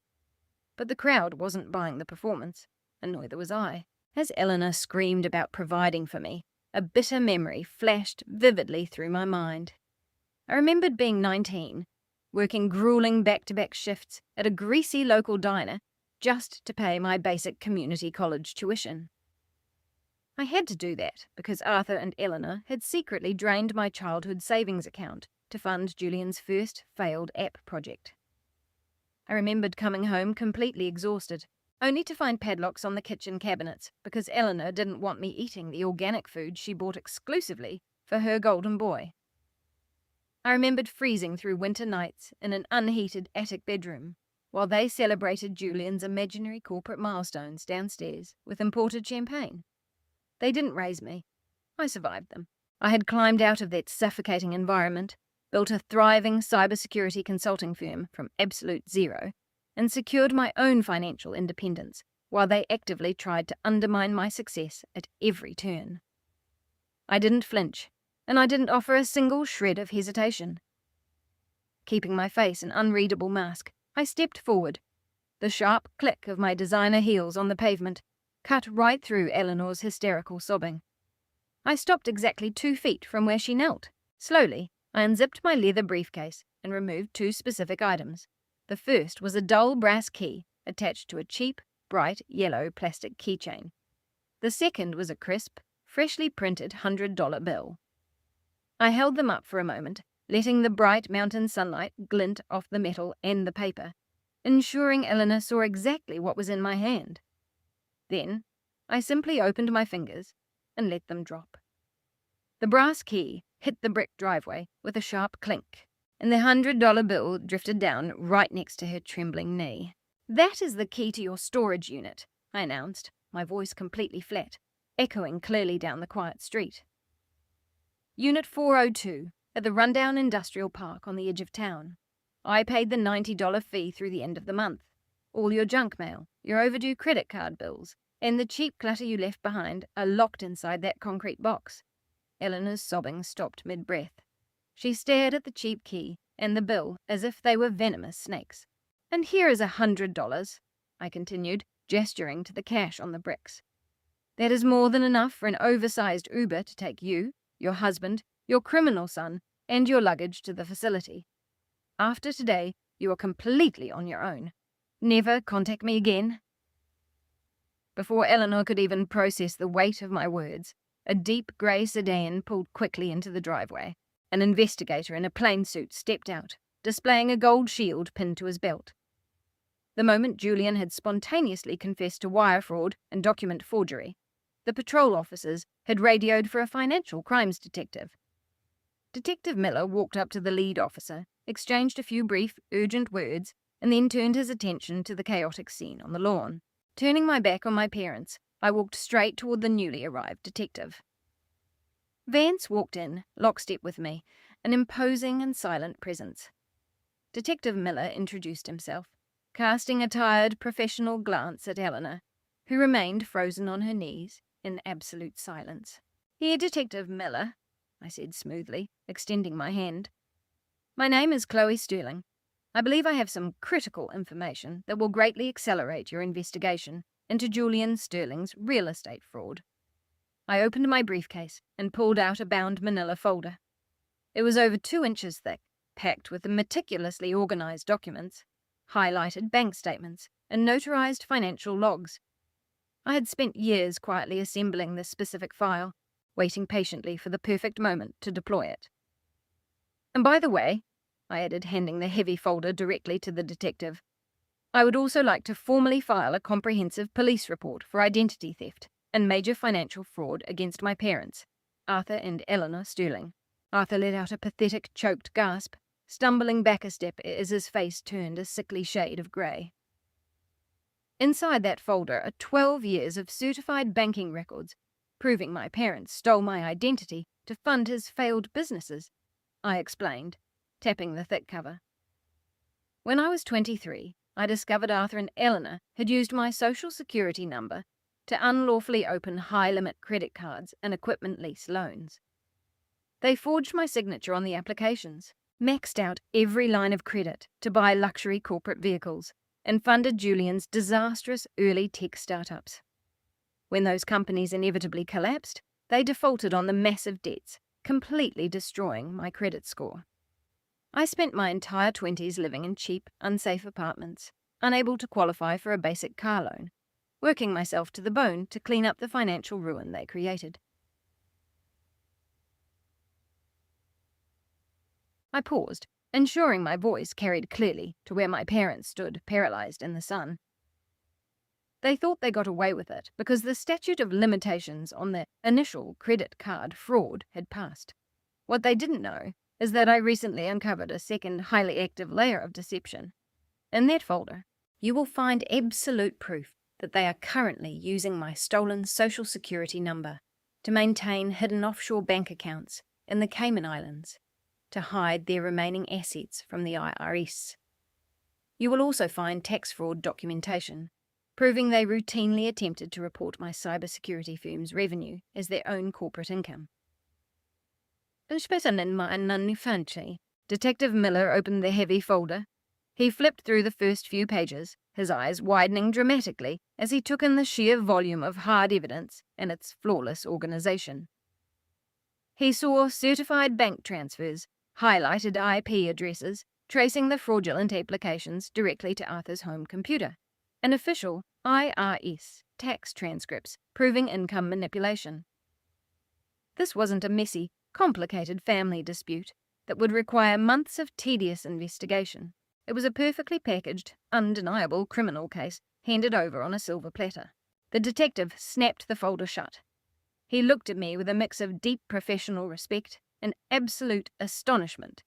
But the crowd wasn't buying the performance, and neither was I. As Eleanor screamed about providing for me, a bitter memory flashed vividly through my mind. I remembered being 19, working grueling back-to-back shifts at a greasy local diner just to pay my basic community college tuition. I had to do that because Arthur and Eleanor had secretly drained my childhood savings account to fund Julian's first failed app project. I remembered coming home completely exhausted, only to find padlocks on the kitchen cabinets because Eleanor didn't want me eating the organic food she bought exclusively for her golden boy. I remembered freezing through winter nights in an unheated attic bedroom while they celebrated Julian's imaginary corporate milestones downstairs with imported champagne. They didn't raise me. I survived them. I had climbed out of that suffocating environment, built a thriving cybersecurity consulting firm from absolute zero, and secured my own financial independence while they actively tried to undermine my success at every turn. I didn't flinch, and I didn't offer a single shred of hesitation. Keeping my face an unreadable mask, I stepped forward. The sharp click of my designer heels on the pavement cut right through Eleanor's hysterical sobbing. I stopped exactly 2 feet from where she knelt. Slowly, I unzipped my leather briefcase and removed 2 specific items. The first was a dull brass key attached to a cheap, bright yellow plastic keychain. The second was a crisp, freshly printed $100 bill. I held them up for a moment, letting the bright mountain sunlight glint off the metal and the paper, ensuring Eleanor saw exactly what was in my hand. Then, I simply opened my fingers and let them drop. The brass key hit the brick driveway with a sharp clink, and the $100 bill drifted down right next to her trembling knee. "That is the key to your storage unit," I announced, my voice completely flat, echoing clearly down the quiet street. "Unit 402, at the rundown industrial park on the edge of town. I paid the $90 fee through the end of the month. All your junk mail, your overdue credit card bills, and the cheap clutter you left behind are locked inside that concrete box." Eleanor's sobbing stopped mid-breath. She stared at the cheap key and the bill as if they were venomous snakes. "And here is $100, I continued, gesturing to the cash on the bricks. "That is more than enough for an oversized Uber to take you, your husband, your criminal son, and your luggage to the facility. After today, you are completely on your own. Never contact me again." Before Eleanor could even process the weight of my words, a deep grey sedan pulled quickly into the driveway. An investigator in a plain suit stepped out, displaying a gold shield pinned to his belt. The moment Julian had spontaneously confessed to wire fraud and document forgery, the patrol officers had radioed for a financial crimes detective. Detective Miller walked up to the lead officer, exchanged a few brief, urgent words, and then turned his attention to the chaotic scene on the lawn. Turning my back on my parents, I walked straight toward the newly arrived detective. Vance walked in, lockstep with me, an imposing and silent presence. Detective Miller introduced himself, casting a tired, professional glance at Eleanor, who remained frozen on her knees in absolute silence. "Here, Detective Miller," I said smoothly, extending my hand. "My name is Chloe Sterling. I believe I have some critical information that will greatly accelerate your investigation into Julian Sterling's real estate fraud." I opened my briefcase and pulled out a bound manila folder. It was over 2 inches thick, packed with meticulously organized documents, highlighted bank statements, and notarized financial logs. I had spent years quietly assembling this specific file, waiting patiently for the perfect moment to deploy it. "And by the way," I added, handing the heavy folder directly to the detective, I would also like to formally file a comprehensive police report for identity theft and major financial fraud against my parents, Arthur and Eleanor Sterling. Arthur let out a pathetic, choked gasp, stumbling back a step as his face turned a sickly shade of grey. Inside that folder are 12 years of certified banking records, proving my parents stole my identity to fund his failed businesses, I explained, tapping the thick cover. When I was 23, I discovered Arthur and Eleanor had used my social security number to unlawfully open high-limit credit cards and equipment lease loans. They forged my signature on the applications, maxed out every line of credit to buy luxury corporate vehicles, and funded Julian's disastrous early tech startups. When those companies inevitably collapsed, they defaulted on the massive debts, completely destroying my credit score. I spent my entire 20s living in cheap, unsafe apartments, unable to qualify for a basic car loan, working myself to the bone to clean up the financial ruin they created. I paused, ensuring my voice carried clearly to where my parents stood paralyzed in the sun. They thought they got away with it because the statute of limitations on the initial credit card fraud had passed. What they didn't know is that I recently uncovered a second highly active layer of deception. In that folder, you will find absolute proof that they are currently using my stolen social security number to maintain hidden offshore bank accounts in the Cayman Islands, to hide their remaining assets from the IRS. You will also find tax fraud documentation, proving they routinely attempted to report my cybersecurity firm's revenue as their own corporate income. Detective Miller opened the heavy folder. He flipped through the first few pages, his eyes widening dramatically as he took in the sheer volume of hard evidence and its flawless organization. He saw certified bank transfers, highlighted IP addresses, tracing the fraudulent applications directly to Arthur's home computer, and official IRS tax transcripts proving income manipulation. This wasn't a messy, complicated family dispute that would require months of tedious investigation. It was a perfectly packaged, undeniable criminal case handed over on a silver platter. The detective snapped the folder shut. He looked at me with a mix of deep professional respect and absolute astonishment,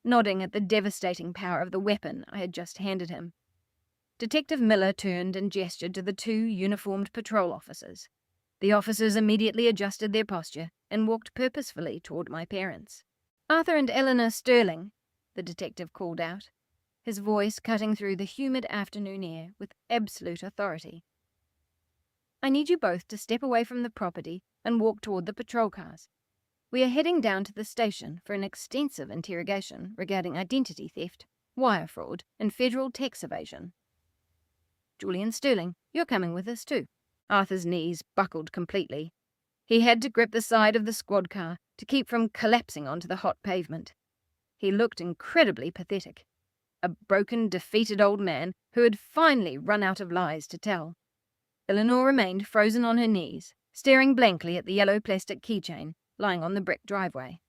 nodding at the devastating power of the weapon I had just handed him. Detective Miller turned and gestured to the 2 uniformed patrol officers. The officers immediately adjusted their posture and walked purposefully toward my parents. "Arthur and Eleanor Sterling," the detective called out, his voice cutting through the humid afternoon air with absolute authority. "I need you both to step away from the property and walk toward the patrol cars. We are heading down to the station for an extensive interrogation regarding identity theft, wire fraud, and federal tax evasion. Julian Sterling, you're coming with us too." Arthur's knees buckled completely. He had to grip the side of the squad car to keep from collapsing onto the hot pavement. He looked incredibly pathetic. A broken, defeated old man who had finally run out of lies to tell. Eleanor remained frozen on her knees, staring blankly at the yellow plastic keychain lying on the brick driveway.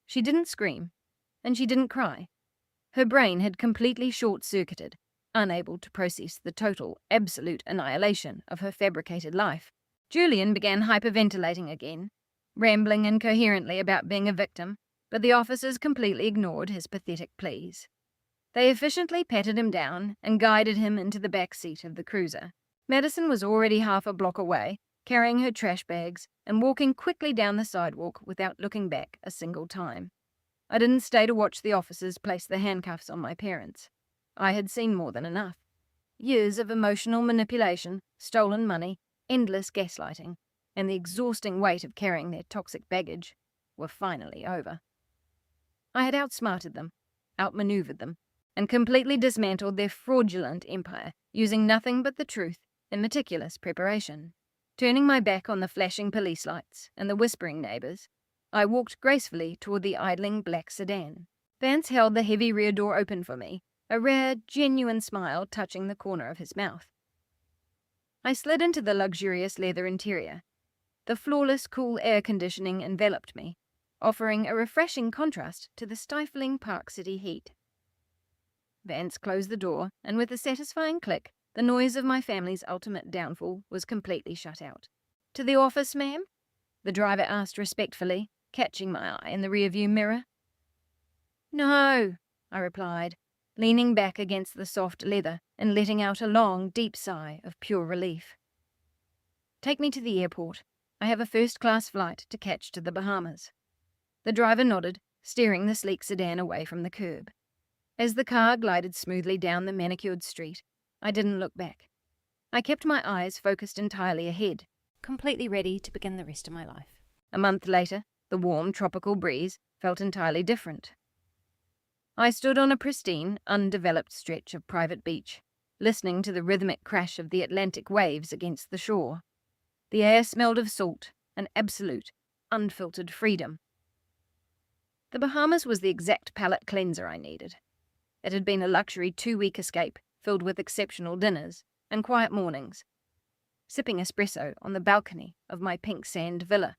She didn't scream, and she didn't cry. Her brain had completely short-circuited, unable to process the total, absolute annihilation of her fabricated life. Julian began hyperventilating again, rambling incoherently about being a victim, but the officers completely ignored his pathetic pleas. They efficiently patted him down and guided him into the back seat of the cruiser. Madison was already half a block away, carrying her trash bags and walking quickly down the sidewalk without looking back a single time. I didn't stay to watch the officers place the handcuffs on my parents. I had seen more than enough. Years of emotional manipulation, stolen money, endless gaslighting, and the exhausting weight of carrying their toxic baggage were finally over. I had outsmarted them, outmaneuvered them, and completely dismantled their fraudulent empire using nothing but the truth and meticulous preparation. Turning my back on the flashing police lights and the whispering neighbors, I walked gracefully toward the idling black sedan. Vance held the heavy rear door open for me, a rare, genuine smile touching the corner of his mouth. I slid into the luxurious leather interior. The flawless, cool air conditioning enveloped me, offering a refreshing contrast to the stifling Park City heat. Vance closed the door, and with a satisfying click, the noise of my family's ultimate downfall was completely shut out. "To the office, ma'am?" the driver asked respectfully, catching my eye in the rearview mirror. "No," I replied, leaning back against the soft leather and letting out a long, deep sigh of pure relief. "Take me to the airport. I have a first-class flight to catch to the Bahamas." The driver nodded, steering the sleek sedan away from the curb. As the car glided smoothly down the manicured street, I didn't look back. I kept my eyes focused entirely ahead, completely ready to begin the rest of my life. A month later, the warm tropical breeze felt entirely different. I stood on a pristine, undeveloped stretch of private beach, listening to the rhythmic crash of the Atlantic waves against the shore. The air smelled of salt and absolute, unfiltered freedom. The Bahamas was the exact palate cleanser I needed. It had been a luxury 2-week escape filled with exceptional dinners and quiet mornings, sipping espresso on the balcony of my pink sand villa.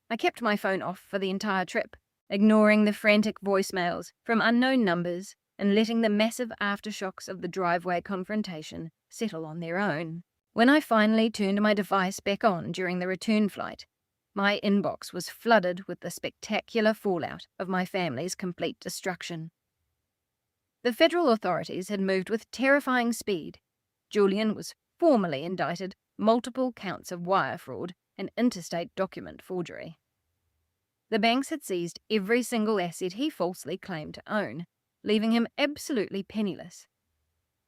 I kept my phone off for the entire trip, ignoring the frantic voicemails from unknown numbers and letting the massive aftershocks of the driveway confrontation settle on their own. When I finally turned my device back on during the return flight, my inbox was flooded with the spectacular fallout of my family's complete destruction. The federal authorities had moved with terrifying speed. Julian was formally indicted, multiple counts of wire fraud and interstate document forgery. The banks had seized every single asset he falsely claimed to own, leaving him absolutely penniless.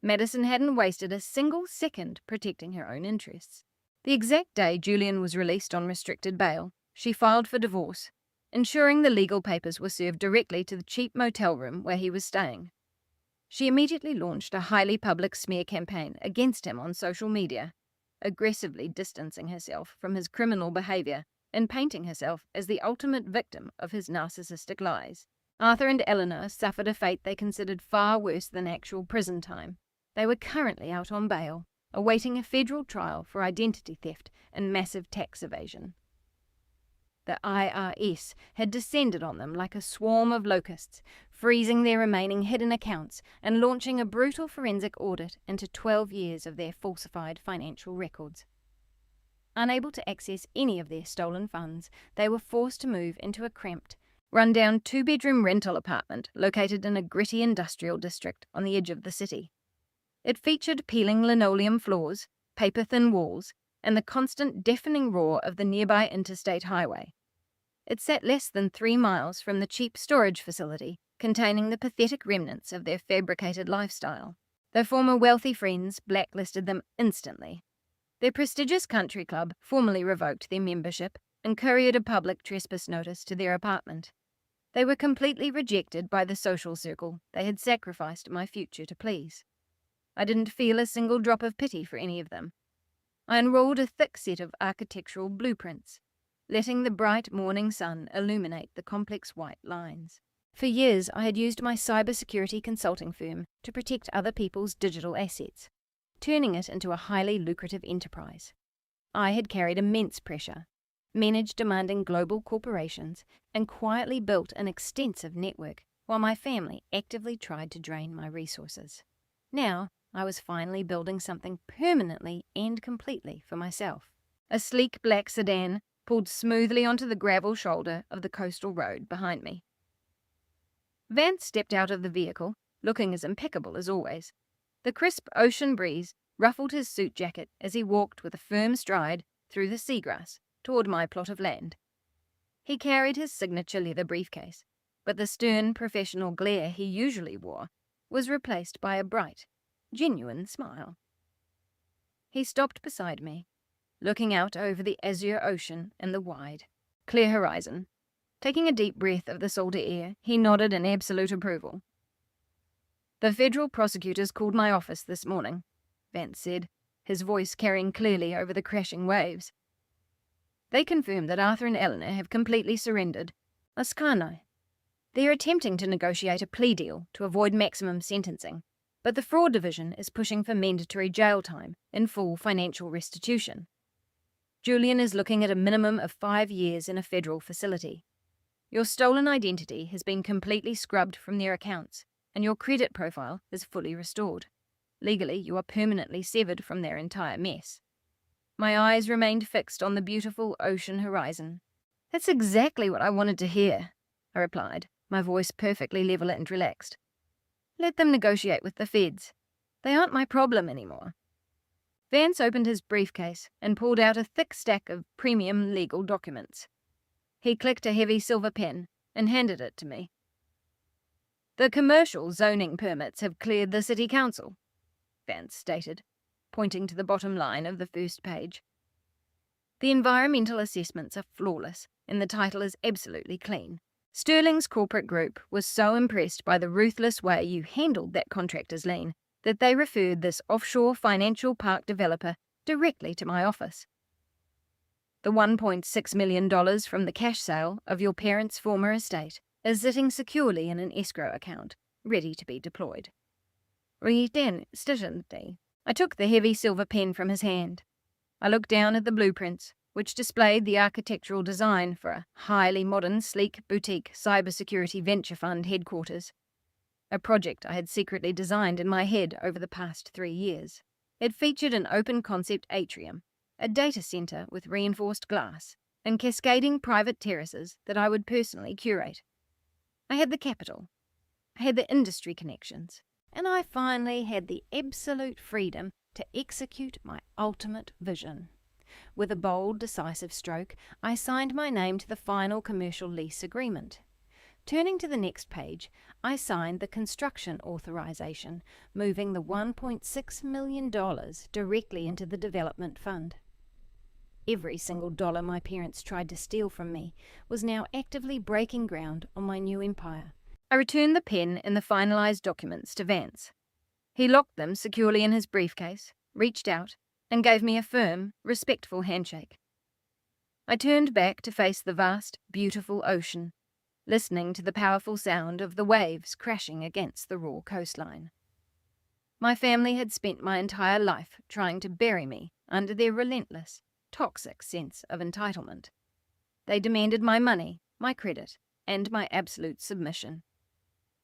Madison hadn't wasted a single second protecting her own interests. The exact day Julian was released on restricted bail, she filed for divorce, ensuring the legal papers were served directly to the cheap motel room where he was staying. She immediately launched a highly public smear campaign against him on social media, aggressively distancing herself from his criminal behavior and painting herself as the ultimate victim of his narcissistic lies. Arthur and Eleanor suffered a fate they considered far worse than actual prison time. They were currently out on bail, awaiting a federal trial for identity theft and massive tax evasion. The IRS had descended on them like a swarm of locusts, freezing their remaining hidden accounts and launching a brutal forensic audit into 12 years of their falsified financial records. Unable to access any of their stolen funds, they were forced to move into a cramped, run-down 2-bedroom rental apartment located in a gritty industrial district on the edge of the city. It featured peeling linoleum floors, paper-thin walls, and the constant deafening roar of the nearby interstate highway. It sat less than 3 miles from the cheap storage facility containing the pathetic remnants of their fabricated lifestyle. Their former wealthy friends blacklisted them instantly. Their prestigious country club formally revoked their membership and couriered a public trespass notice to their apartment. They were completely rejected by the social circle they had sacrificed my future to please. I didn't feel a single drop of pity for any of them. I unrolled a thick set of architectural blueprints, letting the bright morning sun illuminate the complex white lines. For years, I had used my cybersecurity consulting firm to protect other people's digital assets, turning it into a highly lucrative enterprise. I had carried immense pressure, managed demanding global corporations, and quietly built an extensive network, while my family actively tried to drain my resources. Now, I was finally building something permanently and completely for myself. A sleek black sedan pulled smoothly onto the gravel shoulder of the coastal road behind me. Vance stepped out of the vehicle, looking as impeccable as always. The crisp ocean breeze ruffled his suit jacket as he walked with a firm stride through the seagrass toward my plot of land. He carried his signature leather briefcase, but the stern professional glare he usually wore was replaced by a bright, genuine smile. He stopped beside me, looking out over the azure ocean and the wide, clear horizon. Taking a deep breath of the salty air, he nodded in absolute approval. "The federal prosecutors called my office this morning," Vance said, his voice carrying clearly over the crashing waves. "They confirmed that Arthur and Eleanor have completely surrendered. Ascano. They are attempting to negotiate a plea deal to avoid maximum sentencing, but the fraud division is pushing for mandatory jail time and full financial restitution. Julian is looking at a minimum of 5 years in a federal facility. Your stolen identity has been completely scrubbed from their accounts, and your credit profile is fully restored. Legally, you are permanently severed from their entire mess. My eyes remained fixed on the beautiful ocean horizon. That's exactly what I wanted to hear, I replied, my voice perfectly level and relaxed. Let them negotiate with the feds. They aren't my problem anymore. Vance opened his briefcase and pulled out a thick stack of premium legal documents. He clicked a heavy silver pen and handed it to me. The commercial zoning permits have cleared the city council, Vance stated, pointing to the bottom line of the first page. The environmental assessments are flawless, and the title is absolutely clean. Sterling's corporate group was so impressed by the ruthless way you handled that contractor's lien that they referred this offshore financial park developer directly to my office. The $1.6 million from the cash sale of your parents' former estate is sitting securely in an escrow account, ready to be deployed. I took the heavy silver pen from his hand. I looked down at the blueprints, which displayed the architectural design for a highly modern, sleek, boutique cybersecurity venture fund headquarters, a project I had secretly designed in my head over the past 3 years. It featured an open-concept atrium, a data center with reinforced glass, and cascading private terraces that I would personally curate. I had the capital, I had the industry connections, and I finally had the absolute freedom to execute my ultimate vision. With a bold, decisive stroke, I signed my name to the final commercial lease agreement. Turning to the next page, I signed the construction authorization, moving the $1.6 million directly into the development fund. Every single dollar my parents tried to steal from me was now actively breaking ground on my new empire. I returned the pen and the finalized documents to Vance. He locked them securely in his briefcase, reached out, and gave me a firm, respectful handshake. I turned back to face the vast, beautiful ocean, listening to the powerful sound of the waves crashing against the raw coastline. My family had spent my entire life trying to bury me under their relentless, toxic sense of entitlement. They demanded my money, my credit, and my absolute submission.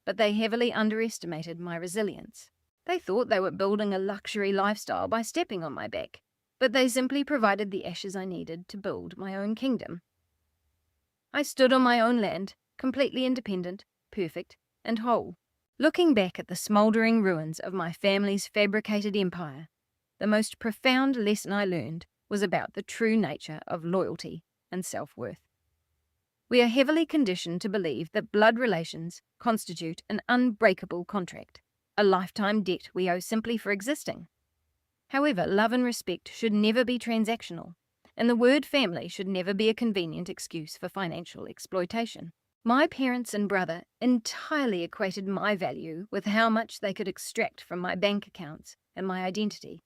But they heavily underestimated my resilience. They thought they were building a luxury lifestyle by stepping on my back, but they simply provided the ashes I needed to build my own kingdom. I stood on my own land, completely independent, perfect, and whole. Looking back at the smouldering ruins of my family's fabricated empire, the most profound lesson I learned was about the true nature of loyalty and self-worth. We are heavily conditioned to believe that blood relations constitute an unbreakable contract, a lifetime debt we owe simply for existing. However, love and respect should never be transactional, and the word family should never be a convenient excuse for financial exploitation. My parents and brother entirely equated my value with how much they could extract from my bank accounts and my identity.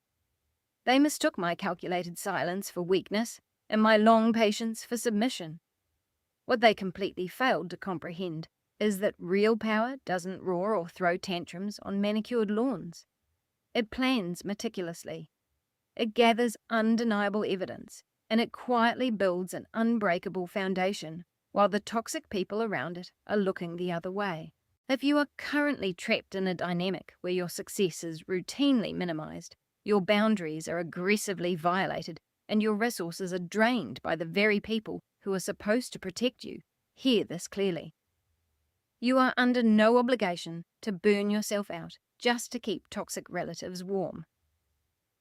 They mistook my calculated silence for weakness and my long patience for submission. What they completely failed to comprehend is that real power doesn't roar or throw tantrums on manicured lawns. It plans meticulously. It gathers undeniable evidence, and it quietly builds an unbreakable foundation while the toxic people around it are looking the other way. If you are currently trapped in a dynamic where your success is routinely minimized, your boundaries are aggressively violated, and your resources are drained by the very people who are supposed to protect you, hear this clearly. You are under no obligation to burn yourself out just to keep toxic relatives warm.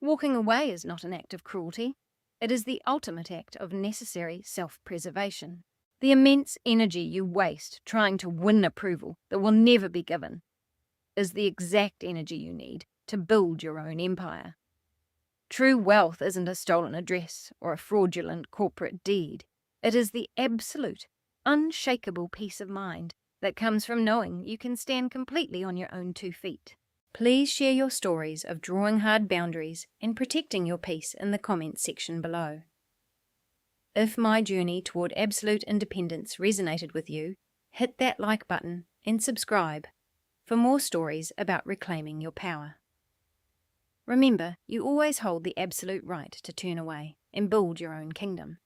Walking away is not an act of cruelty. It is the ultimate act of necessary self-preservation. The immense energy you waste trying to win approval that will never be given is the exact energy you need to build your own empire. True wealth isn't a stolen address or a fraudulent corporate deed. It is the absolute, unshakable peace of mind that comes from knowing you can stand completely on your own 2 feet. Please share your stories of drawing hard boundaries and protecting your peace in the comments section below. If my journey toward absolute independence resonated with you, hit that like button and subscribe for more stories about reclaiming your power. Remember, you always hold the absolute right to turn away and build your own kingdom.